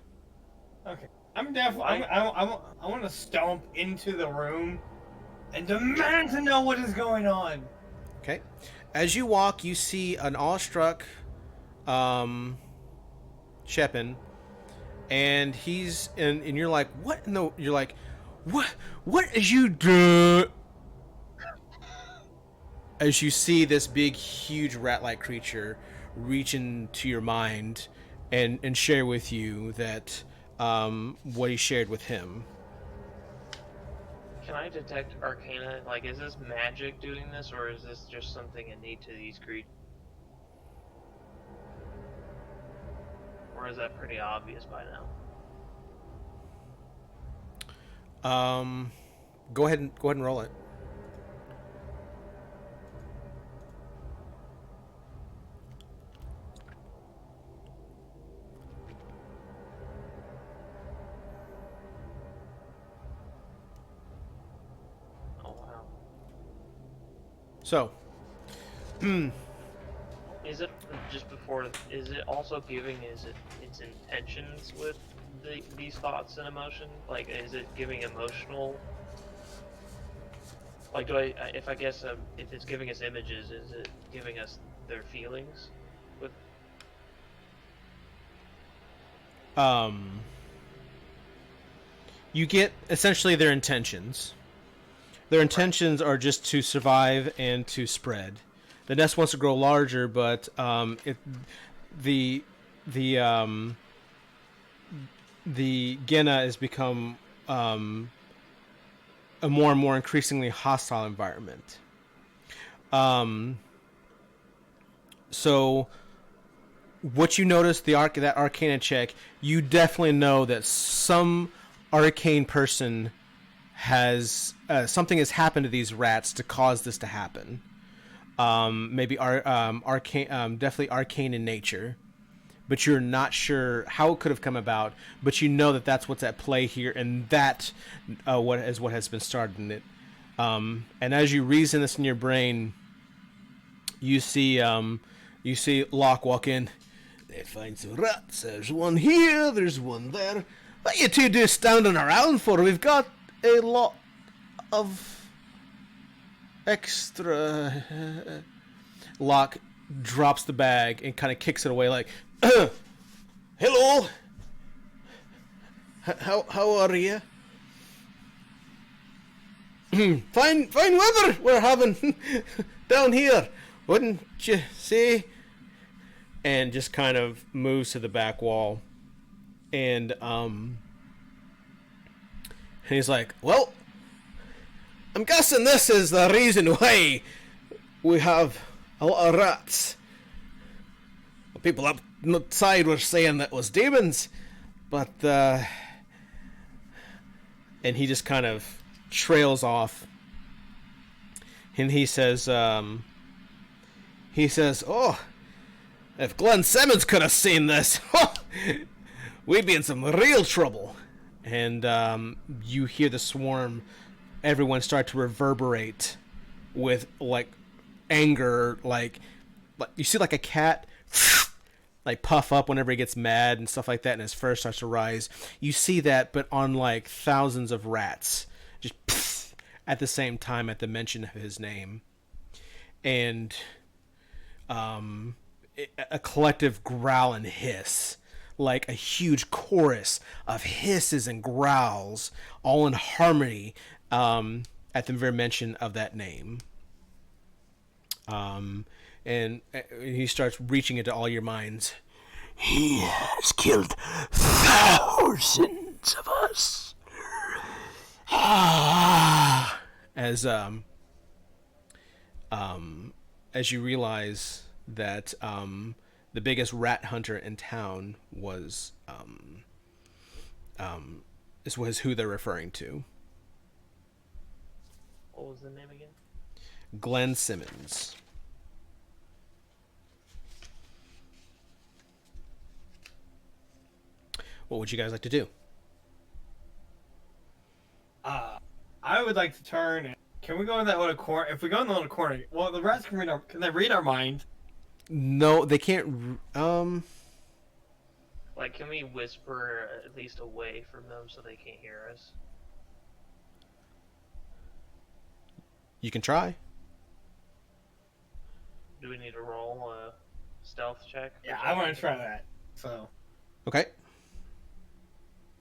Okay. I'm definitely. I want to stomp into the room and demand to know what is going on. Okay. As you walk, you see an awestruck Shepin, and and you're like, what in the? You're like, what is you do? As you see this big, huge rat-like creature reach into your mind and share with you that what he shared with him. Can I detect Arcana? Like, is this magic doing this, or is this just something innate to these creatures? Or is that pretty obvious by now? Go ahead and roll it. Oh wow. So, Is it just before? Is it also giving? Is it its intentions with these thoughts and emotion? Like, is it giving emotional? Like, if I guess if it's giving us images, is it giving us their feelings? With you get essentially their intentions. Their intentions are just to survive and to spread. The nest wants to grow larger, but the Gena has become a more and more increasingly hostile environment. So what you notice, that Arcana check, you definitely know that some arcane person has something has happened to these rats to cause this to happen. Maybe arcane, definitely arcane in nature, but you're not sure how it could have come about. But you know that that's what's at play here, and that what has been started in it. And as you reason this in your brain, you see Locke walk in. They find some rats. There's one here. There's one there. What you two do standing around for? We've got a lot of extra. Locke drops the bag and kind of kicks it away like, hello. How are you? Fine weather we're having down here, wouldn't you say? And just kind of moves to the back wall, and he's like, "Well, I'm guessing this is the reason why we have a lot of rats. The people outside were saying that was demons, but and he just kind of trails off, and he says, "Oh, if Glenn Simmons could have seen this, we'd be in some real trouble." And you hear the swarm, everyone start to reverberate with like anger, like you see like a cat like puff up whenever he gets mad and stuff like that, and his fur starts to rise. You see that, but on like thousands of rats, just at the same time at the mention of his name, and a collective growl and hiss, like a huge chorus of hisses and growls, all in harmony at the very mention of that name. And he starts reaching into all your minds. He has killed thousands of us. As you realize that the biggest rat hunter in town was this was who they're referring to. What was the name again? Glenn Simmons. What would you guys like to do? I would like to turn. Can we go in that little corner? If we go in the little corner, well, the rats can they read our mind? No, they can't. Like, can we whisper at least away from them so they can't hear us? You can try. Do we need to roll a stealth check? Yeah, I want to try that. So. Okay.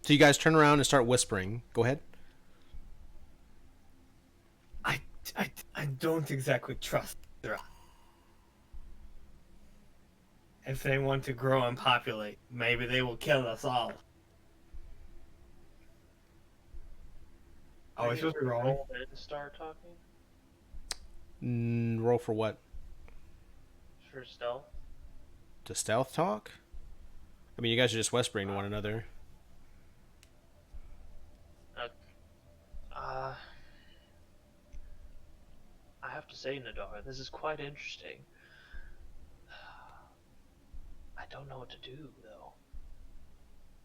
So you guys turn around and start whispering. Go ahead. I don't exactly trust them. If they want to grow and populate, maybe they will kill us all. Oh, it's supposed to be rolling. Roll and start talking Roll for what? for stealth. To stealth talk? I mean, you guys are just whispering to one another. I have to say, Nadar, this is quite interesting. I don't know what to do, though.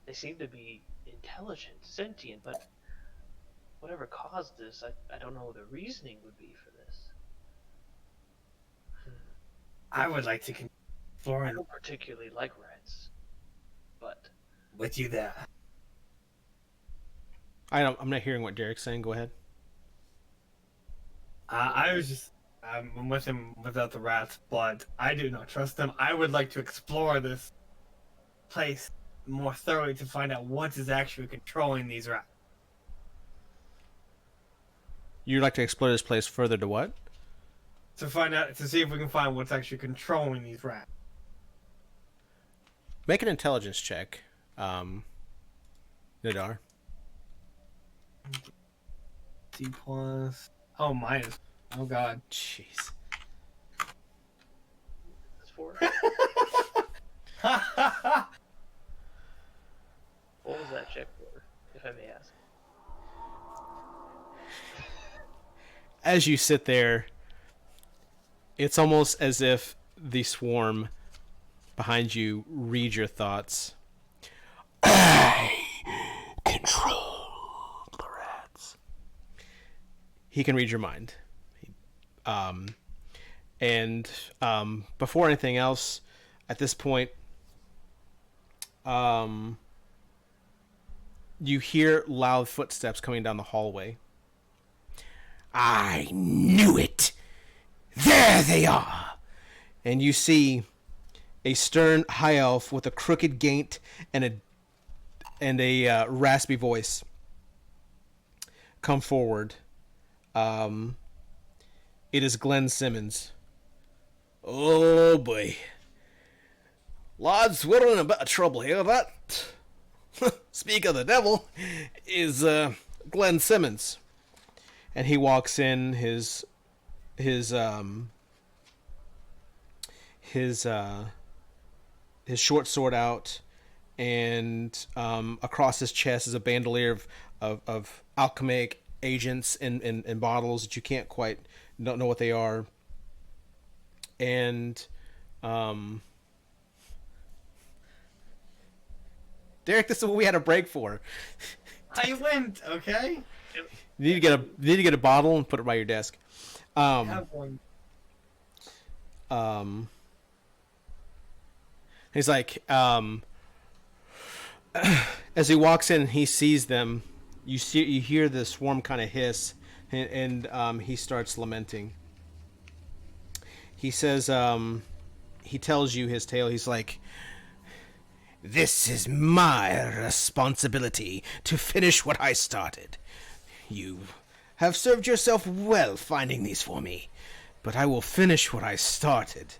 They seem to be intelligent, sentient, but whatever caused this, I don't know what the reasoning would be for this. I would like to explore I don't particularly like rats, but with you there. I'm not hearing what Derek's saying. Go ahead. I'm with him without the rats, but I do not trust them. I would like to explore this place more thoroughly to find out what is actually controlling these rats. You'd like to explore this place further to what? To see if we can find what's actually controlling these rats. Make an intelligence check, Nadar. C plus. Oh, minus. Oh God. Jeez. it's 4. What was that check for, if I may ask? As you sit there, it's almost as if the swarm behind you read your thoughts. I control the rats. He can read your mind. And before anything else, at this point, you hear loud footsteps coming down the hallway. I knew it! There they are! And you see a stern high elf with a crooked gait and and a raspy voice come forward. It is Glenn Simmons. Oh boy. Lads, we're in a bit of trouble here. That, speak of the devil, is Glenn Simmons. And he walks in, his short sword out, and across his chest is a bandolier of alchemic agents in bottles that you don't know what they are. And Derek, this is what we had a break for. I went, okay? You need to get a bottle and put it by your desk. I have one. He's like, as he walks in and he sees them, you hear the swarm kind of hiss, and he starts lamenting. He says, he tells you his tale. He's like, "This is my responsibility to finish what I started. You have served yourself well finding these for me, but I will finish what I started."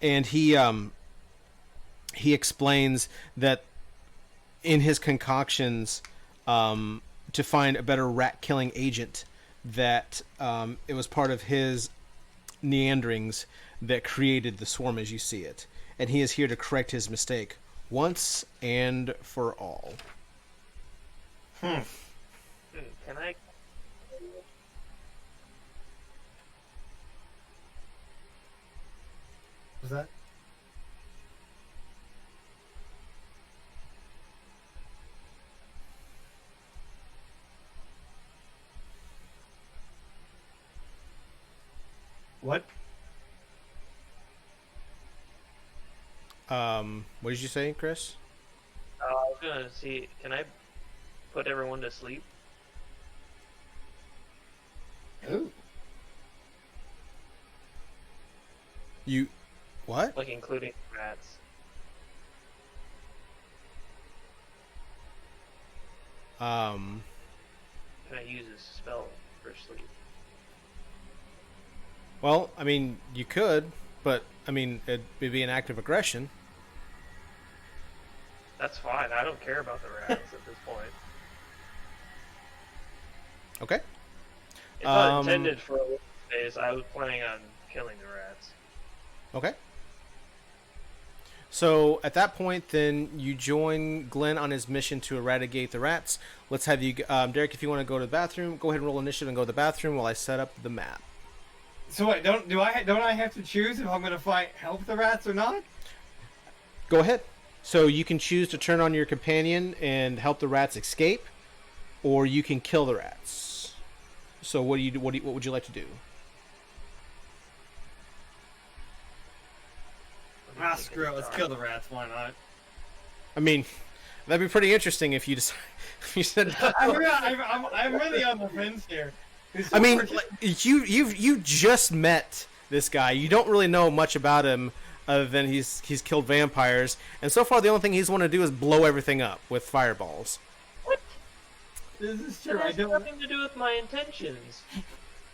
And he explains that in his concoctions, to find a better rat-killing agent, that it was part of his neanderings that created the swarm as you see it. And he is here to correct his mistake once and for all. Can I? Was that? What? What did you say, Chris? I was gonna see. Can I put everyone to sleep? Ooh. You, what? Like including rats. Um, Can I use this spell for sleep? well, I mean, you could, but, I mean, it'd be an act of aggression. That's fine. I don't care about the rats at this point. Okay. It's not intended for a phase. I was planning on killing the rats. Okay. So at that point, then you join Glenn on his mission to eradicate the rats. Let's have you, Derek, if you want to go to the bathroom, go ahead and roll initiative and go to the bathroom while I set up the map. So wait, don't I have to choose if I'm gonna help the rats or not? Go ahead. So you can choose to turn on your companion and help the rats escape, or you can kill the rats. So what would you like to do? Ah, screw it. Let's kill the rats. Why not? I mean, that'd be pretty interesting if you just you said. I'm really on the fence here. I mean, like, you just met this guy. You don't really know much about him other than he's killed vampires, and so far the only thing he's want to do is blow everything up with fireballs. This is That true. I has don't. nothing to do with my intentions.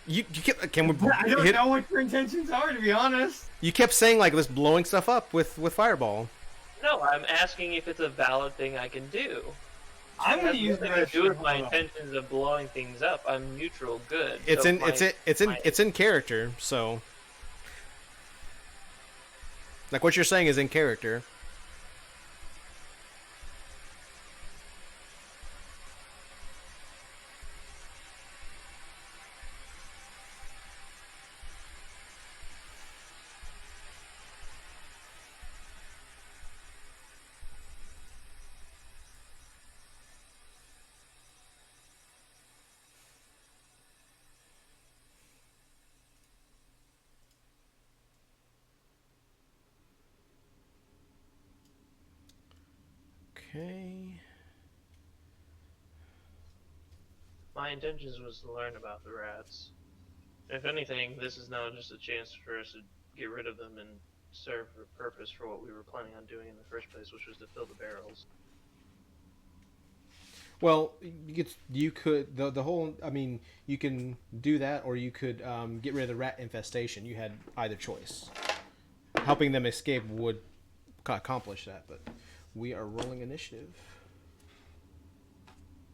You can we I don't know what your intentions are, to be honest. You kept saying like this blowing stuff up with fireball. No, I'm asking if it's a valid thing I can do. I'm It gonna has use nothing to do with my intentions of blowing things up. I'm neutral good. It's So in my- it's in character, so like what you're saying is in character. Okay. My intentions was to learn about the rats. If anything, this is now just a chance for us to get rid of them and serve a purpose for what we were planning on doing in the first place, which was to fill the barrels. Well, you could the whole. I mean, you can do that, or you could get rid of the rat infestation. You had either choice. Helping them escape would accomplish that, but we are rolling initiative.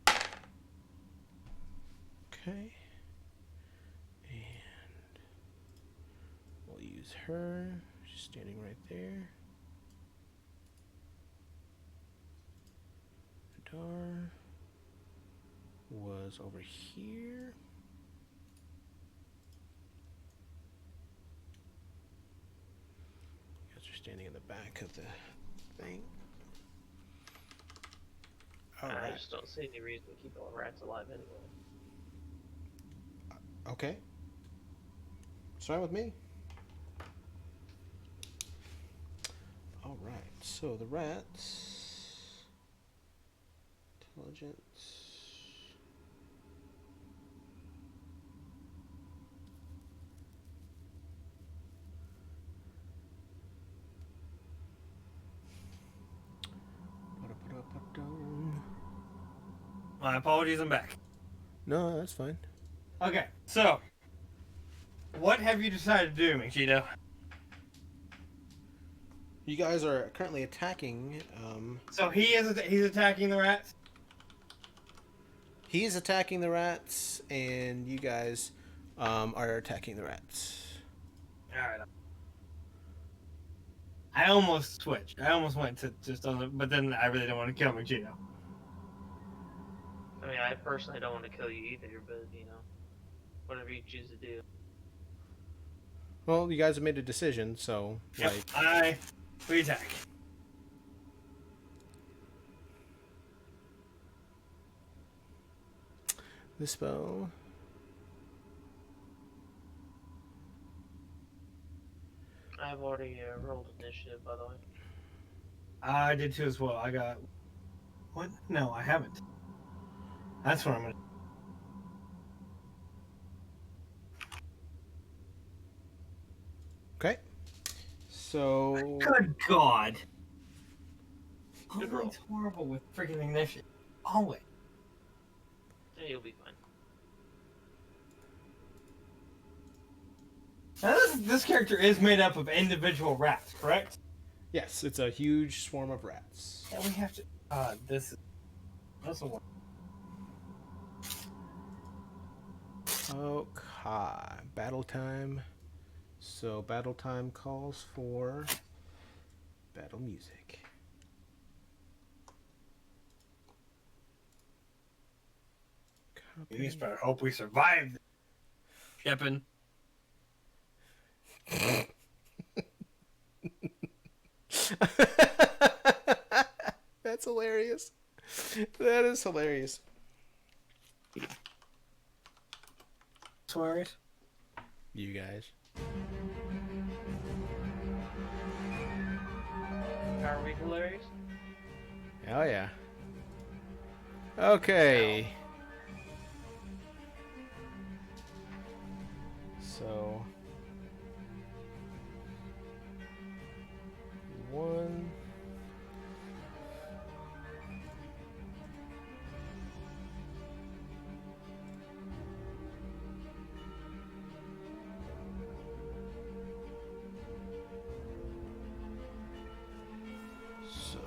Okay. And we'll use her. She's standing right there. Dar was over here. You guys are standing in the back of the thing. All I right. just don't see any reason to keep all the rats alive anyway. Okay. It's fine with me. All right. So the rats. Intelligence. My apologies, I'm back. No, that's fine. Okay, so what have you decided to do, Machito? You guys are currently attacking. So he's attacking the rats. He's attacking the rats, and you guys are attacking the rats. All right. I almost switched. I almost went to just on the, but then I really don't want to kill Machito. I mean, I personally don't want to kill you either, but, you know, whatever you choose to do. Well, you guys have made a decision, so Yep. like We attack. the spell. I've already rolled initiative, by the way. I did too as well. I got what? No, I haven't. That's what I'm gonna. Okay. So Good God! Good roll. Always horrible with freaking initiative. Always. Yeah, you'll be fine. Now this character is made up of individual rats, correct? yes, it's a huge swarm of rats. Yeah, we have to. This will work. Okay, battle time. So battle time calls for battle music. We Copy. just better hope we survive. Shipping. That's hilarious. That is hilarious. Swears. You guys. Are we hilarious? Hell yeah. Okay. So 1. So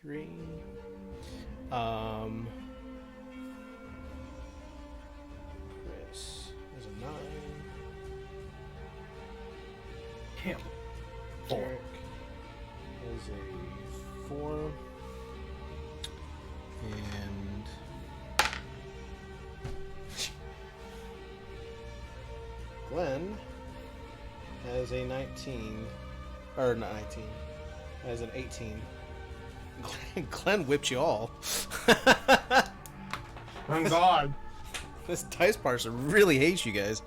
3. Chris is a 9. Damn. 4. Derek is a 4. And Glenn has a 19. Or not 19. Has an 18. Glenn whipped you all. I'm God. This dice parser really hates you guys.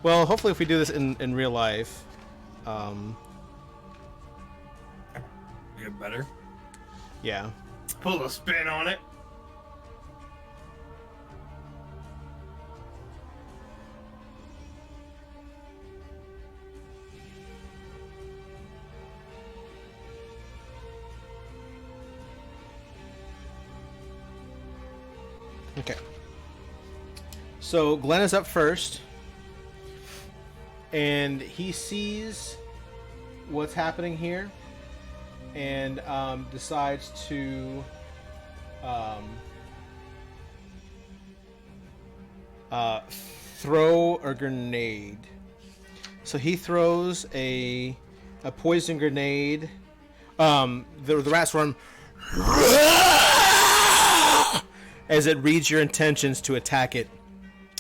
Well, hopefully if we do this in real life, Get better. yeah. Pull a spin on it. Okay. So Glenn is up first, and he sees what's happening here, and decides to throw a grenade. So he throws a poison grenade. The rats run as it reads your intentions to attack it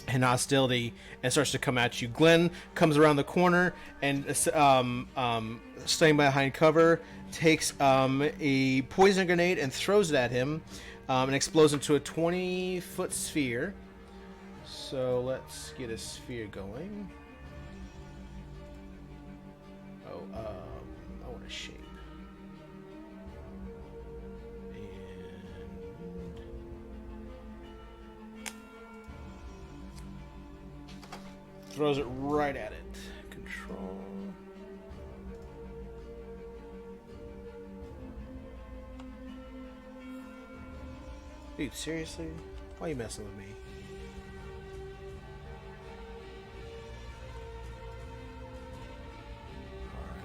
in hostility and starts to come at you. Glenn comes around the corner and staying behind cover, takes a poison grenade and throws it at him, and explodes into a 20-foot sphere. So let's get a sphere going. Oh, I want a shape. And throws it right at it. Control. Dude, seriously? Why are you messing with me? Alright.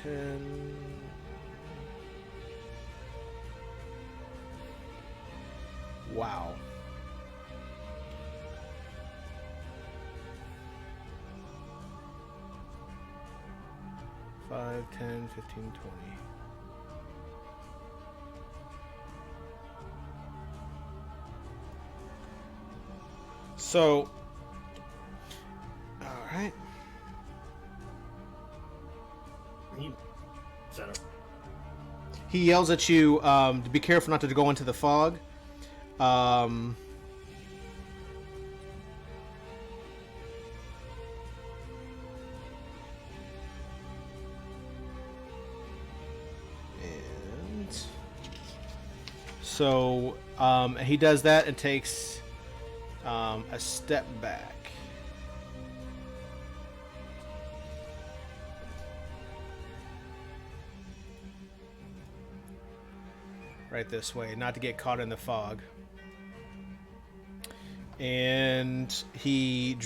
10. Wow. Five, 10, 15, 20. So, all right. He yells at you to be careful not to go into the fog. And so he does that and takes a step back. Right this way, not to get caught in the fog. And he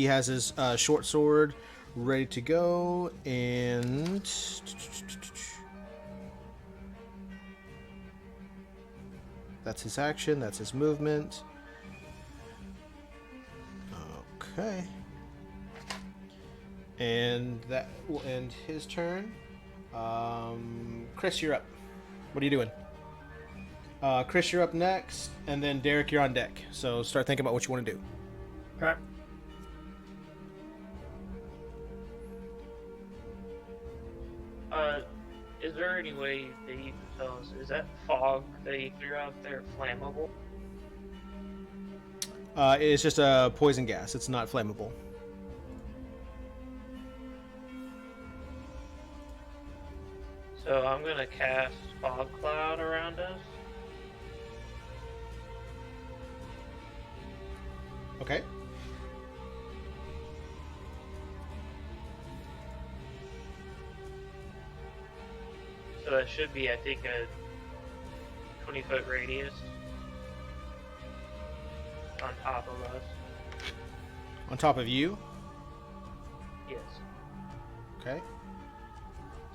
has his short sword ready to go, and that's his action, that's his movement. Okay. And that will end his turn. Chris, you're up. What are you doing? Chris, you're up next, and then Derek, you're on deck. So start thinking about what you want to do. Okay. Is there any way that you can tell us, is that fog that you threw out there flammable? It's just a poison gas. It's not flammable. So I'm gonna cast fog cloud around us. Okay. So that should be, I think, a 20-foot radius on top of us. On top of you. Yes. Okay.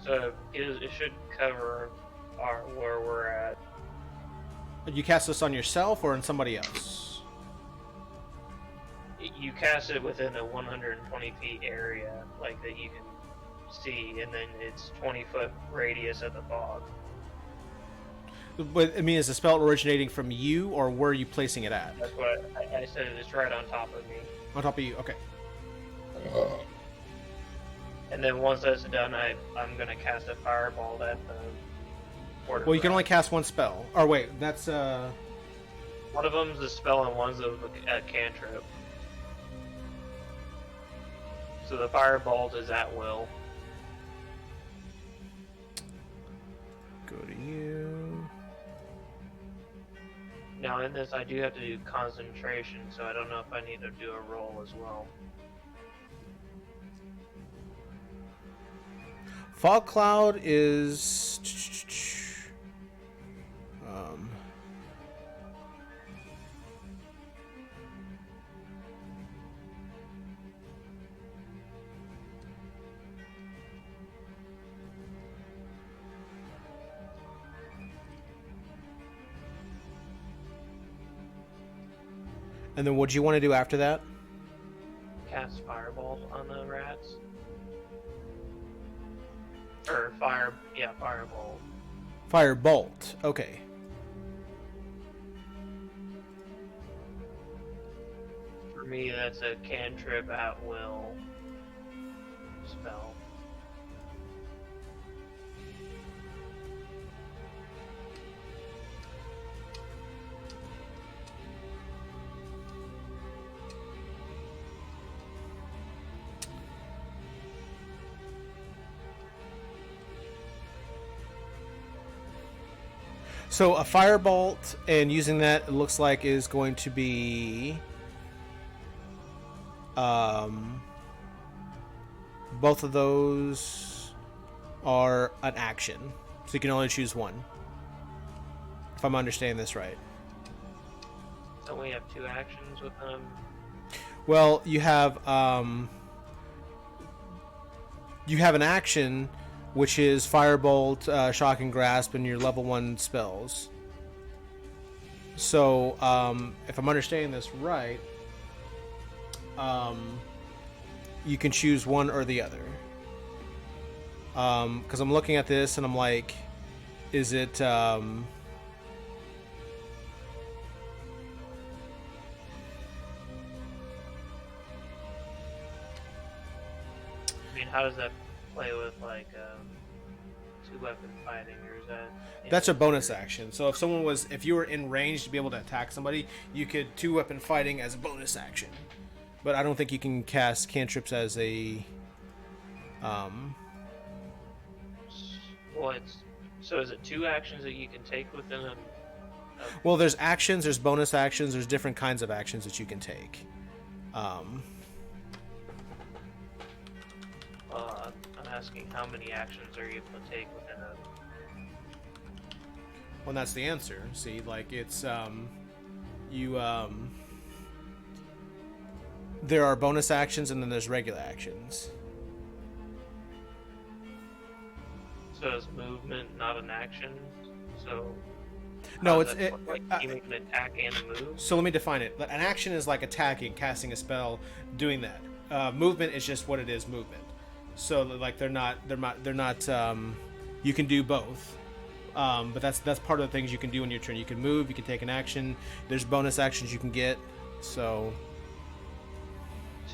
So it should cover where we're at. You cast this on yourself or on somebody else? You cast it within a 120 feet area, like that you can see, and then it's 20-foot radius of the fog. But I mean, is the spell originating from you, or where are you placing it at? That's what I said. It's right on top of me. On top of you. Okay. And then once that's done, I'm gonna cast a fireball at the quarter. Well, you can only cast one spell. Or wait, that's One of them's a spell and one's a cantrip. So the firebolt is at will. go to you. Now in this, I do have to do concentration, so I don't know if I need to do a roll as well. Fog cloud is And then what do you want to do after that? Cast fireball on the rats. Or fireball. Firebolt. Okay. For me, that's a cantrip at will spell. So a firebolt, and using that, it looks like is going to be both of those are an action, so you can only choose one. If I'm understanding this right. Don't we have 2 actions with them? Well, you have an action, which is Firebolt, Shock and Grasp, and your level 1 spells. So, if I'm understanding this right, you can choose one or the other. Because I'm looking at this and I'm like, is it... I mean, how does that play with, like, 2-weapon fighting, or is that... That's a bonus action. So if you were in range to be able to attack somebody, you could 2-weapon fighting as a bonus action. But I don't think you can cast cantrips as a Well, so is it 2 actions that you can take within a... Well, there's actions, there's bonus actions, there's different kinds of actions that you can take. I'm asking how many actions are you able to take within a... Well, that's the answer. See, like, it's there are bonus actions and then there's regular actions. So is movement not an action? So... No, how it's does that work? Like, you make an attack and a move? So let me define it. An action is like attacking, casting a spell, doing that. Movement is just what it is, movement. So like they're not. You can do both, but that's part of the things you can do in your turn. You can move, you can take an action. There's bonus actions you can get. So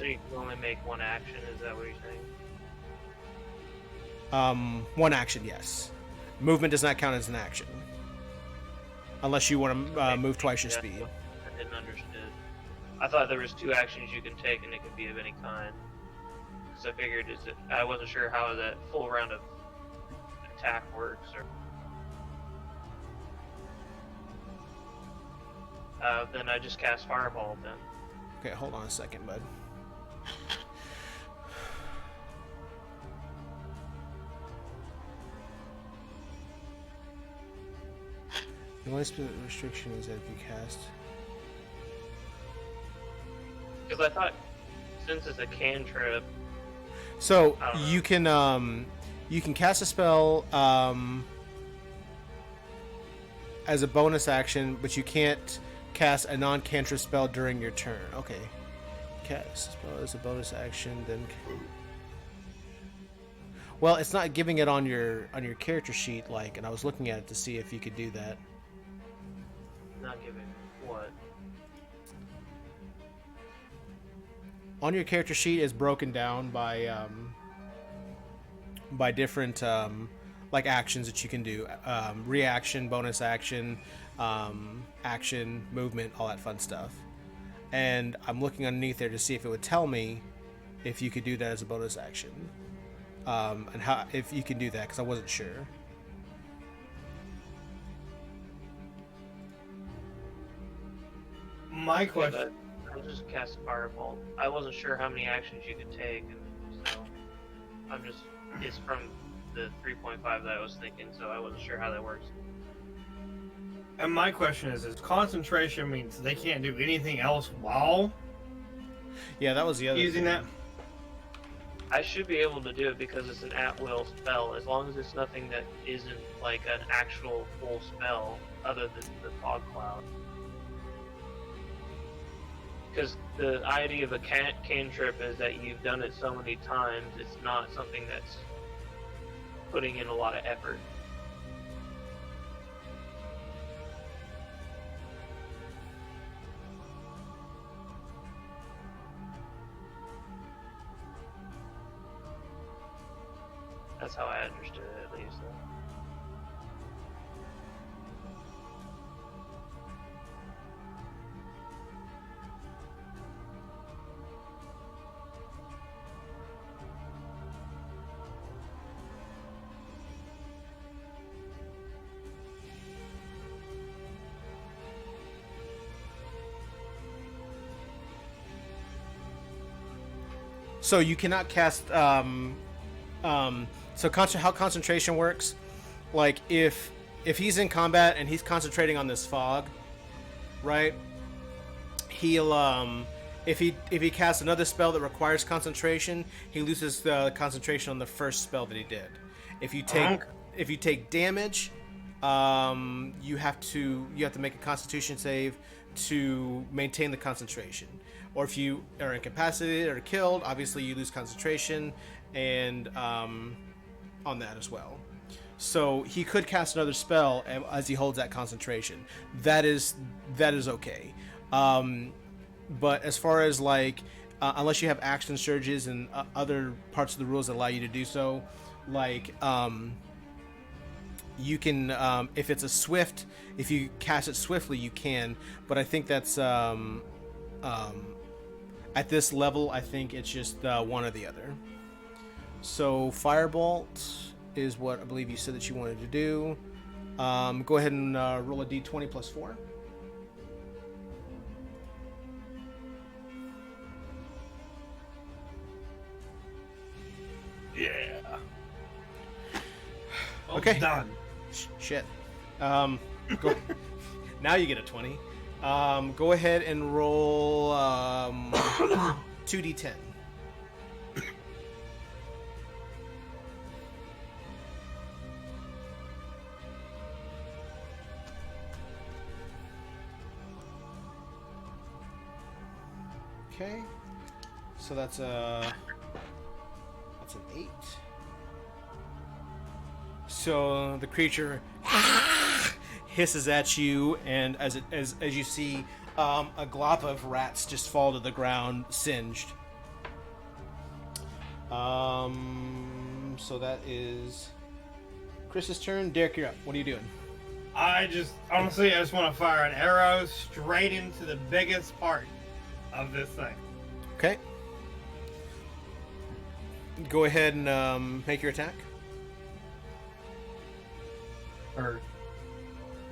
you can only make one action. Is that what you're saying? one action, yes. Movement does not count as an action, unless you want to move twice your speed. I didn't understand. I thought there was 2 actions you can take, and it could be of any kind. Because I figured I wasn't sure how that full round of attack works. Or then I just cast Fireball. Then. Okay, hold on a second, bud. The only restriction is that if you cast... Because I thought, since it's a cantrip... So, you can cast a spell as a bonus action, but you can't cast a non-cantrip spell during your turn. Okay. Cast a spell as a bonus action, then... Well, it's not giving it on your character sheet, like, and I was looking at it to see if you could do that. Not giving what? On your character sheet is broken down by different like actions that you can do, reaction, bonus action, action, movement, all that fun stuff. And I'm looking underneath there to see if it would tell me if you could do that as a bonus action, and how if you can do that, because I wasn't sure. My question. I just cast a Fireball. I wasn't sure how many actions you could take, and so it's from the 3.5 that I was thinking, so I wasn't sure how that works. And my question is concentration means they can't do anything else while Yeah, that was the other using thing. that? I should be able to do it because it's an at-will spell, as long as it's nothing that isn't like an actual full spell other than the fog cloud. because the idea of a cantrip is that you've done it so many times, it's not something that's putting in a lot of effort. That's how I understood it, at least. So you cannot cast. So how concentration works? Like if he's in combat and he's concentrating on this fog, right? He'll if he casts another spell that requires concentration, he loses the concentration on the first spell that he did. If you take damage, you have to make a Constitution save to maintain the concentration. Or if you are incapacitated or killed, obviously you lose concentration and on that as well. So he could cast another spell as he holds that concentration. That is okay. But as far as like, unless you have action surges and other parts of the rules that allow you to do so, like you can, if it's a swift, if you cast it swiftly, you can. But I think that's at this level, I think it's just one or the other. So Firebolt is what I believe you said that you wanted to do. Go ahead and roll a d20 plus 4. Yeah. Okay. Done. Shit. Go. Now you get a 20. Go ahead and roll 2d10. Okay. So that's an 8. So the creature hisses at you, and as you see, a glop of rats just fall to the ground, singed. So that is Chris's turn. Derek, you're up. What are you doing? I just want to fire an arrow straight into the biggest part of this thing. Okay. Go ahead and make your attack.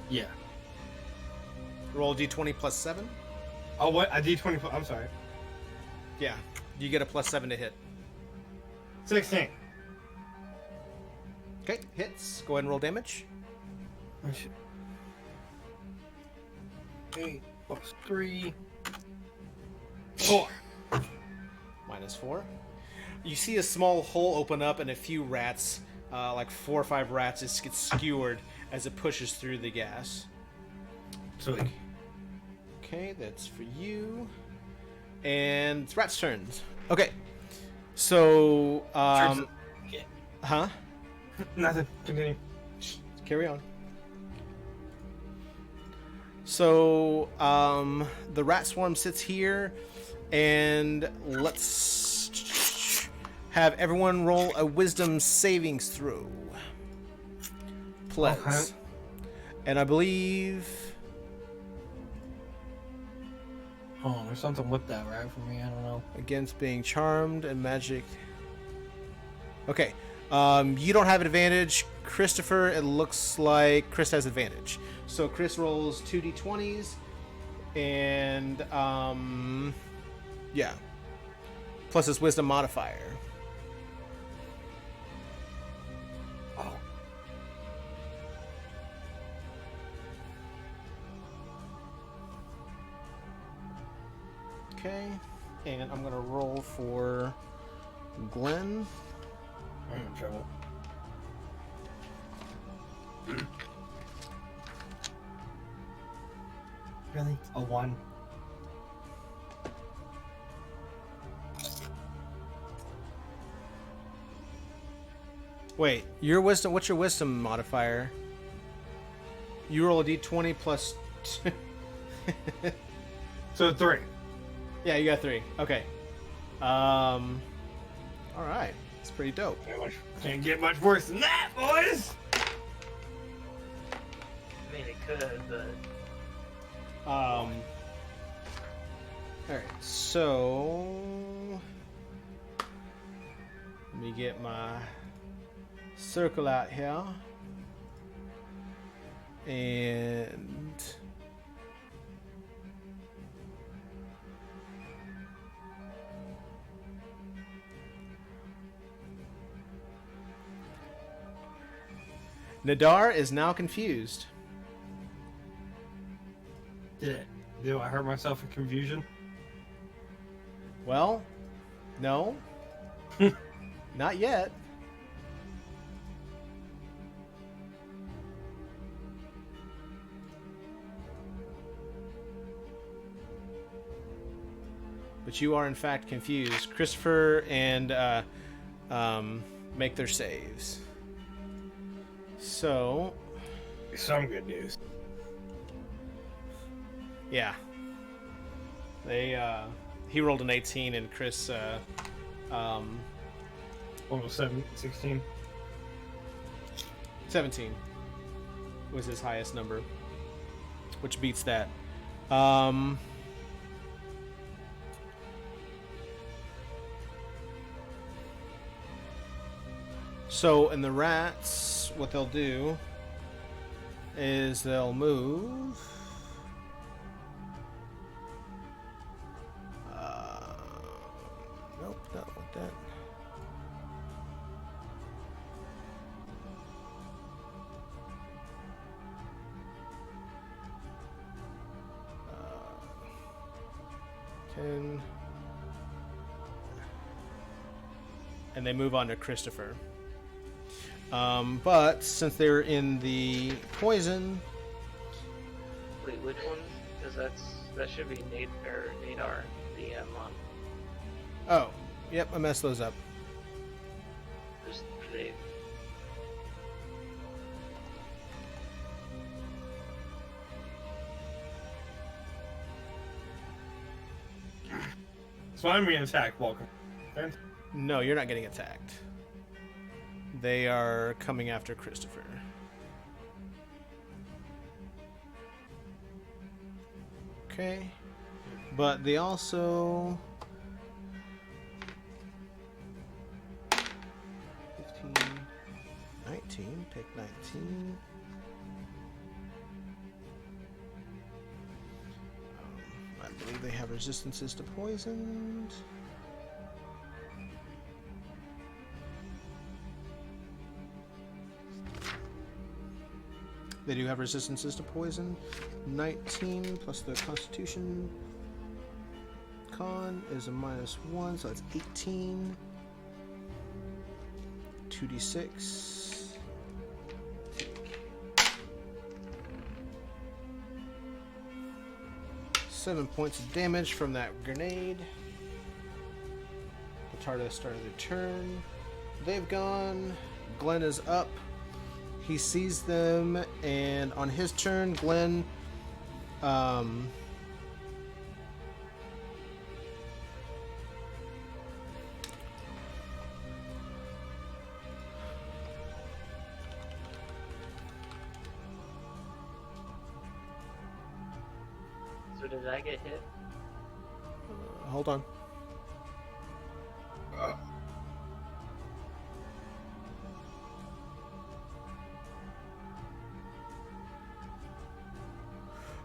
Yeah. Roll d20 plus 7. Oh, what? A d20. I'm sorry. Yeah. You get a plus 7 to hit. 16. Okay, hits. Go ahead and roll damage. 8 plus 3. 4. Minus 4. You see a small hole open up and a few rats, like 4 or 5 rats, just get skewered as it pushes through the gas. Sweet. Okay, that's for you. And it's rats' turns. Okay. So, huh? Nothing. Continue. Carry on. So, the rat swarm sits here, and let's have everyone roll a wisdom savings throw. Please. Okay. And I believe... Oh, there's something with that, right? For me, I don't know. Against being charmed and magic. Okay. You don't have advantage. Christopher, it looks like Chris has advantage. So Chris rolls 2d20s. And, yeah. Plus his wisdom modifier. Oh. Okay. And I'm going to roll for Glenn. I'm in trouble. Really? A 1. Wait, your wisdom. What's your wisdom modifier? You roll a d20 plus. So 3. Yeah, you got 3. Okay. All right. It's pretty dope. Can't get much worse than that, boys. I mean, it could, but All right. So let me get my circle out here, and Nadar is now confused. Do I hurt myself in confusion? Well, no. Not yet. But you are in fact confused. Christopher and make their saves. So, Some good news. yeah. They he rolled an 18 and Chris Almost 16. 17 was his highest number, which beats that. So in the rats, what they'll do is they'll move. Nope, not like that. Uh, 10. And they move on to Christopher. But since they're in the poison, wait, which one? Because that should be Nadar, the one. oh, yep, I messed those up. Just they. So I'm being attacked. Welcome. No, you're not getting attacked. They are coming after Christopher. Okay. But they also 15, 19, take 19. I believe they have resistances to poison. They do have resistances to poison. 19 plus the Constitution con is a -1, so that's 18. 2d6. Seven points of damage from that grenade. The Tarda started their turn. They've gone. Glenn is up. He sees them, and on his turn, Glenn So did I get hit? hold on.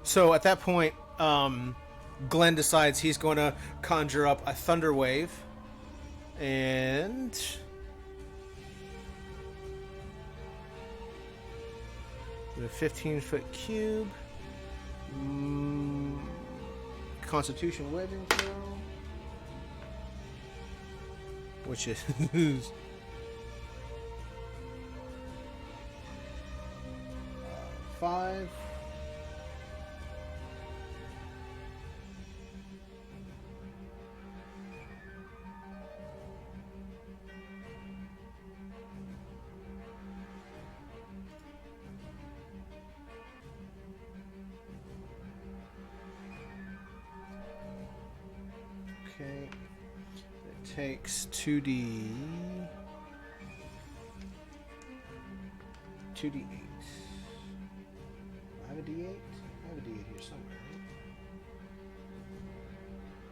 So at that point, Glenn decides he's going to conjure up a thunder wave, and with a 15-foot cube, Constitution wedging throw, which is 5. takes 2d 2d8. I have a d8. I have a d8 here somewhere.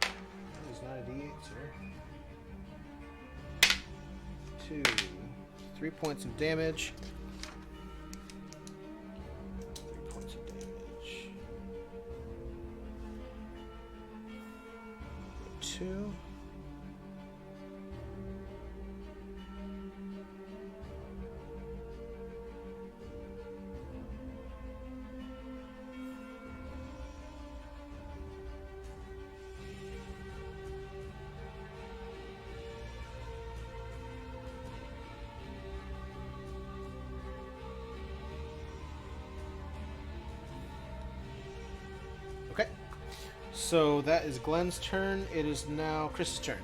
Right? That is not a d8, sir. 2, 3 points of damage. 3 points of damage. 2. Okay. So that is Glenn's turn. It is now Chris's turn.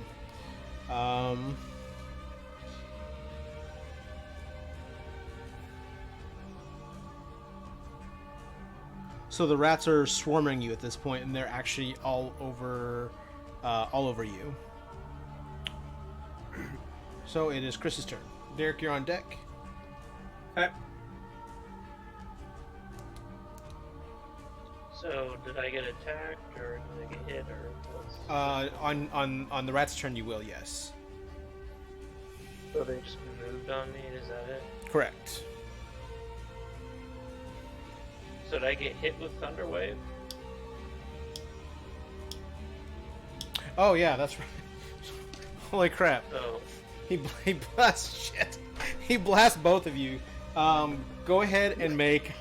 So the rats are swarming you at this point, and they're actually all over you. So it is Chris's turn. Derek, you're on deck. Okay. So did I get attacked or did I get hit or what's? On the rat's turn, you will, yes. So they just moved on me. Is that it? Correct. So did I get hit with Thunder Wave? Oh yeah, that's right. Holy crap! So He blasts shit. He blasts both of you. Go ahead and make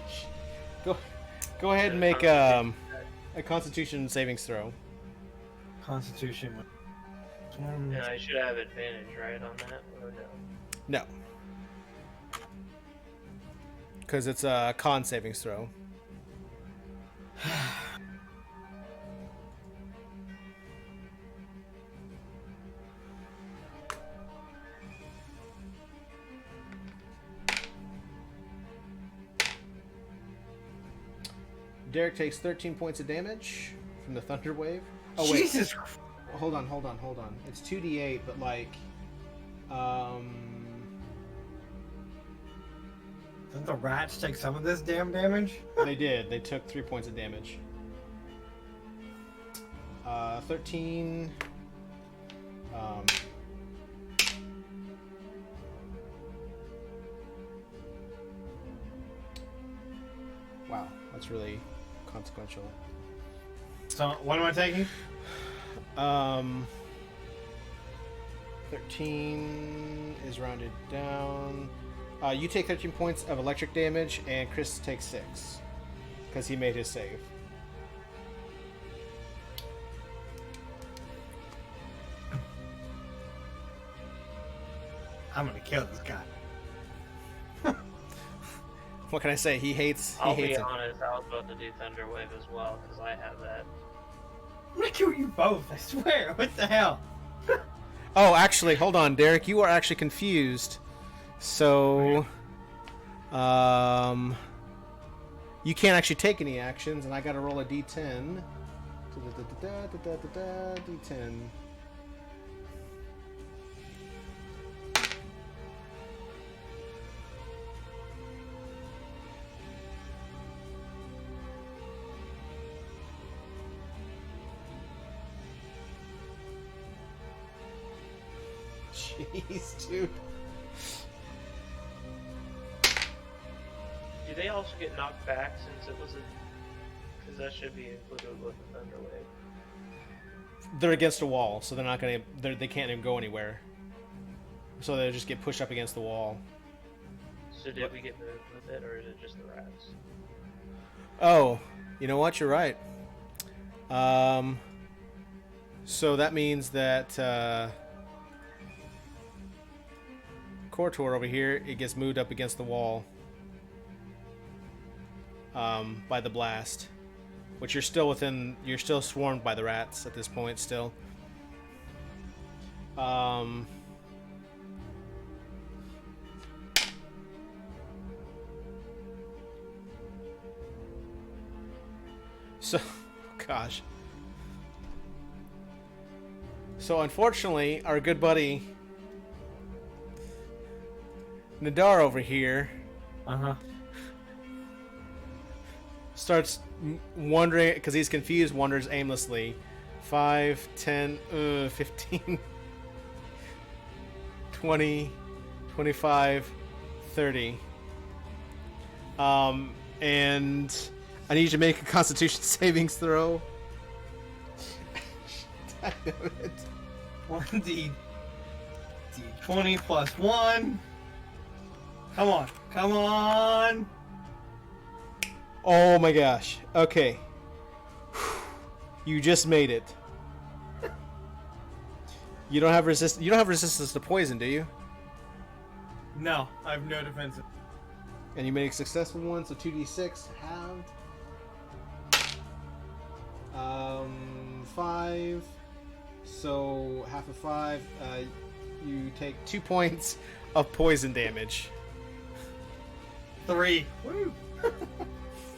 go ahead and make a Constitution savings throw. Constitution. and I should have advantage, right, on that? Or no? No, because it's a con savings throw. Derek takes 13 points of damage from the Thunder Wave. Oh wait, Jesus. hold on. It's 2d8, but like, Didn't the rats take some of this damn damage? they did. They took 3 points of damage. 13. Wow, that's really consequential. So, what am I taking? 13 is rounded down. You take 13 points of electric damage, and Chris takes 6 because he made his save. I'm gonna kill this guy. What can I say? He hates. He I'll hates be it. honest, I was about to do Thunder Wave as well, because I have that. I'm gonna kill you both, I swear. What the hell? Oh, actually, hold on, Derek. You are actually confused. So, you can't actually take any actions, and I got to roll a d10. D10. Jeez, dude. Do they also get knocked back since it was a... Because that should be included with the Thunder Wave. They're against a wall, so they're not gonna. They can't even go anywhere. So they just get pushed up against the wall. So did we get moved with it, or is it just the rats? Oh, you know what? You're right. So that means that Kortor over here, it gets moved up against the wall by the blast, which you're still within. You're still swarmed by the rats at this point. Still. So, gosh. So unfortunately, our good buddy Nadar over here Uh-huh. starts wandering because he's confused, wanders aimlessly. 5, 10, 15, 20, 25, 30. And I need you to make a Constitution savings throw. Damn it. 1d20 plus 1. Come on. Come on. Oh my gosh. Okay. You just made it. You don't have resistance to poison, do you? No, I have no defensive. And you made a successful one, so 2d6 halved. 5. So half of 5. You take 2 points of poison damage. 3. Woo. 3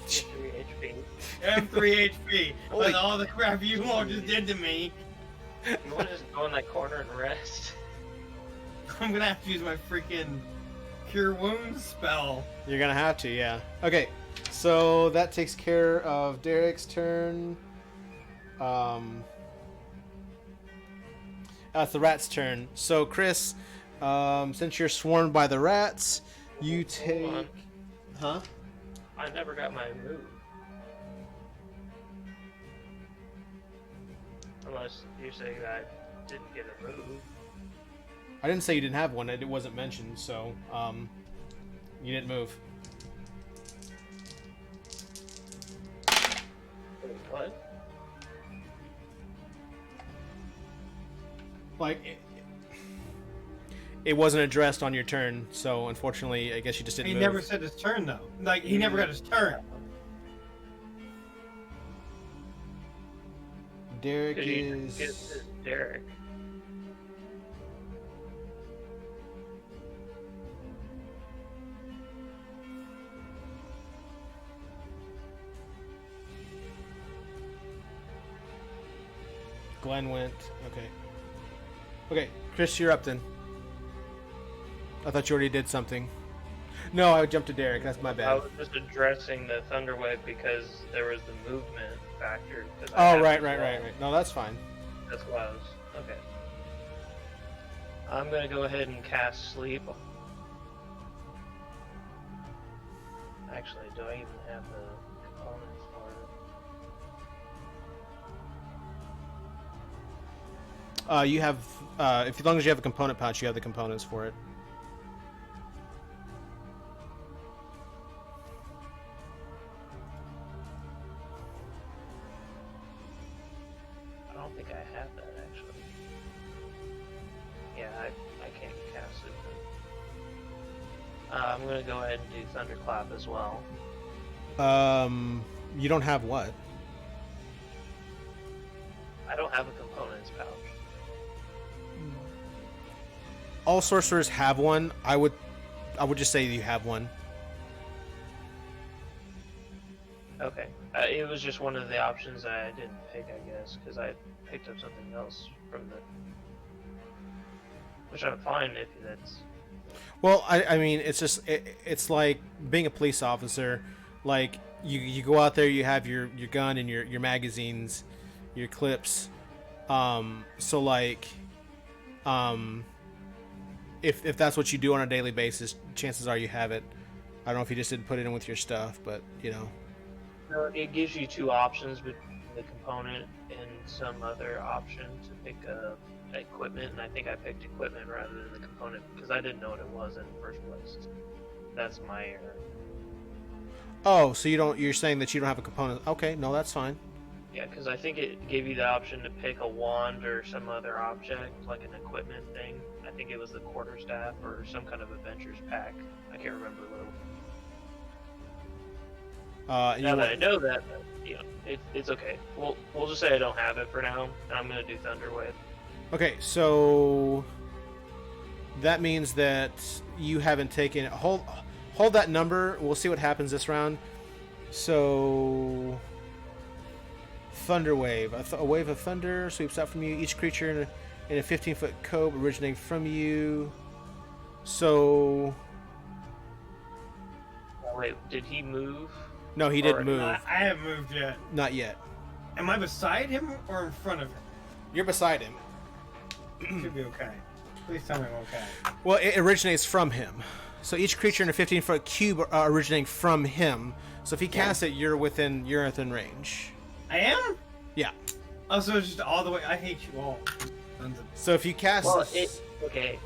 HP. And 3 HP. Holy- With all the crap you all just did to me, You want to just go in that corner and rest? I'm gonna have to use my freaking Cure Wounds spell. You're gonna have to, yeah. Okay, so that takes care of Derek's turn. It's the rat's turn. So Chris, since you're swarmed by the rats, you take. on. Huh? I never got my move. Unless you're saying that I didn't get a move. I didn't say you didn't have one. It wasn't mentioned, so you didn't move. Wait, what? Like it wasn't addressed on your turn, so unfortunately, I guess you just didn't He move. never said his turn though. Like he never got his turn. Derek Because you is. get this Derek. Glenn went. Okay. Okay, Chris, you're up then. I thought you already did something. No, I jumped to Derek. That's my I bad. was just addressing the Thunderwave because there was the movement factor. 'Cause I Oh, had right, to right, roll. right, right. No, that's fine. That's why I was okay. I'm gonna go ahead and cast sleep. Actually, do I even have the components for it? You have, as long as you have a component pouch, you have the components for it. I don't think I have that actually. Yeah, I can't cast it. Then. I'm gonna go ahead and do Thunderclap as well. You don't have what? I don't have a components pouch. All sorcerers have one. I would just say you have one. Okay. It was just one of the options that I didn't pick, I guess, because I picked up something else from the. Which I'm fine if that's. Well, I mean, it's just it's like being a police officer. Like you go out there, you have your gun and your magazines, your clips. So like, if that's what you do on a daily basis, chances are you have it. I don't know if you just didn't put it in with your stuff, but you know. No, it gives you two options between the component and some other option to pick equipment, and I think I picked equipment rather than the component because I didn't know what it was in the first place. That's my error. Oh, so you're saying that you don't have a component? Okay, no, that's fine. Yeah, because I think it gave you the option to pick a wand or some other object, like an equipment thing. I think it was the quarterstaff or some kind of adventures pack. I can't remember what it was. And Now you that I want- know that, you know, it's okay. We'll just say I don't have it for now, and I'm gonna do Thunderwave. Okay, so that means that you haven't taken hold that number. We'll see what happens this round. So Thunder Wave. A wave of thunder sweeps out from you. Each creature and a 15-foot cove originating from you. So, Wait, did he move? no, he didn't move. I haven't moved yet. Not yet. Am I beside him or in front of him? You're beside him. Should be okay. Please tell me I'm okay. Well, it originates from him. So each creature in a 15-foot cube are originating from him. So if he casts it, you're within range. I am? Yeah. Oh, so it's just all the way. I hate you all. So if you cast, Well, okay.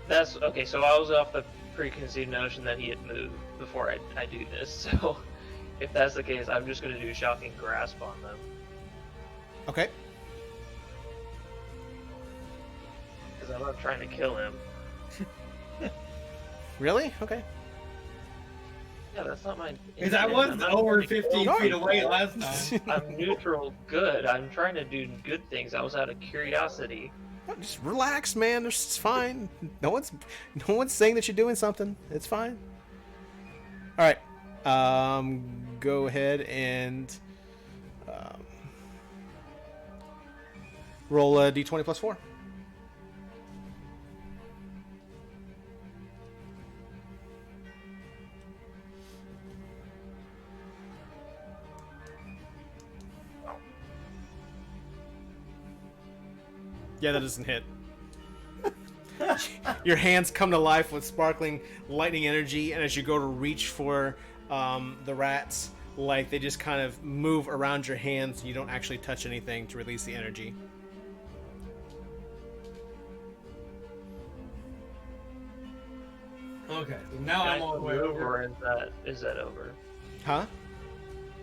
That's okay. So I was off the preconceived notion that he had moved before I do this. So if that's the case, I'm just going to do Shocking Grasp on them. okay. Because I'm not trying to kill him. Really? Okay. Yeah, that's not my. Because I intent. was I'm not over trying to 15 kill feet him. away last time. I'm neutral good. I'm trying to do good things. I was out of curiosity. Just relax, man. It's fine. No one's saying that you're doing something. It's fine. All right. Go ahead and roll a d20 plus 4. Yeah, that doesn't hit. Your hands come to life with sparkling lightning energy, and as you go to reach for the rats, like they just kind of move around your hands, and you don't actually touch anything to release the energy. Okay, so now Can I'm I all the way move, over. or is that over? Huh?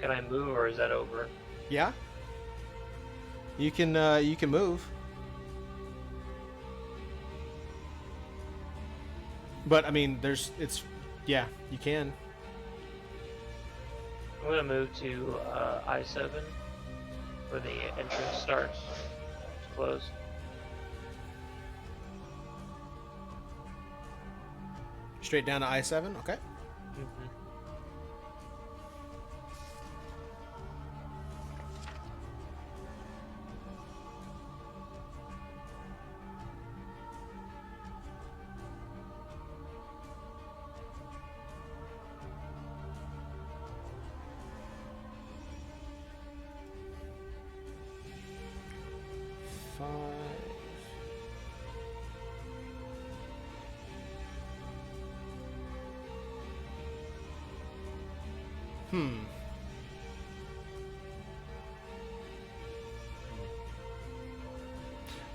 Can I move, or is that over? Yeah. You can move. But I mean, yeah, you can. I'm gonna move to I-7, where the entrance starts. It's closed. Straight down to I-7. Okay. Mm-hmm.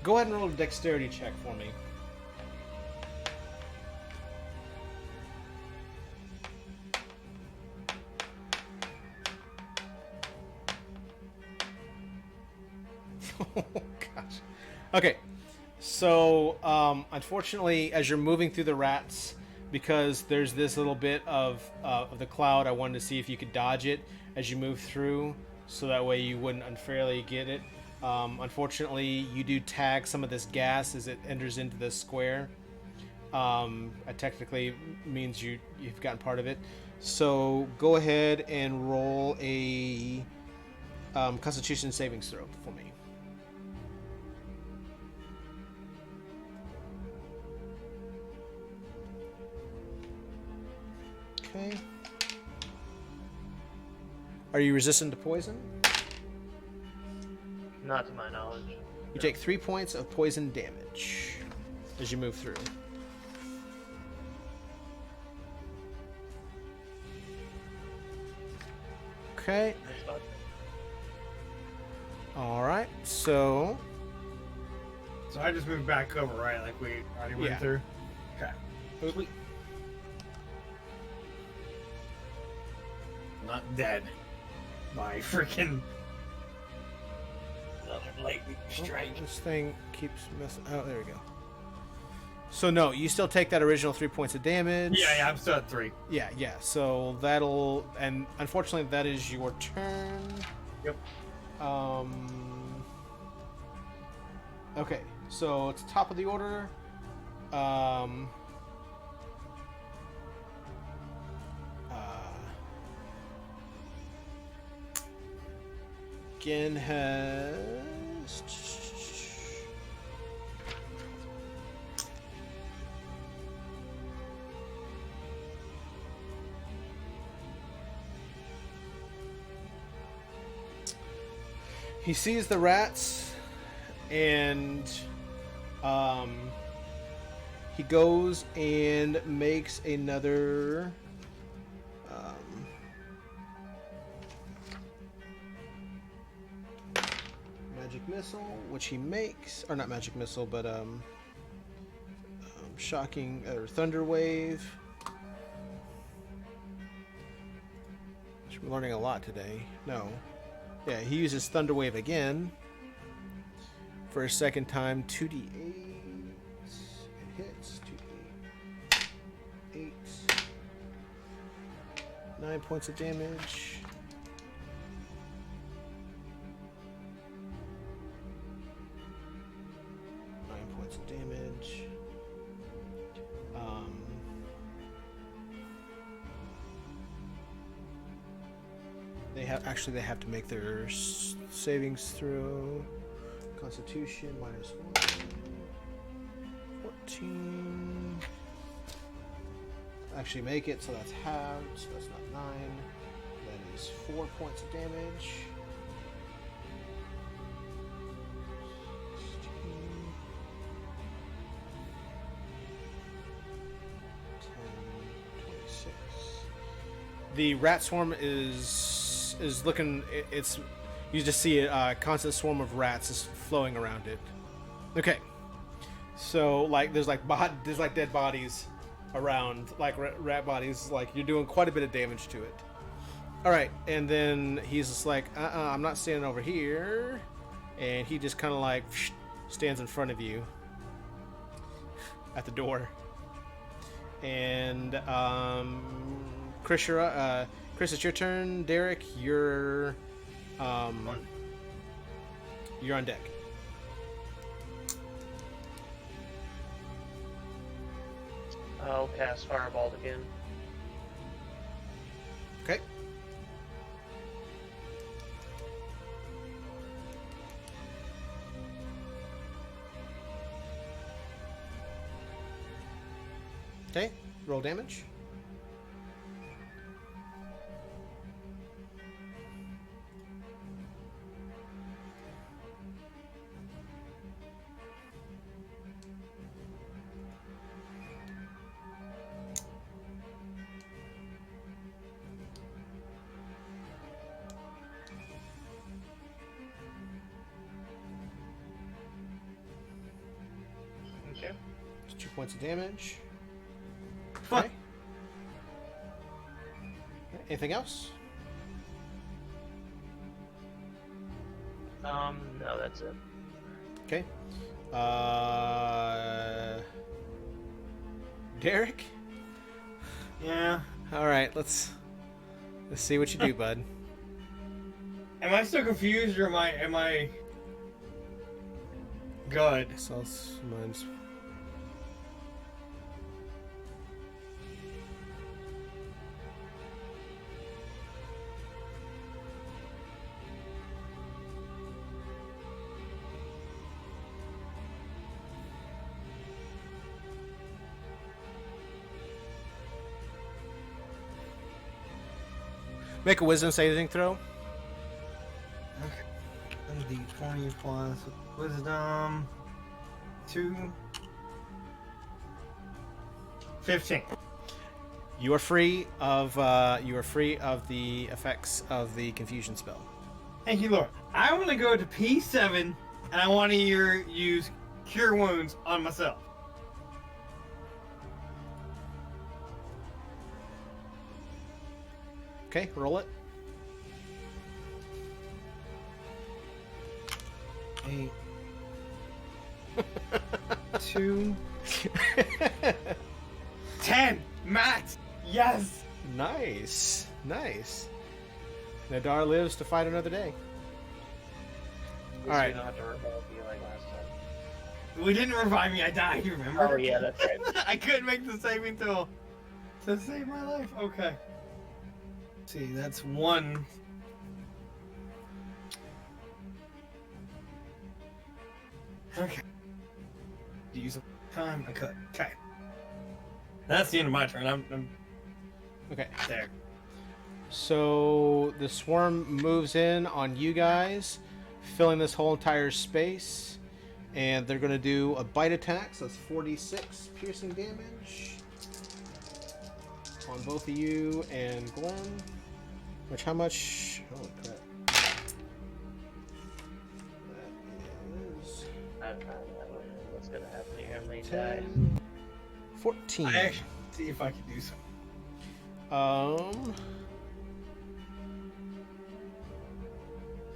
Go ahead and roll a dexterity check for me. Oh gosh. Okay. So, unfortunately, as you're moving through the rats, because there's this little bit of the cloud, I wanted to see if you could dodge it as you move through, so that way you wouldn't unfairly get it. Unfortunately, you do tag some of this gas as it enters into the square. It technically means you've gotten part of it. So go ahead and roll a Constitution savings throw for me. Okay. Are you resistant to poison? Not to my knowledge. You take 3 points of poison damage as you move through. Okay. That's fine. Alright, so... So I just moved back over, right? Like we already went Yeah. through? Okay. Sweet. Not dead. My freaking another lightning strike. This thing keeps messing... Oh, there we go. So no, you still take that original 3 points of damage. Yeah, I'm still at 3. Yeah. So that'll... And unfortunately, that is your turn. Yep. Okay, so it's top of the order. Gin has... he sees the rats, and he goes and makes another magic missile, which he makes, or not magic missile, but shocking or thunder wave. We're learning a lot today. No. Yeah, he uses Thunder Wave again. For a second time, 2d8. It hits. 2d8. 9 points of damage. They have to make their savings throw. Constitution -1. 14. Actually make it, so that's halved, so that's not 9. That is 4 points of damage. 16. 10, 26. The rat swarm is looking. It's you just see a constant swarm of rats is flowing around it. Okay, so like there's like dead bodies around, like rat bodies. Like you're doing quite a bit of damage to it. All right, and then he's just like, I'm not standing over here, and he just kind of like stands in front of you at the door. And Chris, it's your turn. Derek, you're on deck. I'll cast Firebolt again. Okay. Okay, roll damage. Okay. 2 points of damage. Fuck. Okay. Anything else? No, that's it. Okay. Derek? Yeah. All right, let's see what you do, bud. Am I still confused, or am I good? So mine's make a wisdom saving throw. Okay. D20 plus wisdom. 2. 15. You are free of the effects of the confusion spell. Thank you, Lord. I want to go to P7, and I want to use Cure Wounds on myself. Okay, roll it. 8. 2. 10. Max. Yes. Nice. Nadar lives to fight another day. All right. You don't have to revolve you like last time. We didn't revive me. I died. You remember? Oh yeah, that's right. I couldn't make the saving throw to save my life. Okay. Let's see, that's 1. Okay. Use up time. I cut. Okay. That's the end of my turn. I'm Okay. there. So the swarm moves in on you guys. filling this whole entire space. And they're going to do a bite attack, so that's 46 piercing damage on both of you and Glenn. Which, how much? Holy crap. That is I don't know what's gonna happen here. I may die. 10, 14. I actually see if I can do something.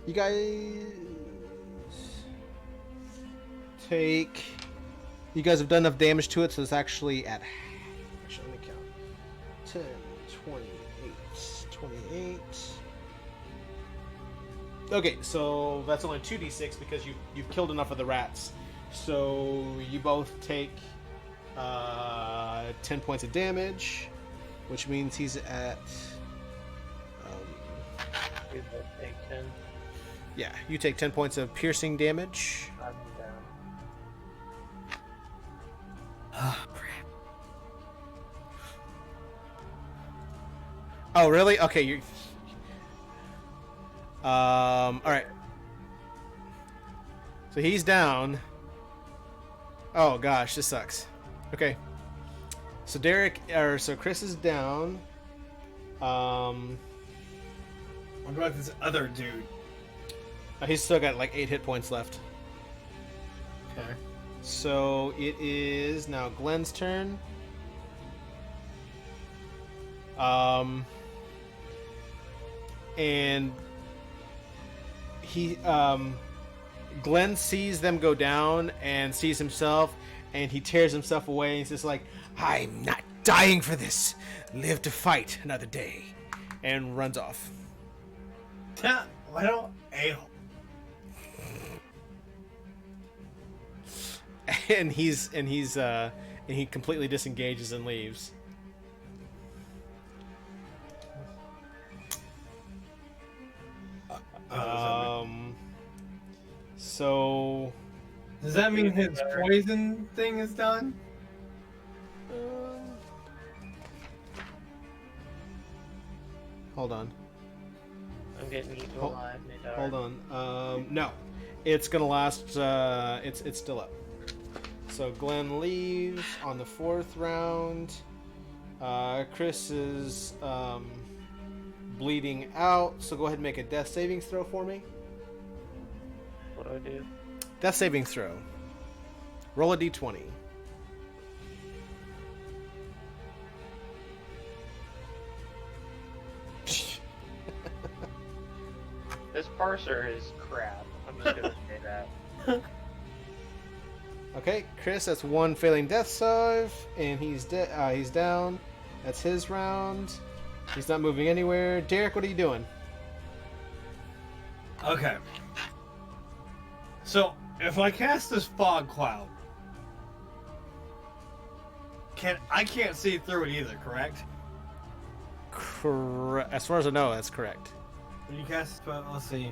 You guys take. You guys have done enough damage to it, so it's actually at. Actually, let me count. 10, 28. Okay, so that's only 2d6 because you've killed enough of the rats. So you both take 10 points of damage, which means he's at. We both take 10. Yeah, you take 10 points of piercing damage. I'm down. Oh, crap. Oh, really? Okay, you're. All right. So he's down. Oh gosh, this sucks. Okay. So Chris is down. What about this other dude? He's still got like 8 hit points left. Okay. So it is now Glenn's turn. And Glenn sees them go down and sees himself, and he tears himself away. And he's just like, "I'm not dying for this. Live to fight another day," and runs off. Why don't a And he completely disengages and leaves. So does that mean his poison thing is done? hold on. I'm getting eaten alive. Nadar. Hold on. No, it's gonna last. It's still up. So Glenn leaves on the 4th round. Chris is bleeding out. So go ahead and make a death saving throw for me. What do I do? Death saving throw. Roll a d20. This parser is crap. I'm just gonna say that. Okay, Chris, that's 1 failing death save, and he's he's down. That's his round. He's not moving anywhere. Derek, what are you doing? Okay. So if I cast this fog cloud, I can't see through it either, correct? As far as I know, that's correct. When you cast a spell, let's see.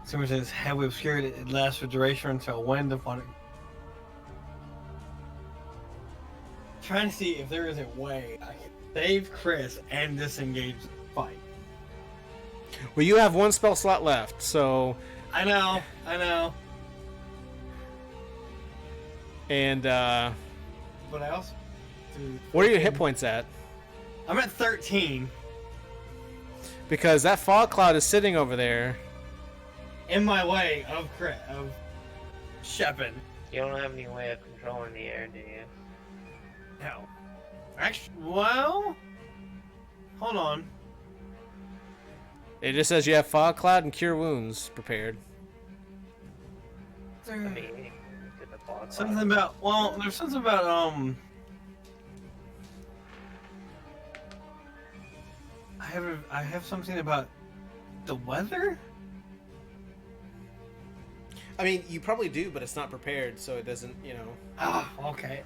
Someone says heavily obscured, it lasts for duration until wind upon it. Trying to see if there is a way I can save Chris and disengage the fight. Well, you have 1 spell slot left, so. I know. And But I also. what are your hit points at? I'm at 13. Because that fog cloud is sitting over there. In my way of Shepin. You don't have any way of controlling the air, do you? No. Actually, well. Hold on. It just says you have fog cloud and cure wounds prepared. I mean, you can get the fog Something cloud. about. Well, there's something about I have something about the weather. I mean, you probably do, but it's not prepared, so it doesn't, Ah, okay.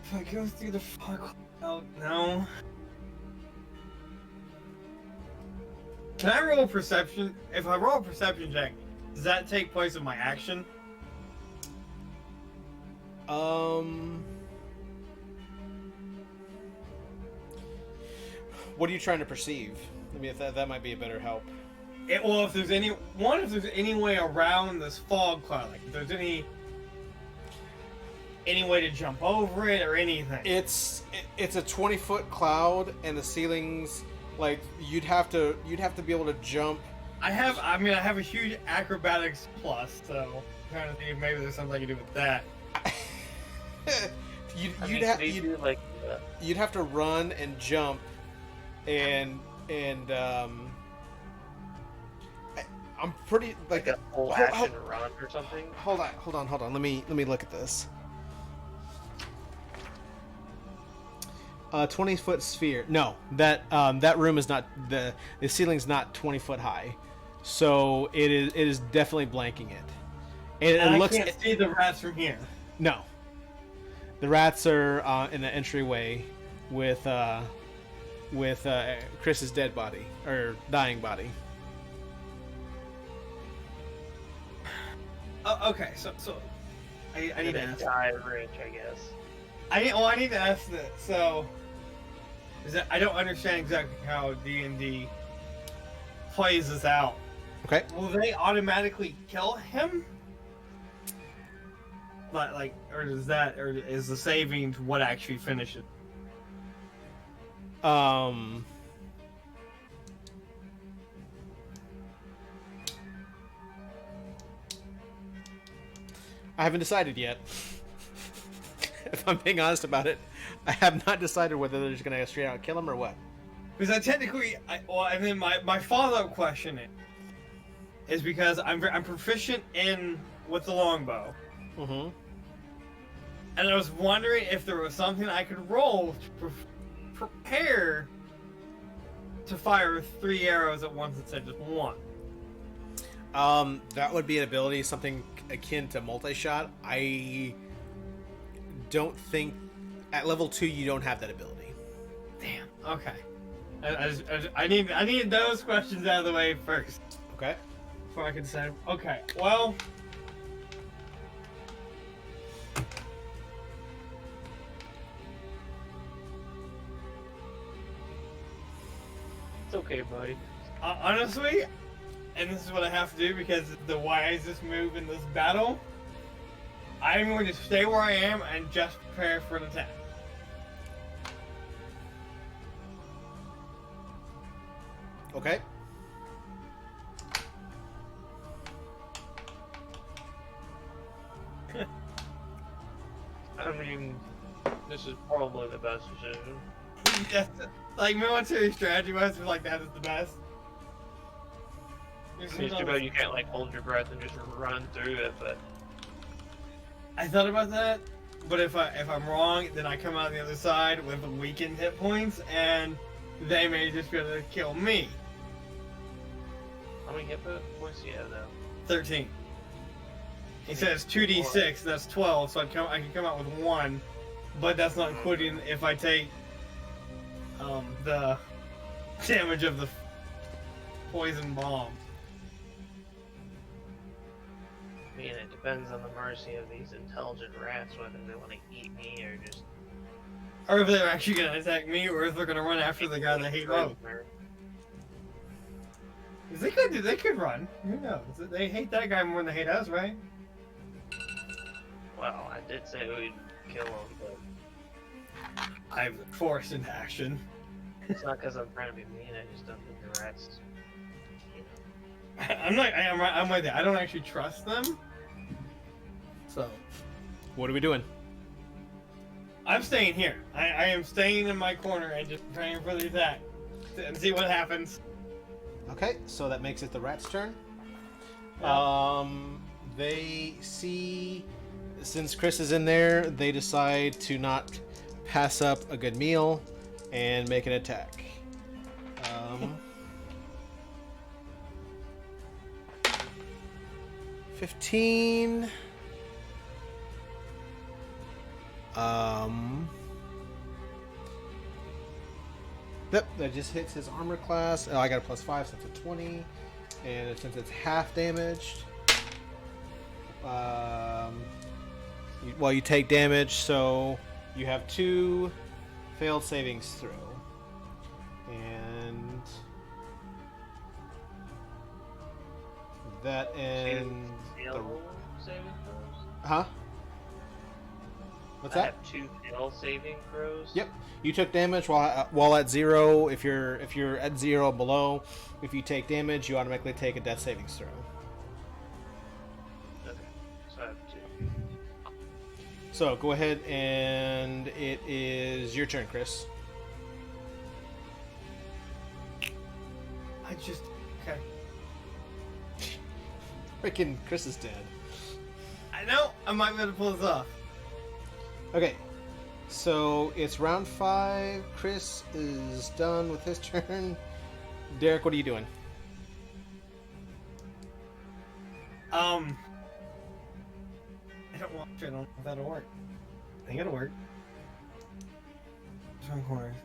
If I go through the fog cloud, no. Can I roll a perception? If I roll a perception check, does that take place of my action? What are you trying to perceive? I mean, if that might be a better help. Well, if there's any way around this fog cloud, like if there's any way to jump over it or anything. It's a 20-foot cloud, and the ceilings, like you'd have to be able to jump. I have a huge acrobatics plus, so I'm trying to think if maybe there's something I can do with that. You'd have to run and jump, and I'm pretty like a full action run or something. Hold on. Let me look at this. 20-foot sphere. No, that room is not the ceiling's not 20 foot high, so it is definitely blanking it. And it looks. I can't see the rats from here. No, the rats are in the entryway with Chris's dead body or dying body. Oh, okay, so I need to ask. Die rich, I guess. I need to ask this. So, is that I don't understand exactly how D&D plays this out. Okay. Will they automatically kill him? Like, or is the savings what actually finishes? I haven't decided yet. If I'm being honest about it, I have not decided whether they're just gonna straight out kill him or what. Because and then my follow-up question is because I'm proficient with the longbow. Mm-hmm. And I was wondering if there was something I could roll to prepare to fire 3 arrows at once instead of just one. That would be an ability, something akin to multi-shot. I don't think at level 2 you don't have that ability. Damn. Okay. I need those questions out of the way first. Okay. Before I can say, okay, well. It's okay, buddy. Honestly, and this is what I have to do because it's the wisest move in this battle, I'm going to stay where I am and just prepare for an attack. Okay. I mean, this is probably the best decision. Yes, like military strategy wise, like that is the best. It's too bad you can't like hold your breath and just run through it, but I thought about that, but if I'm wrong, then I come out the other side with weakened hit points, and they may just be able to kill me. how many hit points do you have now? 13. He says 2d6, that's 12, so I can come out with 1, but that's not including if I take the damage of the poison bomb. I mean, it depends on the mercy of these intelligent rats whether they want to eat me or just. Or if they're actually going to attack me, or if they're going to run after the guy that hate most. They could run. Who knows? They hate that guy more than they hate us, right? Well, I did say we'd kill him, but I'm forced into action. it's not because I'm trying to be mean. I just don't think the rats. I'm with it. I don't actually trust them. So, What are we doing? I'm staying here. I am staying in my corner and just praying for the attack and see what happens. Okay, so that makes it the rat's turn. Yeah. They see, since Chris is in there, they decide to not pass up a good meal and make an attack. 15. Yep, that just hits his armor class. Oh, I got a +5, so that's a 20. And since it's half damaged, you take damage, so you have 2 failed savings throw. And That and the, Fail saving throws? huh? What's I that? have 2 fail saving throws. Yep. You took damage while at 0. If you're at 0 or below, if you take damage, you automatically take a death savings throw. Okay. So I have 2. So go ahead and it is your turn, Chris. I just okay. Freaking Chris is dead. I know I might be able to pull this off. Okay. So it's round 5. Chris is done with his turn. Derek, what are you doing? I don't want to. I don't know if that'll work. I think it'll work. Turn corners.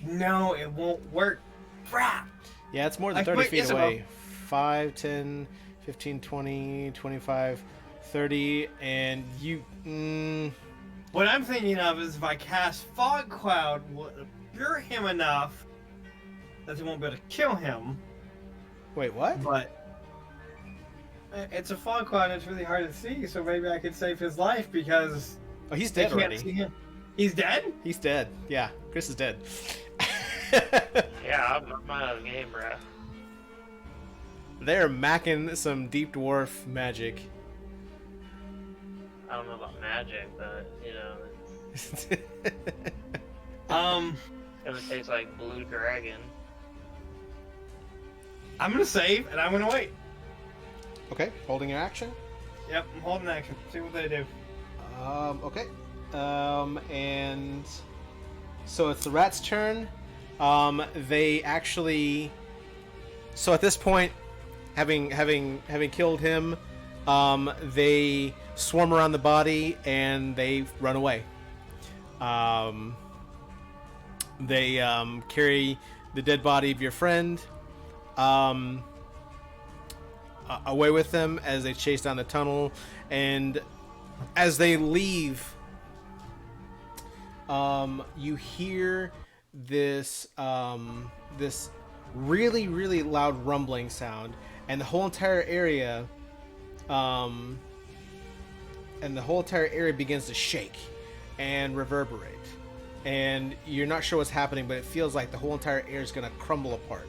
No, it won't work. Crap! Yeah, it's more than I 30 quit, feet yes, it away. 5, 10, 15, 20, 25, 30, and you... What I'm thinking of is if I cast Fog Cloud, will it obscure him enough that it won't be able to kill him, Wait, what? but it's a fog cloud and it's really hard to see, so maybe I could save his life because Oh, he's they dead can't already. see him. He's dead? He's dead. Yeah, Chris is dead. Yeah, I'm out of the game, bro. They're macking some deep dwarf magic. I don't know about magic, but, you know, it's gonna taste like Blue Dragon. I'm gonna save and I'm gonna wait. Okay, holding your action. Yep, I'm holding action. See what they do. Okay. And so it's the rat's turn. They actually. So at this point, having killed him, they swarm around the body and they run away. They carry the dead body of your friend away with them as they chase down the tunnel, and as they leave, you hear this this really loud rumbling sound, and the whole entire area begins to shake and reverberate, and you're not sure what's happening, but it feels like the whole entire air is going to crumble apart.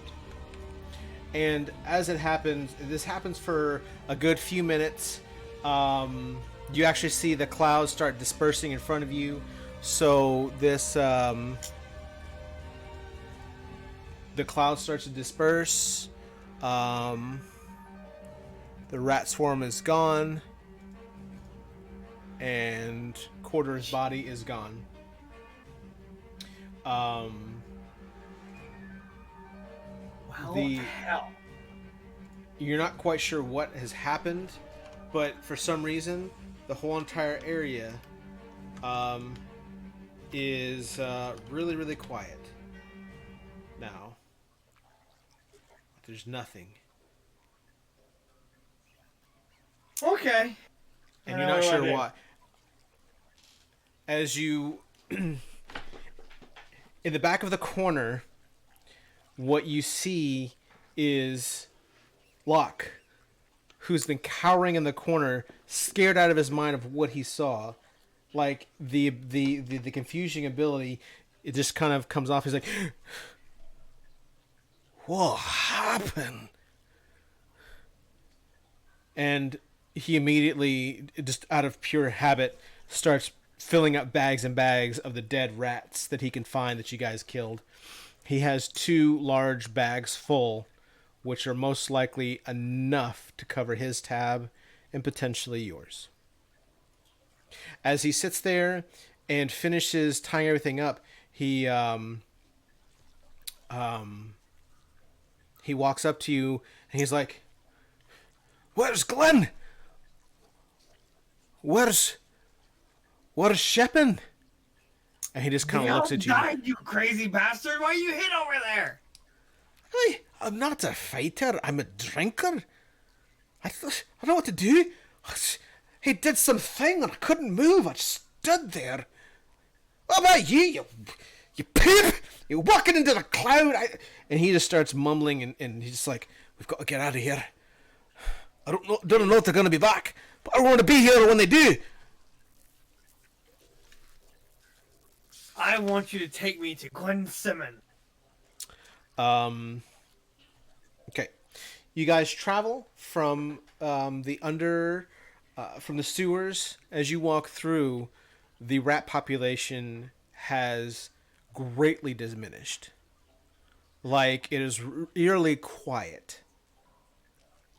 And as it happens, this happens for a good few minutes. You actually see the clouds start dispersing in front of you. So this, the cloud starts to disperse. The rat swarm is gone, and Quarter's body is gone. Well, The- hell. You're not quite sure what has happened, but for some reason, the whole entire area is really quiet now. There's nothing, Okay. and you're not sure why. As you, in the back of the corner, what you see is Locke, who's been cowering in the corner, scared out of his mind of what he saw. Like the confusing ability, it just kind of comes off. He's like, "What happened?" And he immediately, just out of pure habit, starts filling up bags and bags of the dead rats that he can find that you guys killed. He has 2 large bags full, which are most likely enough to cover his tab and potentially yours. As he sits there and finishes tying everything up, he walks up to you and he's like, "Where's Glenn? Where's Shepin?" And he just kind of looks at you. Died, you crazy bastard! Why you hid over there? I'm not a fighter. I'm a drinker. I don't know what to do. He did something and I couldn't move. I just stood there. What about you? You pimp! You're walking into the cloud. And he just starts mumbling and he's just like, "We've got to get out of here. don't know if they're gonna be back, but I want to be here when they do. I want you to take me to Gwen Simmons. Okay. You guys travel from from the sewers. As you walk through, the rat population has greatly diminished. Like, it is eerily quiet.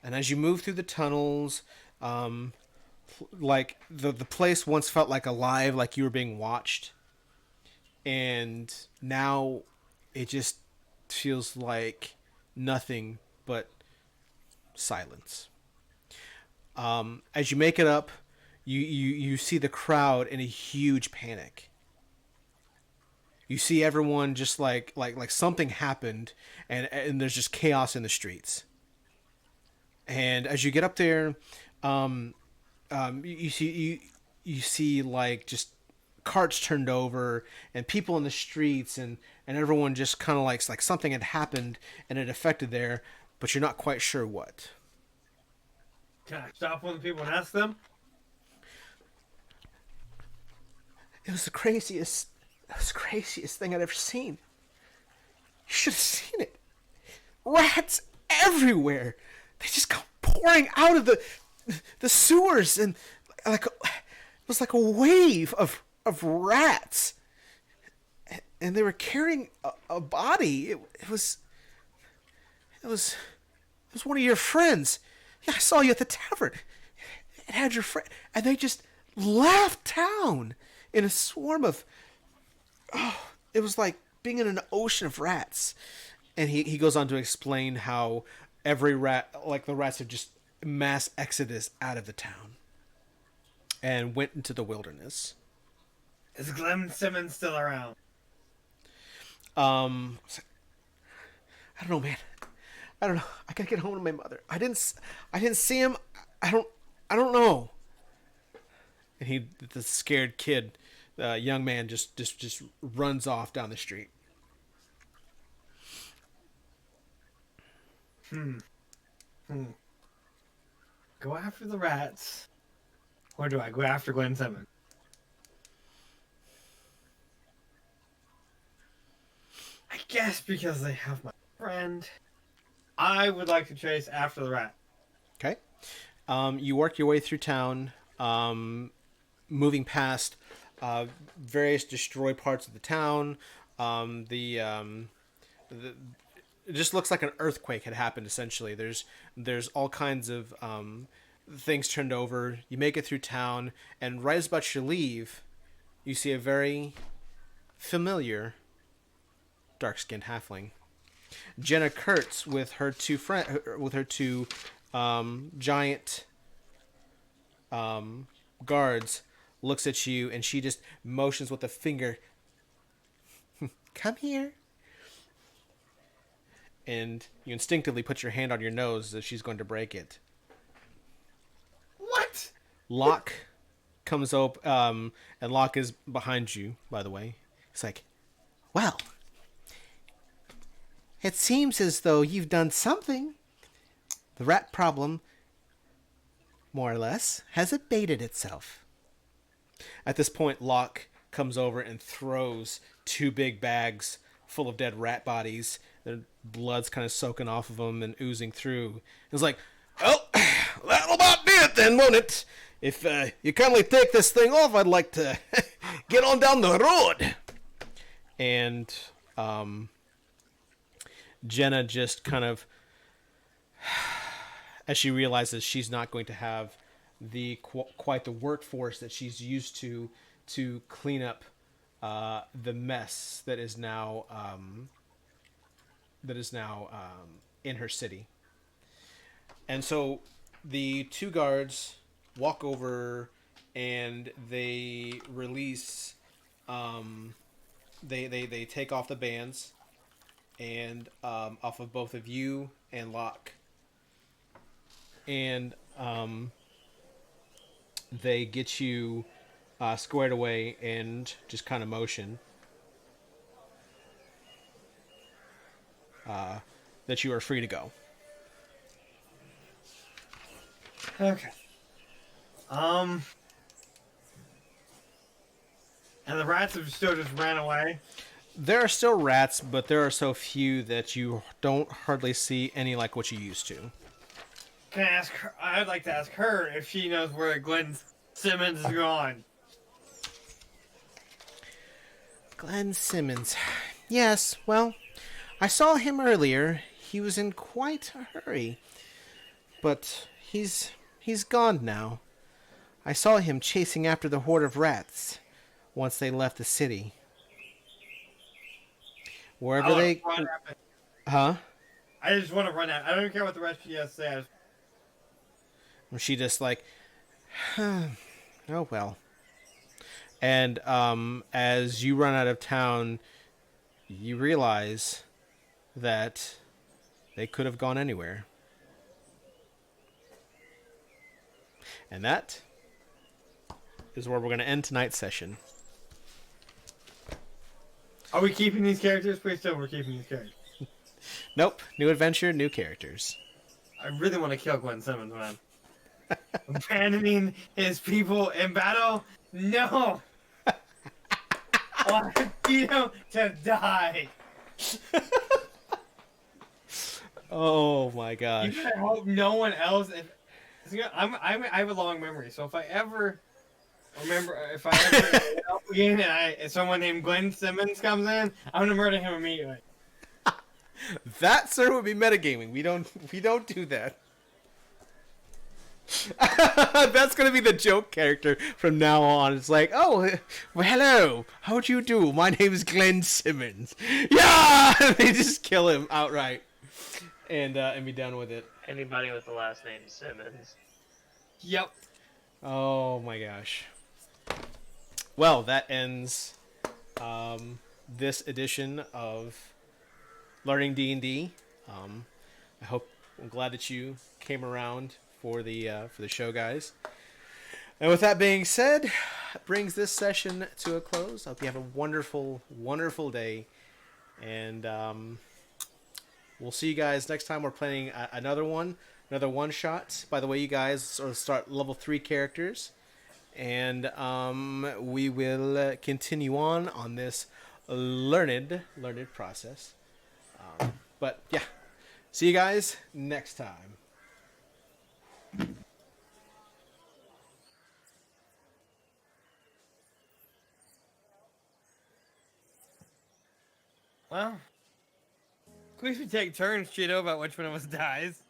And as you move through the tunnels, like the place once felt like alive, like you were being watched, and now it just feels like nothing but silence. As you make it up, you see the crowd in a huge panic. You see everyone just like something happened, and there's just chaos in the streets. And as you get up there, you see like just carts turned over and people in the streets, and everyone just kind of like something had happened and it affected there, but you're not quite sure what. Can I stop one of the people and ask them? It was the craziest thing I'd ever seen. You should have seen it. Rats everywhere. They just come pouring out of the sewers, and like it was like a wave of rats, and they were carrying a body. It was one of your friends. Yeah, I saw you at the tavern. It had your friend, and they just left town in a swarm of. Oh, it was like being in an ocean of rats. And he goes on to explain how every rat, like the rats, have just mass exodus out of the town and went into the wilderness. Is Glenn Simmons still around? I don't know, man. I don't know. I gotta get home to my mother. I didn't see him. I don't know. And the scared kid, young man, just runs off down the street. Go after the rats, or do I go after Glenn Simmons? I guess because they have my friend, I would like to chase after the rat. Okay. You work your way through town, moving past various destroyed parts of the town. It just looks like an earthquake had happened. Essentially, there's all kinds of things turned over. You make it through town, and right as about you leave, you see a very familiar dark-skinned halfling, Jenna Kurtz, with her two giant guards, looks at you, and she just motions with a finger. Come here. And you instinctively put your hand on your nose as if she's going to break it. What? Locke comes up, and Locke is behind you, by the way. It's like, well, it seems as though you've done something. The rat problem, more or less, has abated itself. At this point, Locke comes over and throws 2 big bags full of dead rat bodies. Their blood's kind of soaking off of them and oozing through. It's like, well, that'll about do it then, won't it? If you kindly take this thing off, I'd like to get on down the road. And Jenna just kind of, as she realizes she's not going to have quite the workforce that she's used to clean up the mess that is now in her city. And so the 2 guards walk over and they release they take off the bands and off of both of you and Locke, and they get you squared away and just kind of motion that you are free to go. Okay. And the rats have still just ran away. There are still rats, but there are so few that you don't hardly see any like what you used to. Can I ask her? I'd like to ask her if she knows where Glenn Simmons is gone. Glenn Simmons. Yes, well, I saw him earlier. He was in quite a hurry. But he's gone now. I saw him chasing after the horde of rats once they left the city. Wherever they... Huh? I just want to run out. I don't care what the rest of you has to say. She just like, oh well. And as you run out of town, you realize that they could have gone anywhere. And that is where we're going to end tonight's session. Are we keeping these characters? Please tell we're keeping these characters. Nope. New adventure, new characters. I really want to kill Glenn Simmons, man. Abandoning his people in battle? No! I want Tito to die. Oh my gosh. You better hope no one else. I have a long memory, so if I ever again and someone named Glenn Simmons comes in, I'm gonna murder him immediately. That, sir, would be metagaming. We don't do that. That's gonna be the joke character from now on. It's like, oh, well, hello, how'd you do? My name is Glenn Simmons. Yeah, they just kill him outright, and be done with it. Anybody with the last name Simmons. Yep. Oh my gosh. Well, that ends this edition of Learning D&D. I'm glad that you came around for the show, guys. And with that being said, brings this session to a close. I hope you have a wonderful, wonderful day, and we'll see you guys next time. We're playing another one shot. By the way, you guys sort of start level 3 characters, and we will continue on this learned process. But yeah, see you guys next time. Well, at least we take turns, Cheeto, about which one of us dies.